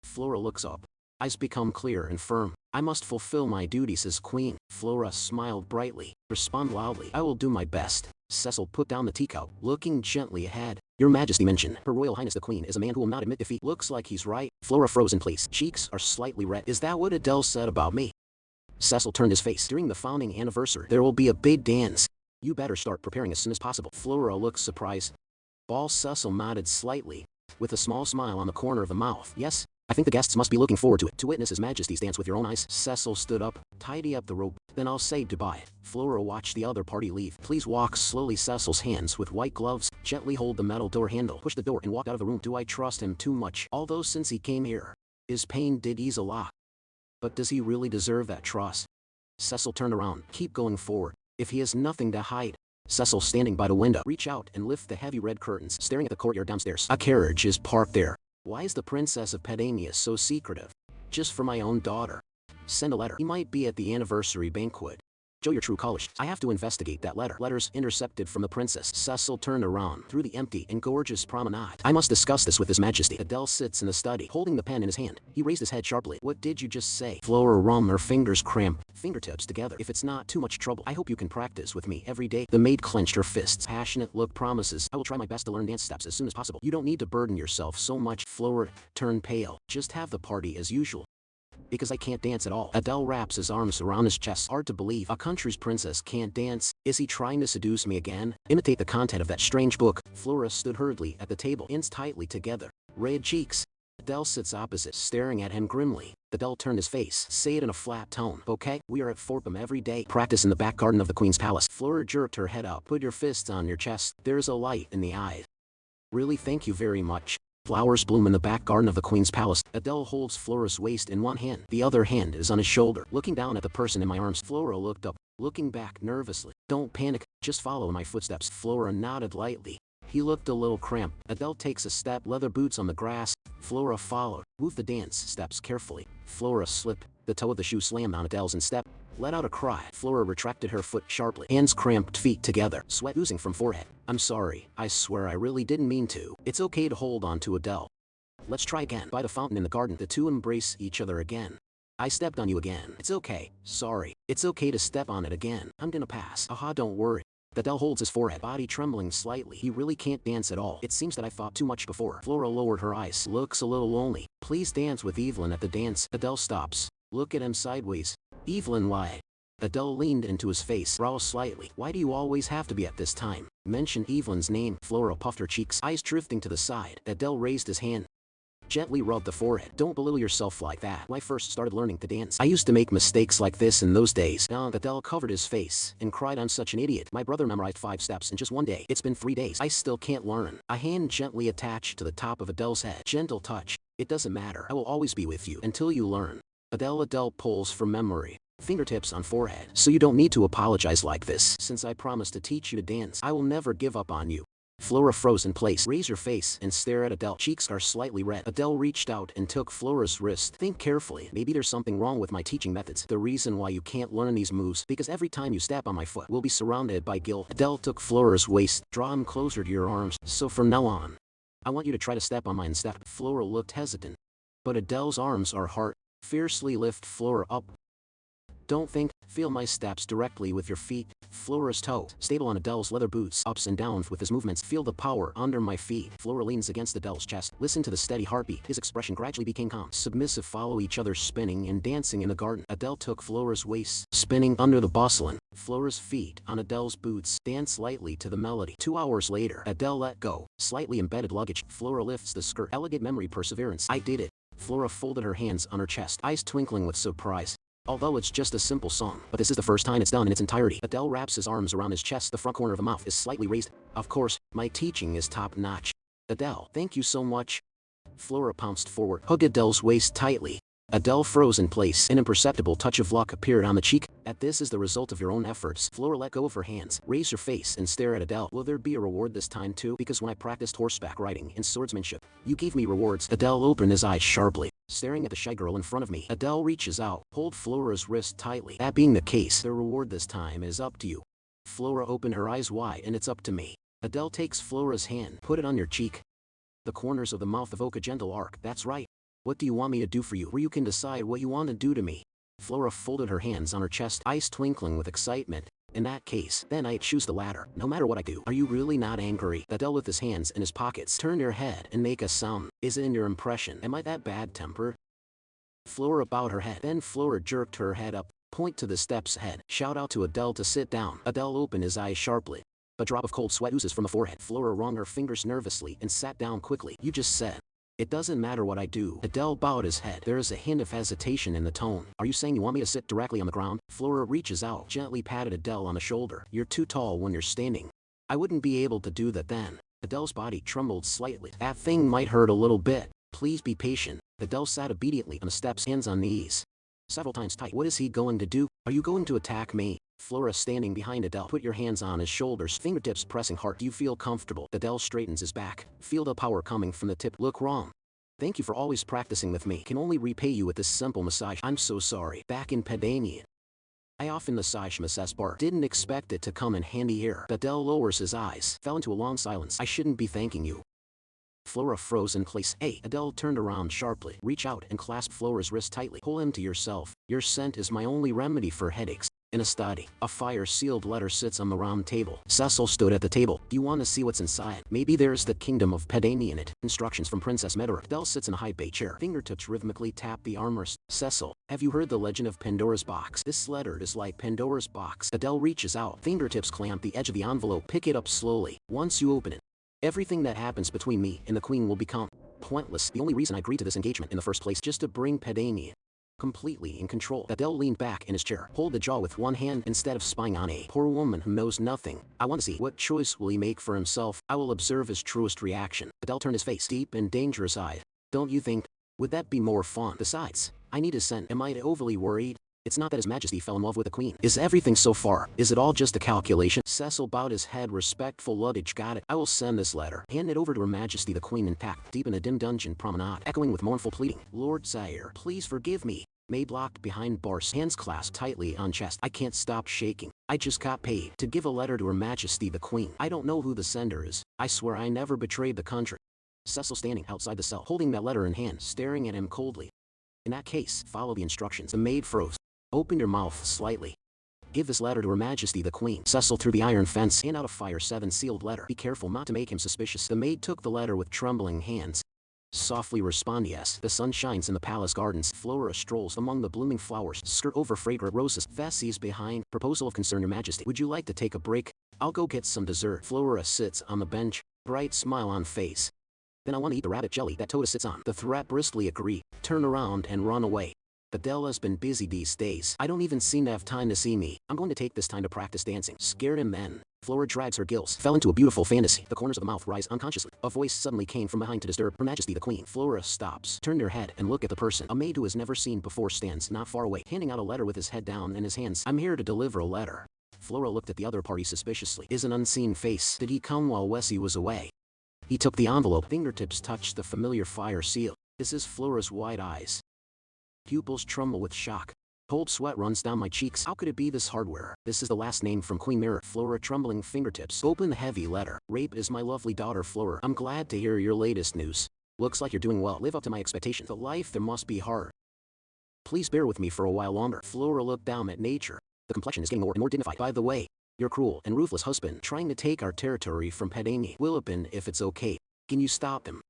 Flora looks up. Eyes become clear and firm. I must fulfill my duties as queen. Flora smiled brightly. Respond loudly. I will do my best. Cecil put down the teacup, looking gently ahead. Your Majesty mentioned Her Royal Highness the Queen is a man who will not admit defeat. Looks like he's right. Flora froze in place. Cheeks are slightly red. Is that what Adele said about me? Cecil turned his face. During the founding anniversary, there will be a big dance. You better start preparing as soon as possible. Flora looked surprised. Cecil nodded slightly, with a small smile on the corner of the mouth. Yes, I think the guests must be looking forward to it. To witness His Majesty's dance with your own eyes. Cecil stood up. Tidy up the rope. Then I'll say goodbye. Flora watched the other party leave. Please walk slowly. Cecil's hands with white gloves gently hold the metal door handle. Push the door and walk out of the room. Do I trust him too much? Although since he came here, his pain did ease a lot. But does he really deserve that trust? Cecil turned around. Keep going forward. If he has nothing to hide. Cecil standing by the window. Reach out and lift the heavy red curtains. Staring at the courtyard downstairs. A carriage is parked there. Why is the Princess of Pedamia so secretive? Just for my own daughter. Send a letter. He might be at the anniversary banquet. Show your true colors. I have to investigate that letter. Letters intercepted from the princess. Cecil turned around through the empty and gorgeous promenade. I must discuss this with His Majesty. Adele sits in the study, holding the pen in his hand. He raised his head sharply. What did you just say? Flora wrung her fingers cramped. Fingertips together. If it's not too much trouble, I hope you can practice with me every day. The maid clenched her fists. Passionate look promises. I will try my best to learn dance steps as soon as possible. You don't need to burden yourself so much. Flora turned pale. Just have the party as usual. Because I can't dance at all. Adele wraps his arms around his chest. Hard to believe a country's princess can't dance. Is he trying to seduce me again? Imitate the content of that strange book. Flora stood hurriedly at the table, hands tightly together. Red cheeks. Adele sits opposite, staring at him grimly. Adele turned his face. Say it in a flat tone. Okay, we are at Forpham every day. Practice in the back garden of the Queen's palace. Flora jerked her head up. Put your fists on your chest. There's a light in the eyes. Really, thank you very much. Flowers bloom in the back garden of the Queen's palace. Adele holds Flora's waist in one hand. The other hand is on his shoulder. Looking down at the person in my arms, Flora looked up, looking back nervously. Don't panic, just follow my footsteps. Flora nodded lightly. He looked a little cramped. Adele takes a step, leather boots on the grass. Flora followed. Moved the dance steps carefully. Flora slipped. The toe of the shoe slammed on Adele's instep. Let out a cry. Flora retracted her foot sharply. Hands cramped, feet together. Sweat oozing from forehead. I'm sorry. I swear I really didn't mean to. It's okay to hold on to Adele. Let's try again. By the fountain in the garden, the two embrace each other again. I stepped on you again. It's okay. Sorry. It's okay to step on it again. I'm gonna pass. Aha, don't worry. Adele holds his forehead, body trembling slightly. He really can't dance at all. It seems that I thought too much before. Flora lowered her eyes. Looks a little lonely. Please dance with Evelyn at the dance. Adele stops. Look at him sideways. Evelyn, why? Adele leaned into his face, brow slightly. Why do you always have to be at this time? Mention Evelyn's name. Flora puffed her cheeks, eyes drifting to the side. Adele raised his hand. Gently rubbed the forehead. Don't belittle yourself like that. When I first started learning to dance, I used to make mistakes like this in those days. Adele covered his face and cried, I'm such an idiot. My brother memorized 5 steps in just one day. It's been 3 days. I still can't learn. A hand gently attached to the top of Adele's head. Gentle touch. It doesn't matter. I will always be with you until you learn. Adele pulls from memory. Fingertips on forehead. So you don't need to apologize like this. Since I promised to teach you to dance, I will never give up on you. Flora froze in place. Raise your face and stare at Adele. Cheeks are slightly red. Adele reached out and took Flora's wrist. Think carefully. Maybe there's something wrong with my teaching methods. The reason why you can't learn these moves, because every time you step on my foot, we'll be surrounded by guilt. Adele took Flora's waist. Draw him closer to your arms. So from now on, I want you to try to step on my instep. Flora looked hesitant. But Adele's arms are hard. Fiercely lift Flora up. Don't think, feel my steps directly with your feet. Flora's toe, stable on Adele's leather boots, ups and downs with his movements. Feel the power under my feet. Flora leans against Adele's chest. Listen to the steady heartbeat. His expression gradually became calm. Submissive, follow each other, spinning and dancing in the garden. Adele took Flora's waist, spinning under the bustlin. Flora's feet on Adele's boots dance lightly to the melody. 2 hours later, Adele let go. Slightly embedded luggage. Flora lifts the skirt. Elegant memory, perseverance. I did it. Flora folded her hands on her chest, eyes twinkling with surprise. Although it's just a simple song, but this is the first time it's done in its entirety. Adele wraps his arms around his chest. The front corner of the mouth is slightly raised. Of course, my teaching is top-notch. Adele, thank you so much. Flora pounced forward, hugged Adele's waist tightly. Adele froze in place. An imperceptible touch of luck appeared on the cheek. This is the result of your own efforts. Flora let go of her hands, raise her face and stare at Adele. Will there be a reward this time too? Because when I practiced horseback riding and swordsmanship, you gave me rewards. Adele opened his eyes sharply, staring at the shy girl in front of me. Adele reaches out, hold Flora's wrist tightly. That being the case, the reward this time is up to you. Flora opened her eyes wide. And it's up to me. Adele takes Flora's hand. Put it on your cheek. The corners of the mouth evoke a gentle arc. That's right. What do you want me to do for you? Where you can decide what you want to do to me. Flora folded her hands on her chest, eyes twinkling with excitement. In that case, then I choose the latter. No matter what I do. Are you really not angry? Adele with his hands in his pockets. Turn your head and make a sound. Is it in your impression? Am I that bad-tempered? Flora bowed her head. Then Flora jerked her head up. Point to the steps ahead. Shout out to Adele to sit down. Adele opened his eyes sharply. A drop of cold sweat oozes from the forehead. Flora wrung her fingers nervously and sat down quickly. You just said. It doesn't matter what I do. Adele bowed his head. There is a hint of hesitation in the tone. Are you saying you want me to sit directly on the ground? Flora reaches out, gently patted Adele on the shoulder. You're too tall when you're standing. I wouldn't be able to do that then. Adele's body trembled slightly. That thing might hurt a little bit. Please be patient. Adele sat obediently on the steps, hands on knees. Several times tight. What is he going to do? Are you going to attack me? Flora standing behind Adele. Put your hands on his shoulders, fingertips pressing hard. Do you feel comfortable? Adele straightens his back. Feel the power coming from the tip. Look wrong. Thank you for always practicing with me. Can only repay you with this simple massage. I'm so sorry. Back in Padania, I often massage Mrs. Bar. Didn't expect it to come in handy here. Adele lowers his eyes. Fell into a long silence. I shouldn't be thanking you. Flora froze in place. Hey. Adele turned around sharply. Reach out and clasp Flora's wrist tightly. Pull him to yourself. Your scent is my only remedy for headaches. In a study, a fire-sealed letter sits on the round table. Cecil stood at the table. Do you want to see what's inside? Maybe there's the kingdom of Pedani in it. Instructions from Princess Medora. Adele sits in a high bay chair. Fingertips rhythmically tap the armrest. Cecil, have you heard the legend of Pandora's box? This letter is like Pandora's box. Adele reaches out. Fingertips clamp the edge of the envelope. Pick it up slowly. Once you open it, everything that happens between me and the queen will become pointless. The only reason I agreed to this engagement in the first place, just to bring Pedani completely in control. Adele leaned back in his chair, hold the jaw with one hand instead of spying on a poor woman who knows nothing. I want to see what choice will he make for himself. I will observe his truest reaction. Adele turned his face, deep and dangerous eyes. Don't you think? Would that be more fun? Besides, I need his scent. Am I overly worried? It's not that His Majesty fell in love with the Queen. Is everything so far? Is it all just a calculation? Cecil bowed his head. Respectful luggage. Got it. I will send this letter. Hand it over to Her Majesty the Queen intact. Deep in a dim dungeon promenade, echoing with mournful pleading. Lord Sire, please forgive me. May blocked behind bars, hands clasped tightly on chest. I can't stop shaking. I just got paid to give a letter to Her Majesty the Queen. I don't know who the sender is. I swear I never betrayed the country. Cecil standing outside the cell, holding that letter in hand, staring at him coldly. In that case, follow the instructions. The maid froze. Open your mouth slightly. Give this letter to Her Majesty the Queen. Cecil through the iron fence, hand out a fire 7 sealed letter. Be careful not to make him suspicious. The maid took the letter with trembling hands. Softly respond yes. The sun shines in the palace gardens. Flora strolls among the blooming flowers. Skirt over fragrant roses. Vessi's behind. Proposal of concern, Your Majesty. Would you like to take a break? I'll go get some dessert. Flora sits on the bench. Bright smile on face. Then I want to eat the rabbit jelly that Tota sits on. The threat briskly agree. Turn around and run away. Adele's been busy these days. I don't even seem to have time to see me. I'm going to take this time to practice dancing. Scared him then. Flora drags her gills. Fell into a beautiful fantasy. The corners of the mouth rise unconsciously. A voice suddenly came from behind to disturb Her Majesty the Queen. Flora stops. Turn her head and look at the person. A maid who has never seen before stands not far away, handing out a letter with his head down in his hands. I'm here to deliver a letter. Flora looked at the other party suspiciously. Is an unseen face. Did he come while Wessie was away? He took the envelope. Fingertips touched the familiar fire seal. This is Flora's wide eyes. Pupils tremble with shock. Cold sweat runs down my cheeks. How could it be this hardware? This is the last name from Queen Mirror. Flora trembling fingertips. Open the heavy letter. Rape is my lovely daughter Flora. I'm glad to hear your latest news. Looks like you're doing well. Live up to my expectation. The life there must be hard. Please bear with me for a while longer. Flora looked down at nature. The complexion is getting more and more dignified. By the way, your cruel and ruthless husband trying to take our territory from Pedani. Willipin, if it's okay. Can you stop him?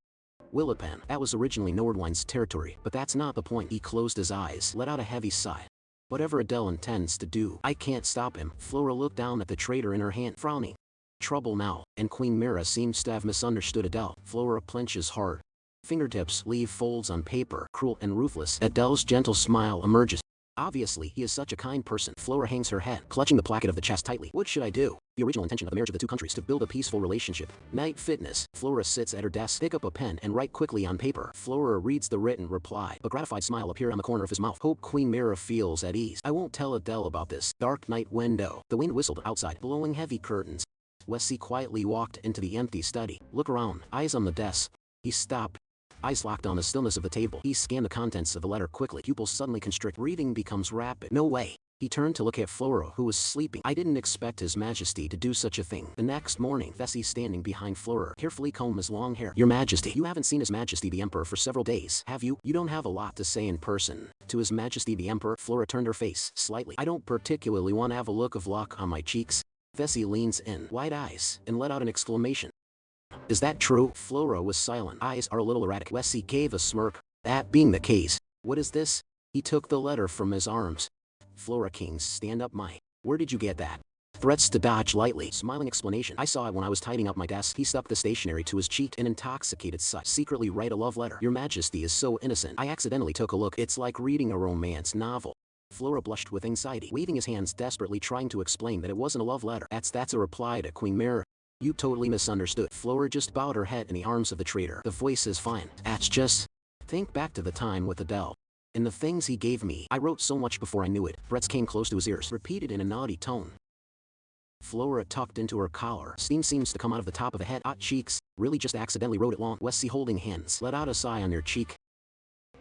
Willipan. That was originally Nordwine's territory, but that's not the point. He closed his eyes, let out a heavy sigh. Whatever Adele intends to do, I can't stop him. Flora looked down at the traitor in her hand, frowning. Trouble now, and Queen Mira seems to have misunderstood Adele. Flora clenches hard. Fingertips leave folds on paper. Cruel and ruthless. Adele's gentle smile emerges. Obviously, he is such a kind person. Flora hangs her head, clutching the placket of the chest tightly. What should I do? The original intention of the marriage of the two countries to build a peaceful relationship. Night fitness. Flora sits at her desk, pick up a pen and write quickly on paper. Flora reads the written reply. A gratified smile appeared on the corner of his mouth. Hope Queen Mira feels at ease. I won't tell Adele about this. Dark night window. The wind whistled outside, blowing heavy curtains. Wessie quietly walked into the empty study. Look around. Eyes on the desk. He stopped. Eyes locked on the stillness of the table. He scanned the contents of the letter quickly. Pupils suddenly constrict. Breathing becomes rapid. No way. He turned to look at Flora, who was sleeping. I didn't expect His Majesty to do such a thing. The next morning, Vessie standing behind Flora, carefully combed his long hair. Your Majesty, you haven't seen His Majesty the Emperor for several days, have you? You don't have a lot to say in person. To His Majesty the Emperor, Flora turned her face slightly. I don't particularly want to have a look of luck on my cheeks. Vessie leans in, wide eyes, and let out an exclamation. Is that true? Flora was silent. Eyes are a little erratic. Wessie gave a smirk. That being the case, what is this? He took the letter from his arms. Flora Kings, stand up where did you get that? Threats to dodge lightly. Smiling explanation. I saw it when I was tidying up my desk. He stuck the stationery to his cheek. An intoxicated sigh. Secretly write a love letter. Your Majesty is so innocent. I accidentally took a look. It's like reading a romance novel. Flora blushed with anxiety, waving his hands desperately trying to explain that it wasn't a love letter. That's a reply to Queen Mirror. You totally misunderstood. Flora just bowed her head in the arms of the traitor. The voice is fine. That's just... Think back to the time with Adele. And the things he gave me. I wrote so much before I knew it. Threats came close to his ears, repeated in a naughty tone. Flora tucked into her collar. Steam seems to come out of the top of the head. Hot cheeks. Really just accidentally wrote it long. Wessie holding hands. Let out a sigh on their cheek.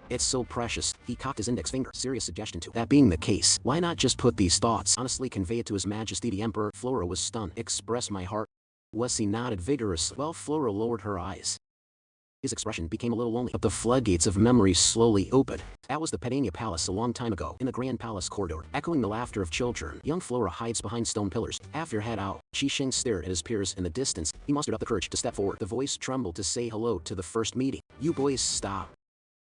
It's so precious. He cocked his index finger. Serious suggestion too. That being the case, why not just put these thoughts, honestly convey it to His Majesty the Emperor? Flora was stunned. Express my heart. Wessie nodded vigorously while Flora lowered her eyes. His expression became a little lonely, but the floodgates of memory slowly opened. That was the Pedania Palace a long time ago, in the Grand Palace corridor, echoing the laughter of children. Young Flora hides behind stone pillars, half your head out. Qi Sheng stared at his peers in the distance. He mustered up the courage to step forward. The voice trembled to say hello to the first meeting. You boys stop.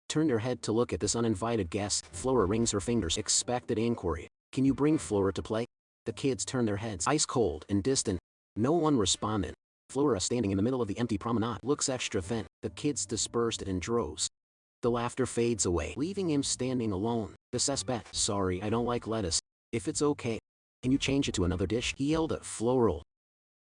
Turn your head to look at this uninvited guest. Flora wrings her fingers. Expected inquiry. Can you bring Flora to play? The kids turned their heads, ice cold and distant. No one responded. Flora, standing in the middle of the empty promenade, looks extra thin. The kids dispersed in droves. The laughter fades away, leaving him standing alone. The suspect, sorry, I don't like lettuce. If it's okay, can you change it to another dish? He yelled at Floral.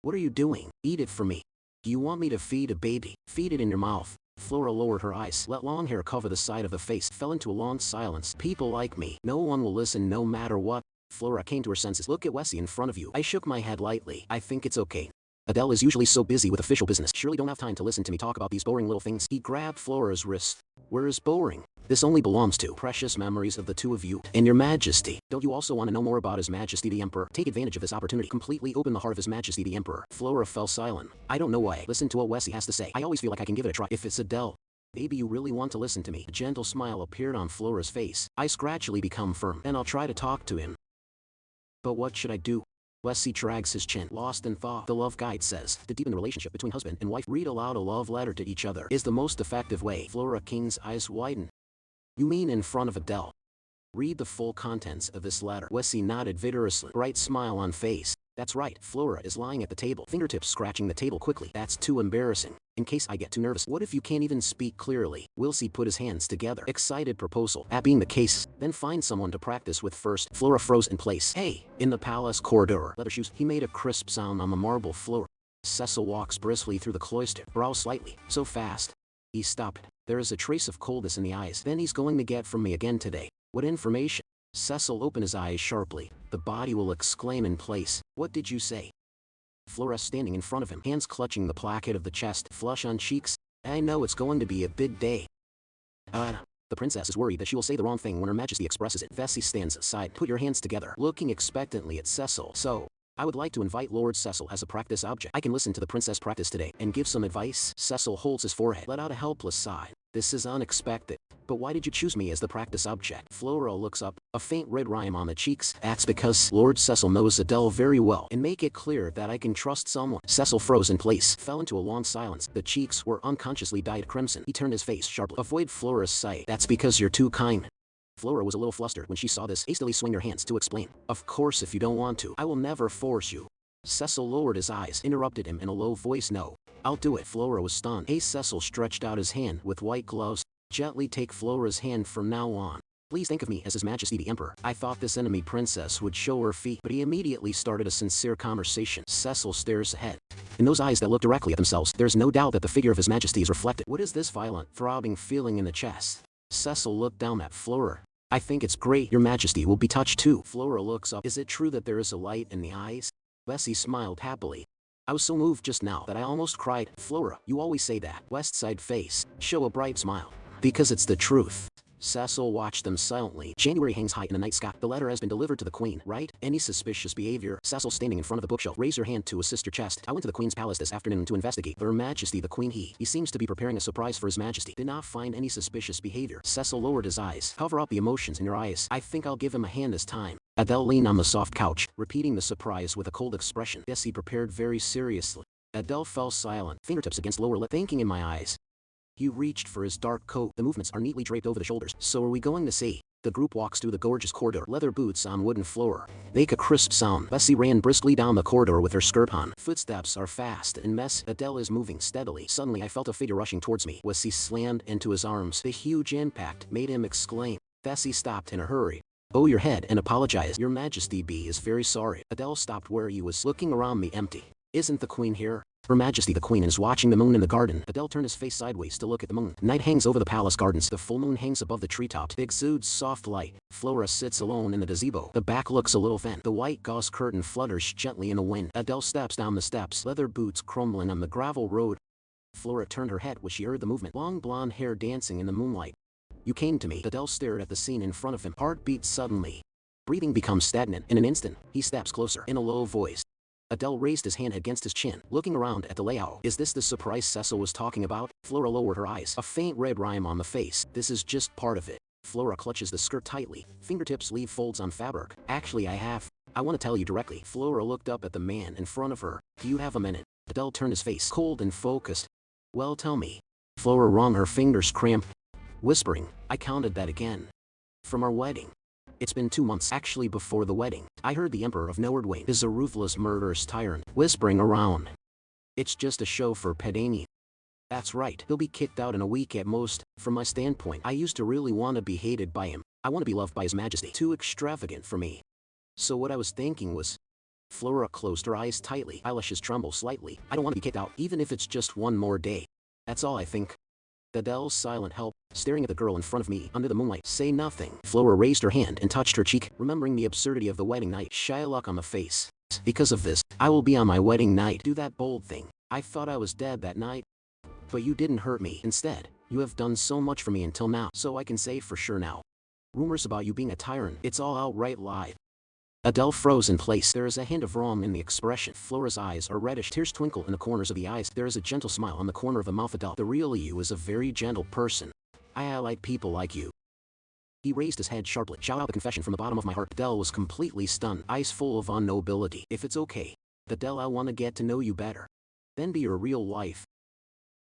What are you doing? Eat it for me. Do you want me to feed a baby? Feed it in your mouth. Flora lowered her eyes, let long hair cover the side of the face, fell into a long silence. People like me. No one will listen no matter what. Flora came to her senses. Look at Wessie in front of you. I shook my head lightly. I think it's okay. Adele is usually so busy with official business. Surely don't have time to listen to me talk about these boring little things. He grabbed Flora's wrist. Where is boring? This only belongs to precious memories of the two of you and your majesty. Don't you also want to know more about his majesty the emperor? Take advantage of this opportunity. Completely open the heart of his majesty the emperor. Flora fell silent. I don't know why. Listen to what Wessie has to say. I always feel like I can give it a try. If it's Adele, maybe you really want to listen to me. A gentle smile appeared on Flora's face. I gradually become firm, and I'll try to talk to him. But what should I do? Wessie drags his chin, lost in thought. The love guide says, to deepen the relationship between husband and wife, read aloud a love letter to each other is the most effective way. Flora King's eyes widen. You mean in front of Adele? Read the full contents of this letter. Wessie nodded vigorously, bright smile on face. That's right, Flora is lying at the table, fingertips scratching the table quickly. That's too embarrassing. In case I get too nervous. What if you can't even speak clearly? Wilsey put his hands together. Excited proposal. That being the case, then find someone to practice with first. Flora froze in place. Hey! In the palace corridor. Leather shoes. He made a crisp sound on the marble floor. Cecil walks briskly through the cloister, brow slightly. So fast. He stopped. There is a trace of coldness in the eyes. Then he's going to get from me again today. What information? Cecil opened his eyes sharply. The body will exclaim in place. What did you say? Flora standing in front of him, hands clutching the placket of the chest, flush on cheeks. I know it's going to be a big day. The princess is worried that she will say the wrong thing when her majesty expresses it. Vessie stands aside. Put your hands together, looking expectantly at Cecil. So, I would like to invite Lord Cecil as a practice object. I can listen to the princess practice today and give some advice. Cecil holds his forehead, let out a helpless sigh. This is unexpected. But why did you choose me as the practice object? Flora looks up, a faint red rime on the cheeks. That's because Lord Cecil knows Adele very well and make it clear that I can trust someone. Cecil froze in place, fell into a long silence. The cheeks were unconsciously dyed crimson. He turned his face sharply. Avoid Flora's sight. That's because you're too kind. Flora was a little flustered when she saw this, hastily swing her hands to explain. Of course, if you don't want to, I will never force you. Cecil lowered his eyes, interrupted him in a low voice. No. I'll do it. Flora was stunned. Hey, Cecil stretched out his hand with white gloves. Gently take Flora's hand from now on. Please think of me as His Majesty the Emperor. I thought this enemy princess would show her feet, but he immediately started a sincere conversation. Cecil stares ahead. In those eyes that look directly at themselves, there's no doubt that the figure of His Majesty is reflected. What is this violent, throbbing feeling in the chest? Cecil looked down at Flora. I think it's great. Your Majesty will be touched too. Flora looks up. Is it true that there is a light in the eyes? Bessie smiled happily. I was so moved just now that I almost cried. Flora, you always say that. Westside face. Show a bright smile. Because it's the truth. Cecil watched them silently. January hangs high in the night sky. The letter has been delivered to the queen, right? Any suspicious behavior? Cecil standing in front of the bookshelf. Raise your hand to assist your chest. I went to the queen's palace this afternoon to investigate. Her Majesty the Queen. He seems to be preparing a surprise for His Majesty. Did not find any suspicious behavior. Cecil lowered his eyes. Cover up the emotions in your eyes. I think I'll give him a hand this time. Adele leaned on the soft couch, repeating the surprise with a cold expression. Bessie prepared very seriously. Adele fell silent, fingertips against lower lip, thinking in my eyes. He reached for his dark coat. The movements are neatly draped over the shoulders. So are we going to see? The group walks through the gorgeous corridor, leather boots on wooden floor. Make a crisp sound. Bessie ran briskly down the corridor with her skirt on. Footsteps are fast and messy. Adele is moving steadily. Suddenly I felt a figure rushing towards me. Bessie slammed into his arms. The huge impact made him exclaim. Bessie stopped in a hurry. Bow your head and apologize. Your Majesty B is very sorry. Adele stopped where he was, looking around me empty. Isn't the queen here? Her Majesty the Queen is watching the moon in the garden. Adele turned his face sideways to look at the moon. Night hangs over the palace gardens. The full moon hangs above the treetops. It exudes soft light. Flora sits alone in the gazebo. The back looks a little thin. The white gauze curtain flutters gently in the wind. Adele steps down the steps, leather boots crumbling on the gravel road. Flora turned her head when she heard the movement. Long blonde hair dancing in the moonlight. You came to me. Adele stared at the scene in front of him. Heart beat suddenly. Breathing becomes stagnant. In an instant, he steps closer. In a low voice. Adele raised his hand against his chin, looking around at the layout. Is this the surprise Cecil was talking about? Flora lowered her eyes, a faint red rime on the face. This is just part of it. Flora clutches the skirt tightly, fingertips leave folds on fabric. Actually I want to tell you directly. Flora looked up at the man in front of her. Do you have a minute? Adele turned his face, cold and focused. Well, tell me. Flora wrung her fingers cramped, whispering, I counted that again. From our wedding. It's been 2 months actually before the wedding. I heard the Emperor of Nordwing is a ruthless murderous tyrant, whispering around. It's just a show for Pedani. That's right, he'll be kicked out in a week at most. From my standpoint, I used to really want to be hated by him. I want to be loved by his majesty. Too extravagant for me. So what I was thinking was... Flora closed her eyes tightly, eyelashes tremble slightly. I don't want to be kicked out, even if it's just one more day. That's all I think. Adele's silent help, staring at the girl in front of me under the moonlight. Say nothing. Flora raised her hand and touched her cheek, remembering the absurdity of the wedding night. Shy look on the face. Because of this, I will be on my wedding night. Do that bold thing. I thought I was dead that night. But you didn't hurt me. Instead, you have done so much for me until now, so I can say for sure now. Rumors about you being a tyrant, it's all outright lie. Adele froze in place. There is a hint of wrong in the expression. Flora's eyes are reddish. Tears twinkle in the corners of the eyes. There is a gentle smile on the corner of the mouth. Adele, the real you is a very gentle person. I like people like you. He raised his head sharply. Shout out the confession from the bottom of my heart. Adele was completely stunned, eyes full of unknowability. If it's okay, Adele, I want to get to know you better. Then be your real wife.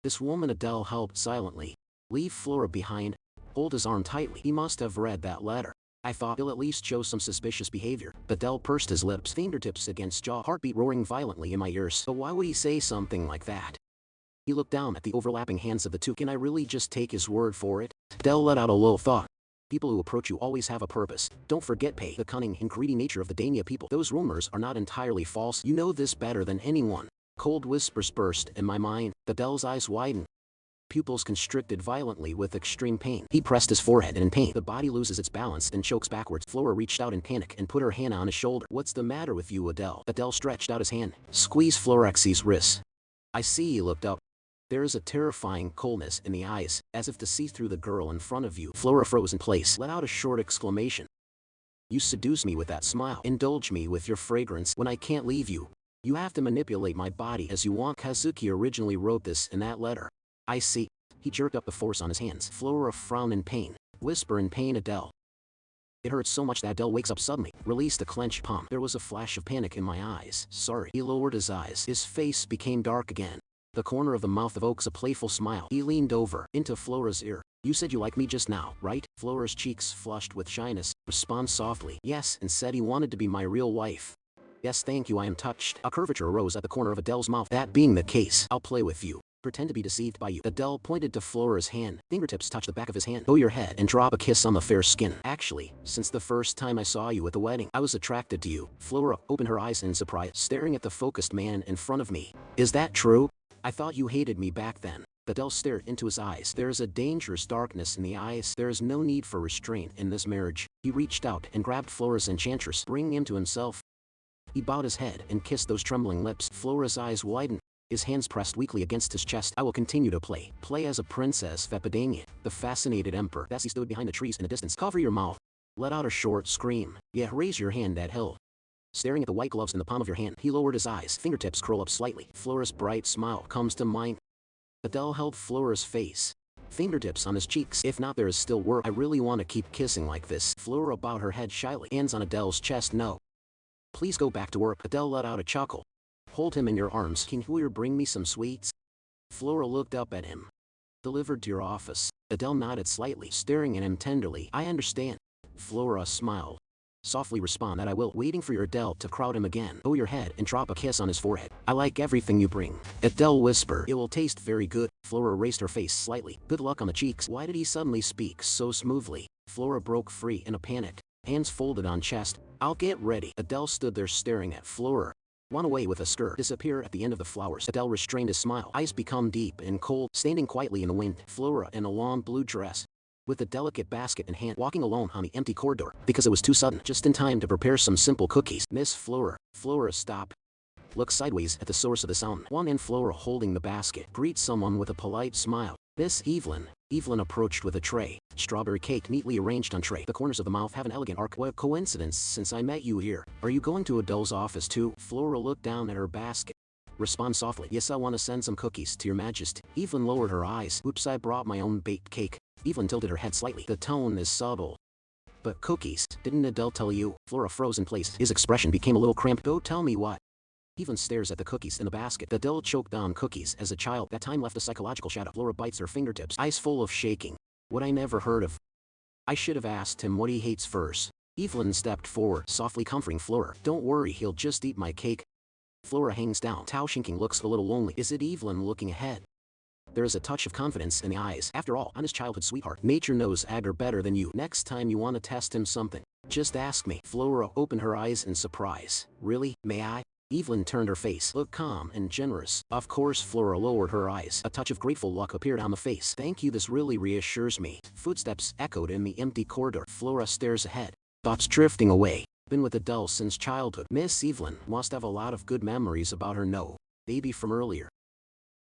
This woman. Adele helped silently. Leave Flora behind. Hold his arm tightly. He must have read that letter. I thought he'll at least show some suspicious behavior. Adele pursed his lips, fingertips against jaw, heartbeat roaring violently in my ears. But why would he say something like that? He looked down at the overlapping hands of the two. Can I really just take his word for it? Adele let out a low thought. People who approach you always have a purpose. Don't forget the cunning and greedy nature of the Dania people. Those rumors are not entirely false. You know this better than anyone. Cold whispers burst in my mind. Adele's eyes widened. Pupils constricted violently with extreme pain. He pressed his forehead in pain. The body loses its balance and chokes backwards. Flora reached out in panic and put her hand on his shoulder. What's the matter with you, Adele? Adele stretched out his hand. Squeezed Florax's wrist. I see. He looked up. There is a terrifying coldness in the eyes, as if to see through the girl in front of you. Flora froze in place, let out a short exclamation. You seduce me with that smile. Indulge me with your fragrance. When I can't leave you, you have to manipulate my body as you want. Kazuki originally wrote this in that letter. I see. He jerked up the force on his hands. Flora frowned in pain. Whisper in pain. Adele. It hurts so much that Adele wakes up suddenly, released the clenched palm. There was a flash of panic in my eyes. Sorry. He lowered his eyes. His face became dark again. The corner of the mouth evokes a playful smile. He leaned over, into Flora's ear. You said you like me just now, right? Flora's cheeks flushed with shyness. Respond softly. Yes, and said he wanted to be my real wife. Yes, thank you. I am touched. A curvature arose at the corner of Adele's mouth. That being the case, I'll play with you. Pretend to be deceived by you. Adele pointed to Flora's hand. Fingertips touched the back of his hand. Bow your head and drop a kiss on the fair skin. Actually, since the first time I saw you at the wedding, I was attracted to you. Flora opened her eyes in surprise, staring at the focused man in front of me. Is that true? I thought you hated me back then. Adele stared into his eyes. There is a dangerous darkness in the eyes. There is no need for restraint in this marriage. He reached out and grabbed Flora's enchantress, bringing him to himself. He bowed his head and kissed those trembling lips. Flora's eyes widened. His hands pressed weakly against his chest. I will continue to play. Play as a princess Fepidania. The fascinated emperor. Bessie stood behind the trees in the distance. Cover your mouth. Let out a short scream. Yeah, raise your hand at Hill. Staring at the white gloves in the palm of your hand, he lowered his eyes. Fingertips curl up slightly. Flora's bright smile comes to mind. Adele held Flora's face. Fingertips on his cheeks. If not, there is still work. I really want to keep kissing like this. Flora bowed her head shyly. Hands on Adele's chest. No. Please go back to work. Adele let out a chuckle. Hold him in your arms. Can you bring me some sweets? Flora looked up at him. Delivered to your office. Adele nodded slightly, staring at him tenderly. I understand. Flora smiled. Softly respond that I will. Waiting for your Adele to crowd him again. Bow your head and drop a kiss on his forehead. I like everything you bring. Adele whispered. It will taste very good. Flora raised her face slightly. Good luck on the cheeks. Why did he suddenly speak so smoothly? Flora broke free in a panic. Hands folded on chest. I'll get ready. Adele stood there staring at Flora. One away with a skirt. Disappear at the end of the flowers. Adele restrained his smile. Eyes become deep and cold. Standing quietly in the wind. Flora in a long blue dress. With a delicate basket in hand, walking alone on the empty corridor, because it was too sudden, just in time to prepare some simple cookies. Miss Flora. Flora, stop. Look sideways at the source of the sound. One in Flora holding the basket. Greet someone with a polite smile. Miss Evelyn. Evelyn approached with a tray. Strawberry cake neatly arranged on tray. The corners of the mouth have an elegant arc. What a coincidence since I met you here. Are you going to Adele's office too? Flora looked down at her basket. Respond softly. Yes, I want to send some cookies to your majesty. Evelyn lowered her eyes. Oops, I brought my own baked cake. Evelyn tilted her head slightly. The tone is subtle. But cookies, didn't Adele tell you? Flora froze in place. His expression became a little cramped. Go tell me what. Evelyn stares at the cookies in the basket. Adele choked on cookies as a child. That time left a psychological shadow. Flora bites her fingertips, eyes full of shaking. What I never heard of. I should have asked him what he hates first. Evelyn stepped forward, softly comforting Flora. Don't worry, he'll just eat my cake. Flora hangs down. Tao Shinking looks a little lonely. Is it Evelyn looking ahead? There is a touch of confidence in the eyes. After all, honest childhood sweetheart. Nature knows Agar better than you. Next time you want to test him something, just ask me. Flora opened her eyes in surprise. Really? May I? Evelyn turned her face. Look calm and generous. Of course. Flora lowered her eyes. A touch of grateful luck appeared on the face. Thank you, this really reassures me. Footsteps echoed in the empty corridor. Flora stares ahead. Thoughts drifting away. Been with Adele since childhood. Miss Evelyn must have a lot of good memories about her baby from earlier.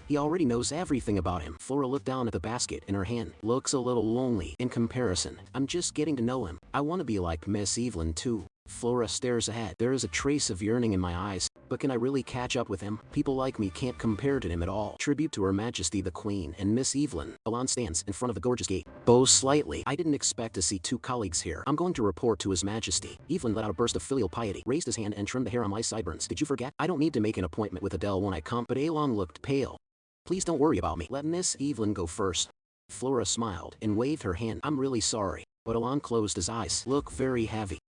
He already knows everything about him. Flora looked down at the basket in her hand. Looks a little lonely in comparison. I'm just getting to know him. I want to be like Miss Evelyn too. Flora stares ahead. There is a trace of yearning in my eyes. But can I really catch up with him? People like me can't compare to him at all. Tribute to Her Majesty the Queen and Miss Evelyn. Alon stands in front of the gorgeous gate. Bows slightly. I didn't expect to see two colleagues here. I'm going to report to His Majesty. Evelyn let out a burst of filial piety, raised his hand and trimmed the hair on my sideburns. Did you forget? I don't need to make an appointment with Adele when I come. But Alon looked pale. Please don't worry about me. Let Miss Evelyn go first. Flora smiled and waved her hand. I'm really sorry. But Alon closed his eyes. Look very heavy.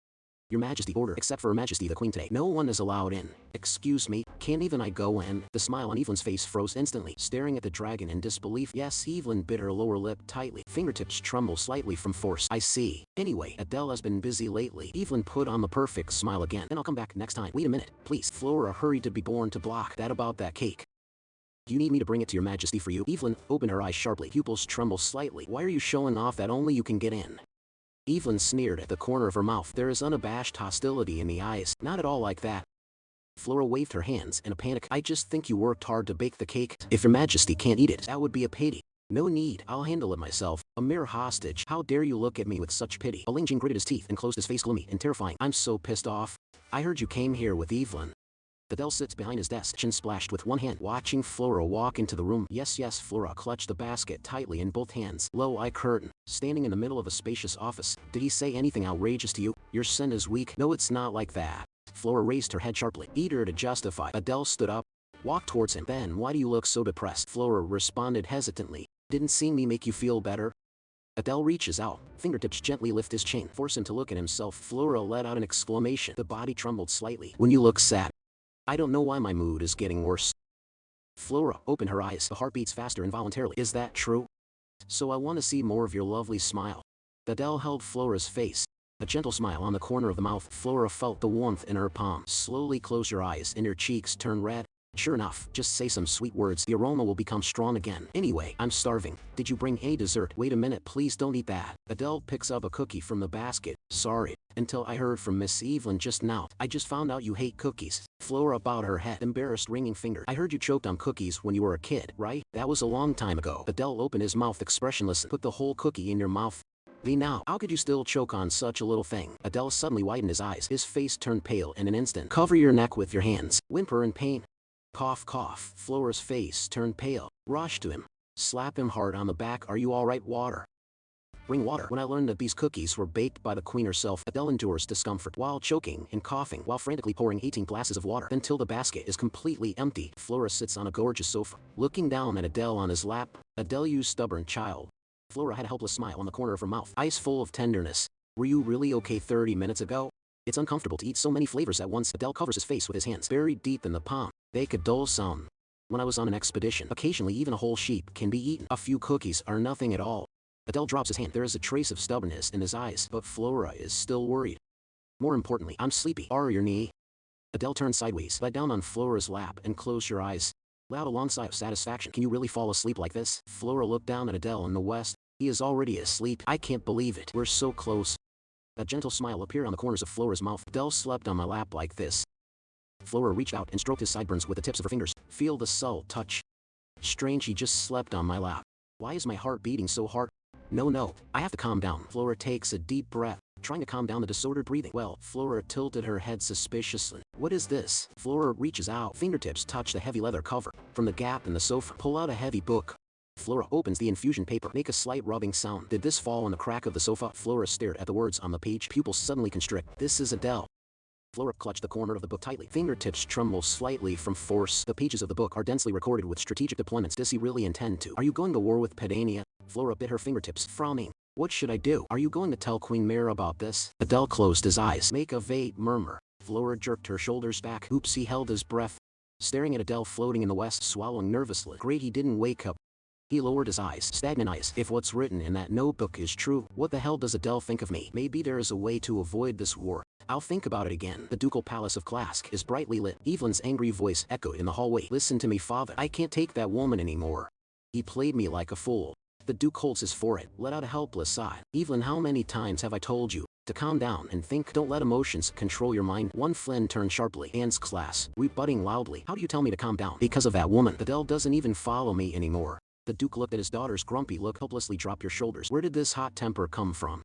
Your Majesty, order, except for Her Majesty the Queen today. No one is allowed in. Excuse me, can't even I go in? The smile on Evelyn's face froze instantly, staring at the dragon in disbelief. Yes, Evelyn bit her lower lip tightly. Fingertips tremble slightly from force. I see. Anyway, Adele has been busy lately. Evelyn put on the perfect smile again. Then I'll come back next time. Wait a minute, please. Flora hurried to be born to block that about that cake. Do you need me to bring it to Your Majesty for you? Evelyn opened her eyes sharply. Pupils tremble slightly. Why are you showing off that only you can get in? Evelyn sneered at the corner of her mouth. There is unabashed hostility in the eyes. Not at all like that. Flora waved her hands in a panic. I just think you worked hard to bake the cake. If Your Majesty can't eat it, that would be a pity. No need, I'll handle it myself. A mere hostage. How dare you look at me with such pity? Aling Jing gritted his teeth and closed his face gloomy and terrifying. I'm so pissed off. I heard you came here with Evelyn. Adele sits behind his desk, chin splashed with one hand, watching Flora walk into the room. Yes, Flora clutched the basket tightly in both hands. Low eye curtain, standing in the middle of a spacious office. Did he say anything outrageous to you? Your sin is weak. No, it's not like that. Flora raised her head sharply, eager to justify. Adele stood up, walked towards him. Then, why do you look so depressed? Flora responded hesitantly. Didn't seeing me make you feel better? Adele reaches out, fingertips gently lift his chin, force him to look at himself. Flora let out an exclamation. The body trembled slightly. When you look sad, I don't know why my mood is getting worse. Flora opened her eyes. The heart beats faster involuntarily. Is that true? So I want to see more of your lovely smile. Adele held Flora's face. A gentle smile on the corner of the mouth. Flora felt the warmth in her palm. Slowly close your eyes and your cheeks turn red. Sure enough, just say some sweet words. The aroma will become strong again. Anyway, I'm starving. Did you bring any dessert? Wait a minute, please don't eat that. Adele picks up a cookie from the basket. Sorry. Until I heard from Miss Evelyn just now. I just found out you hate cookies. Flora bowed her head, embarrassed, wringing finger. I heard you choked on cookies when you were a kid, right? That was a long time ago. Adele opened his mouth expressionless. Put the whole cookie in your mouth. Now, how could you still choke on such a little thing? Adele suddenly widened his eyes. His face turned pale in an instant. Cover your neck with your hands. Whimper in pain. Cough, cough. Flora's face turned pale. Rush to him. Slap him hard on the back. Are you alright? Water. Bring water. When I learned that these cookies were baked by the queen herself, Adele endures discomfort while choking and coughing while frantically pouring 18 glasses of water until the basket is completely empty. Flora sits on a gorgeous sofa, looking down at Adele on his lap. Adele, you stubborn child. Flora had a helpless smile on the corner of her mouth, eyes full of tenderness. Were you really okay 30 minutes ago? It's uncomfortable to eat so many flavors at once. Adele covers his face with his hands buried deep in the palm. Make a dull sound. When I was on an expedition, occasionally even a whole sheep can be eaten. A few cookies are nothing at all. Adele drops his hand. There is a trace of stubbornness in his eyes, but Flora is still worried. More importantly, I'm sleepy. Are your knee? Adele turned sideways, lie down on Flora's lap and close your eyes. Loud a long sigh of satisfaction. Can you really fall asleep like this? Flora looked down at Adele in the west. He is already asleep. I can't believe it. We're so close. A gentle smile appeared on the corners of Flora's mouth. Adele slept on my lap like this. Flora reached out and stroked his sideburns with the tips of her fingers. Feel the subtle touch. Strange, he just slept on my lap. Why is my heart beating so hard? No, I have to calm down. Flora takes a deep breath, trying to calm down the disordered breathing. Well, Flora tilted her head suspiciously. What is this? Flora reaches out, fingertips touch the heavy leather cover. From the gap in the sofa, pull out a heavy book. Flora opens the infusion paper, make a slight rubbing sound. Did this fall on the crack of the sofa? Flora stared at the words on the page, pupils suddenly constrict. This is Adele. Flora clutched the corner of the book tightly. Fingertips tremble slightly from force. The pages of the book are densely recorded with strategic deployments. Does he really intend to? Are you going to war with Pedania? Flora bit her fingertips, frowning. What should I do? Are you going to tell Queen Mare about this? Adele closed his eyes. Make a vague murmur. Flora jerked her shoulders back. Oops, he held his breath, staring at Adele floating in the west, swallowing nervously. Great, he didn't wake up. He lowered his eyes, stagnant eyes. If what's written in that notebook is true, what the hell does Adele think of me? Maybe there is a way to avoid this war. I'll think about it again. The ducal palace of Klask is brightly lit. Evelyn's angry voice echoed in the hallway. Listen to me, father. I can't take that woman anymore. He played me like a fool. The Duke holds his forehead, let out a helpless sigh. Evelyn, how many times have I told you to calm down and think? Don't let emotions control your mind. One Flynn turned sharply. Hands clasped, rebutting loudly. How do you tell me to calm down? Because of that woman. Adele doesn't even follow me anymore. The Duke looked at his daughter's grumpy look. Helplessly drop your shoulders. Where did this hot temper come from?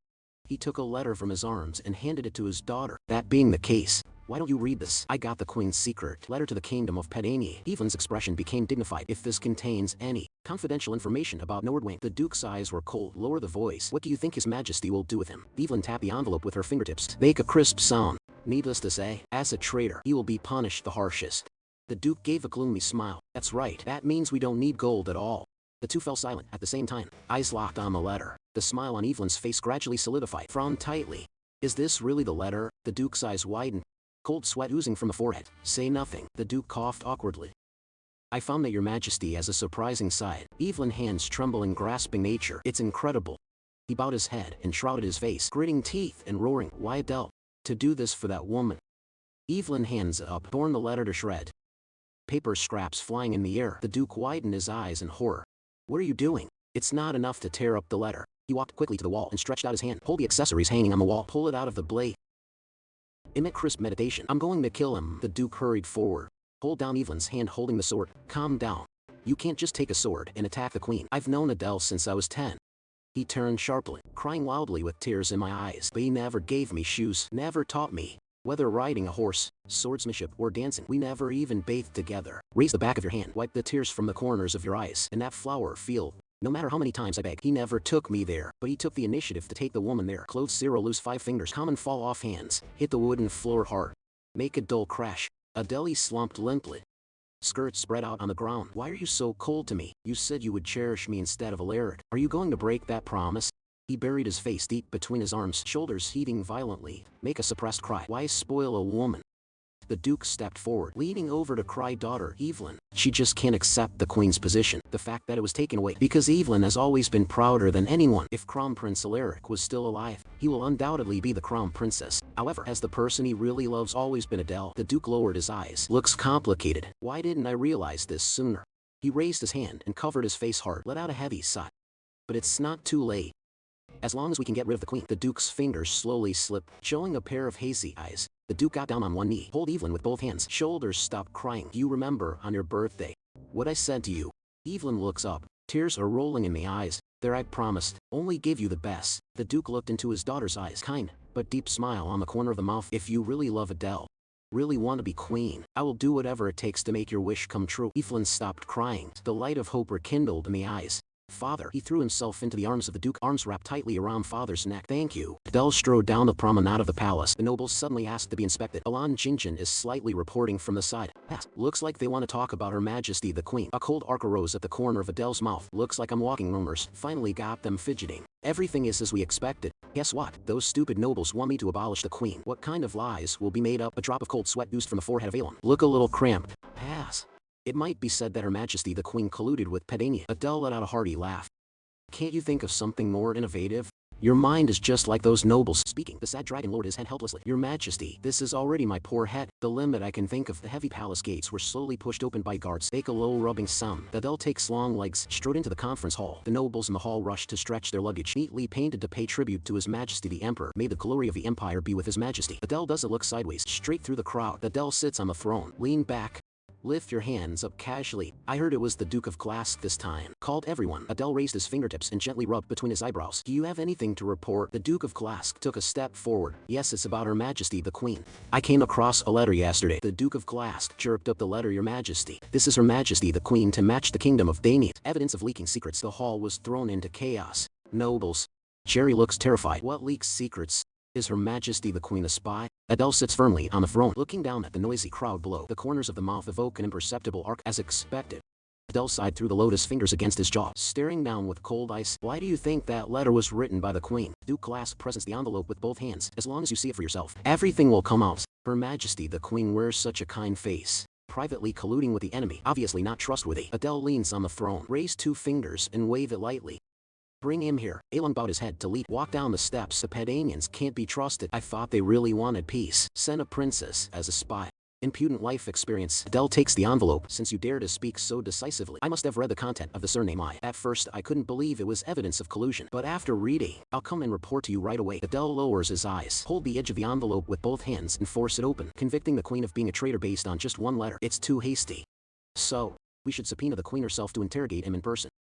He took a letter from his arms and handed it to his daughter. That being the case, why don't you read this? I got the Queen's secret. Letter to the Kingdom of Pedania. Evelyn's expression became dignified. If this contains any confidential information about Nordwing. The Duke's eyes were cold. Lower the voice. What do you think His Majesty will do with him? Evelyn tapped the envelope with her fingertips. Make a crisp sound. Needless to say, as a traitor, he will be punished the harshest. The Duke gave a gloomy smile. That's right. That means we don't need gold at all. The two fell silent at the same time, eyes locked on the letter. The smile on Evelyn's face gradually solidified, frowned tightly. Is this really the letter? The Duke's eyes widened, cold sweat oozing from the forehead. Say nothing. The Duke coughed awkwardly. I found that Your Majesty has a surprising side. Evelyn, hands trembling, grasping nature. It's incredible. He bowed his head and shrouded his face, gritting teeth and roaring. Why Adele? To do this for that woman. Evelyn, hands up, torn the letter to shred. Paper scraps flying in the air. The Duke widened his eyes in horror. What are you doing? It's not enough to tear up the letter. He walked quickly to the wall and stretched out his hand. Hold the accessories hanging on the wall. Pull it out of the blade. Emit crisp meditation. I'm going to kill him. The Duke hurried forward. Hold down Evelyn's hand holding the sword. Calm down. You can't just take a sword and attack the Queen. I've known Adele since I was 10. He turned sharply, crying loudly with tears in my eyes. But he never gave me shoes. Never taught me. Whether riding a horse, swordsmanship, or dancing, we never even bathed together. Raise the back of your hand, wipe the tears from the corners of your eyes. In that flower field, no matter how many times I begged, he never took me there. But he took the initiative to take the woman there. Close 0, lose 5 fingers. Common fall off hands. Hit the wooden floor hard. Make a dull crash. Adele slumped limply. Skirt spread out on the ground. Why are you so cold to me? You said you would cherish me instead of Alaric. Are you going to break that promise? He buried his face deep between his arms, shoulders heaving violently. Make a suppressed cry. Why spoil a woman? The Duke stepped forward, leaning over to cry, daughter, Evelyn. She just can't accept the Queen's position. The fact that it was taken away. Because Evelyn has always been prouder than anyone. If Crown Prince Alaric was still alive, he will undoubtedly be the Crown Princess. However, has the person he really loves always been Adele? The Duke lowered his eyes. Looks complicated. Why didn't I realize this sooner? He raised his hand and covered his face hard, let out a heavy sigh. But it's not too late. As long as we can get rid of the Queen. The Duke's fingers slowly slipped, showing a pair of hazy eyes. The Duke got down on one knee. Hold Evelyn with both hands. Shoulders stopped crying. Do you remember on your birthday what I said to you? Evelyn looks up. Tears are rolling in the eyes. There, I promised. Only give you the best. The Duke looked into his daughter's eyes. Kind, but deep smile on the corner of the mouth. If you really love Adele, really want to be queen, I will do whatever it takes to make your wish come true. Evelyn stopped crying. The light of hope rekindled in the eyes. Father, he threw himself into the arms of the Duke, arms wrapped tightly around father's neck. Thank you. Adele strode down the promenade of the palace. The nobles suddenly asked to be inspected. Alan Jinjin is slightly reporting from the side. Looks like they want to talk about Her Majesty the Queen. A cold arc arose at the corner of Adele's mouth. Looks like I'm walking rumors. Finally got them fidgeting. Everything is as we expected. Guess what? Those stupid nobles want me to abolish the Queen. What kind of lies will be made up? A drop of cold sweat oozed from the forehead of Alan. Look a little cramped. Pass. It might be said that Her Majesty the Queen colluded with Pedania. Adele let out a hearty laugh. Can't you think of something more innovative? Your mind is just like those nobles. Speaking, the sad dragon lowered his head helplessly. Your Majesty, this is already my poor head. The limit I can think of. The heavy palace gates were slowly pushed open by guards. Make a low rubbing sound. Adele takes long legs, strode into the conference hall. The nobles in the hall rushed to stretch their luggage, neatly painted to pay tribute to His Majesty the Emperor. May the glory of the Empire be with His Majesty. Adele doesn't look sideways, straight through the crowd. Adele sits on the throne, leaned back, Lift your hands up casually. I heard it was the Duke of Glask this time. Called everyone. Adele raised his fingertips and gently rubbed between his eyebrows. Do you have anything to report? The Duke of Glask took a step forward. Yes, it's about Her Majesty the Queen. I came across a letter yesterday. The Duke of Glask chirped up the letter, Your Majesty. This is Her Majesty the Queen to match the kingdom of Dania. Evidence of leaking secrets. The hall was thrown into chaos. Nobles. Jerry looks terrified. What leaks secrets? Is Her Majesty the Queen a spy? Adele sits firmly on the throne, looking down at the noisy crowd below. The corners of the mouth evoke an imperceptible arc as expected. Adele sighed through the lotus fingers against his jaw, staring down with cold ice. Why do you think that letter was written by the Queen? Duke Glask presents the envelope with both hands. As long as you see it for yourself, everything will come out. Her Majesty the Queen wears such a kind face. Privately colluding with the enemy, obviously not trustworthy. Adele leans on the throne, raise 2 fingers and wave it lightly. Bring him here. Alon bowed his head to lead. Walk down the steps. The Pedanians can't be trusted. I thought they really wanted peace. Send a princess as a spy. Impudent life experience. Adele takes the envelope. Since you dare to speak so decisively, I must have read the content of the surname I. At first, I couldn't believe it was evidence of collusion. But after reading, I'll come and report to you right away. Adele lowers his eyes. Hold the edge of the envelope with both hands and force it open, convicting the Queen of being a traitor based on just one letter. It's too hasty. So, we should subpoena the Queen herself to interrogate him in person.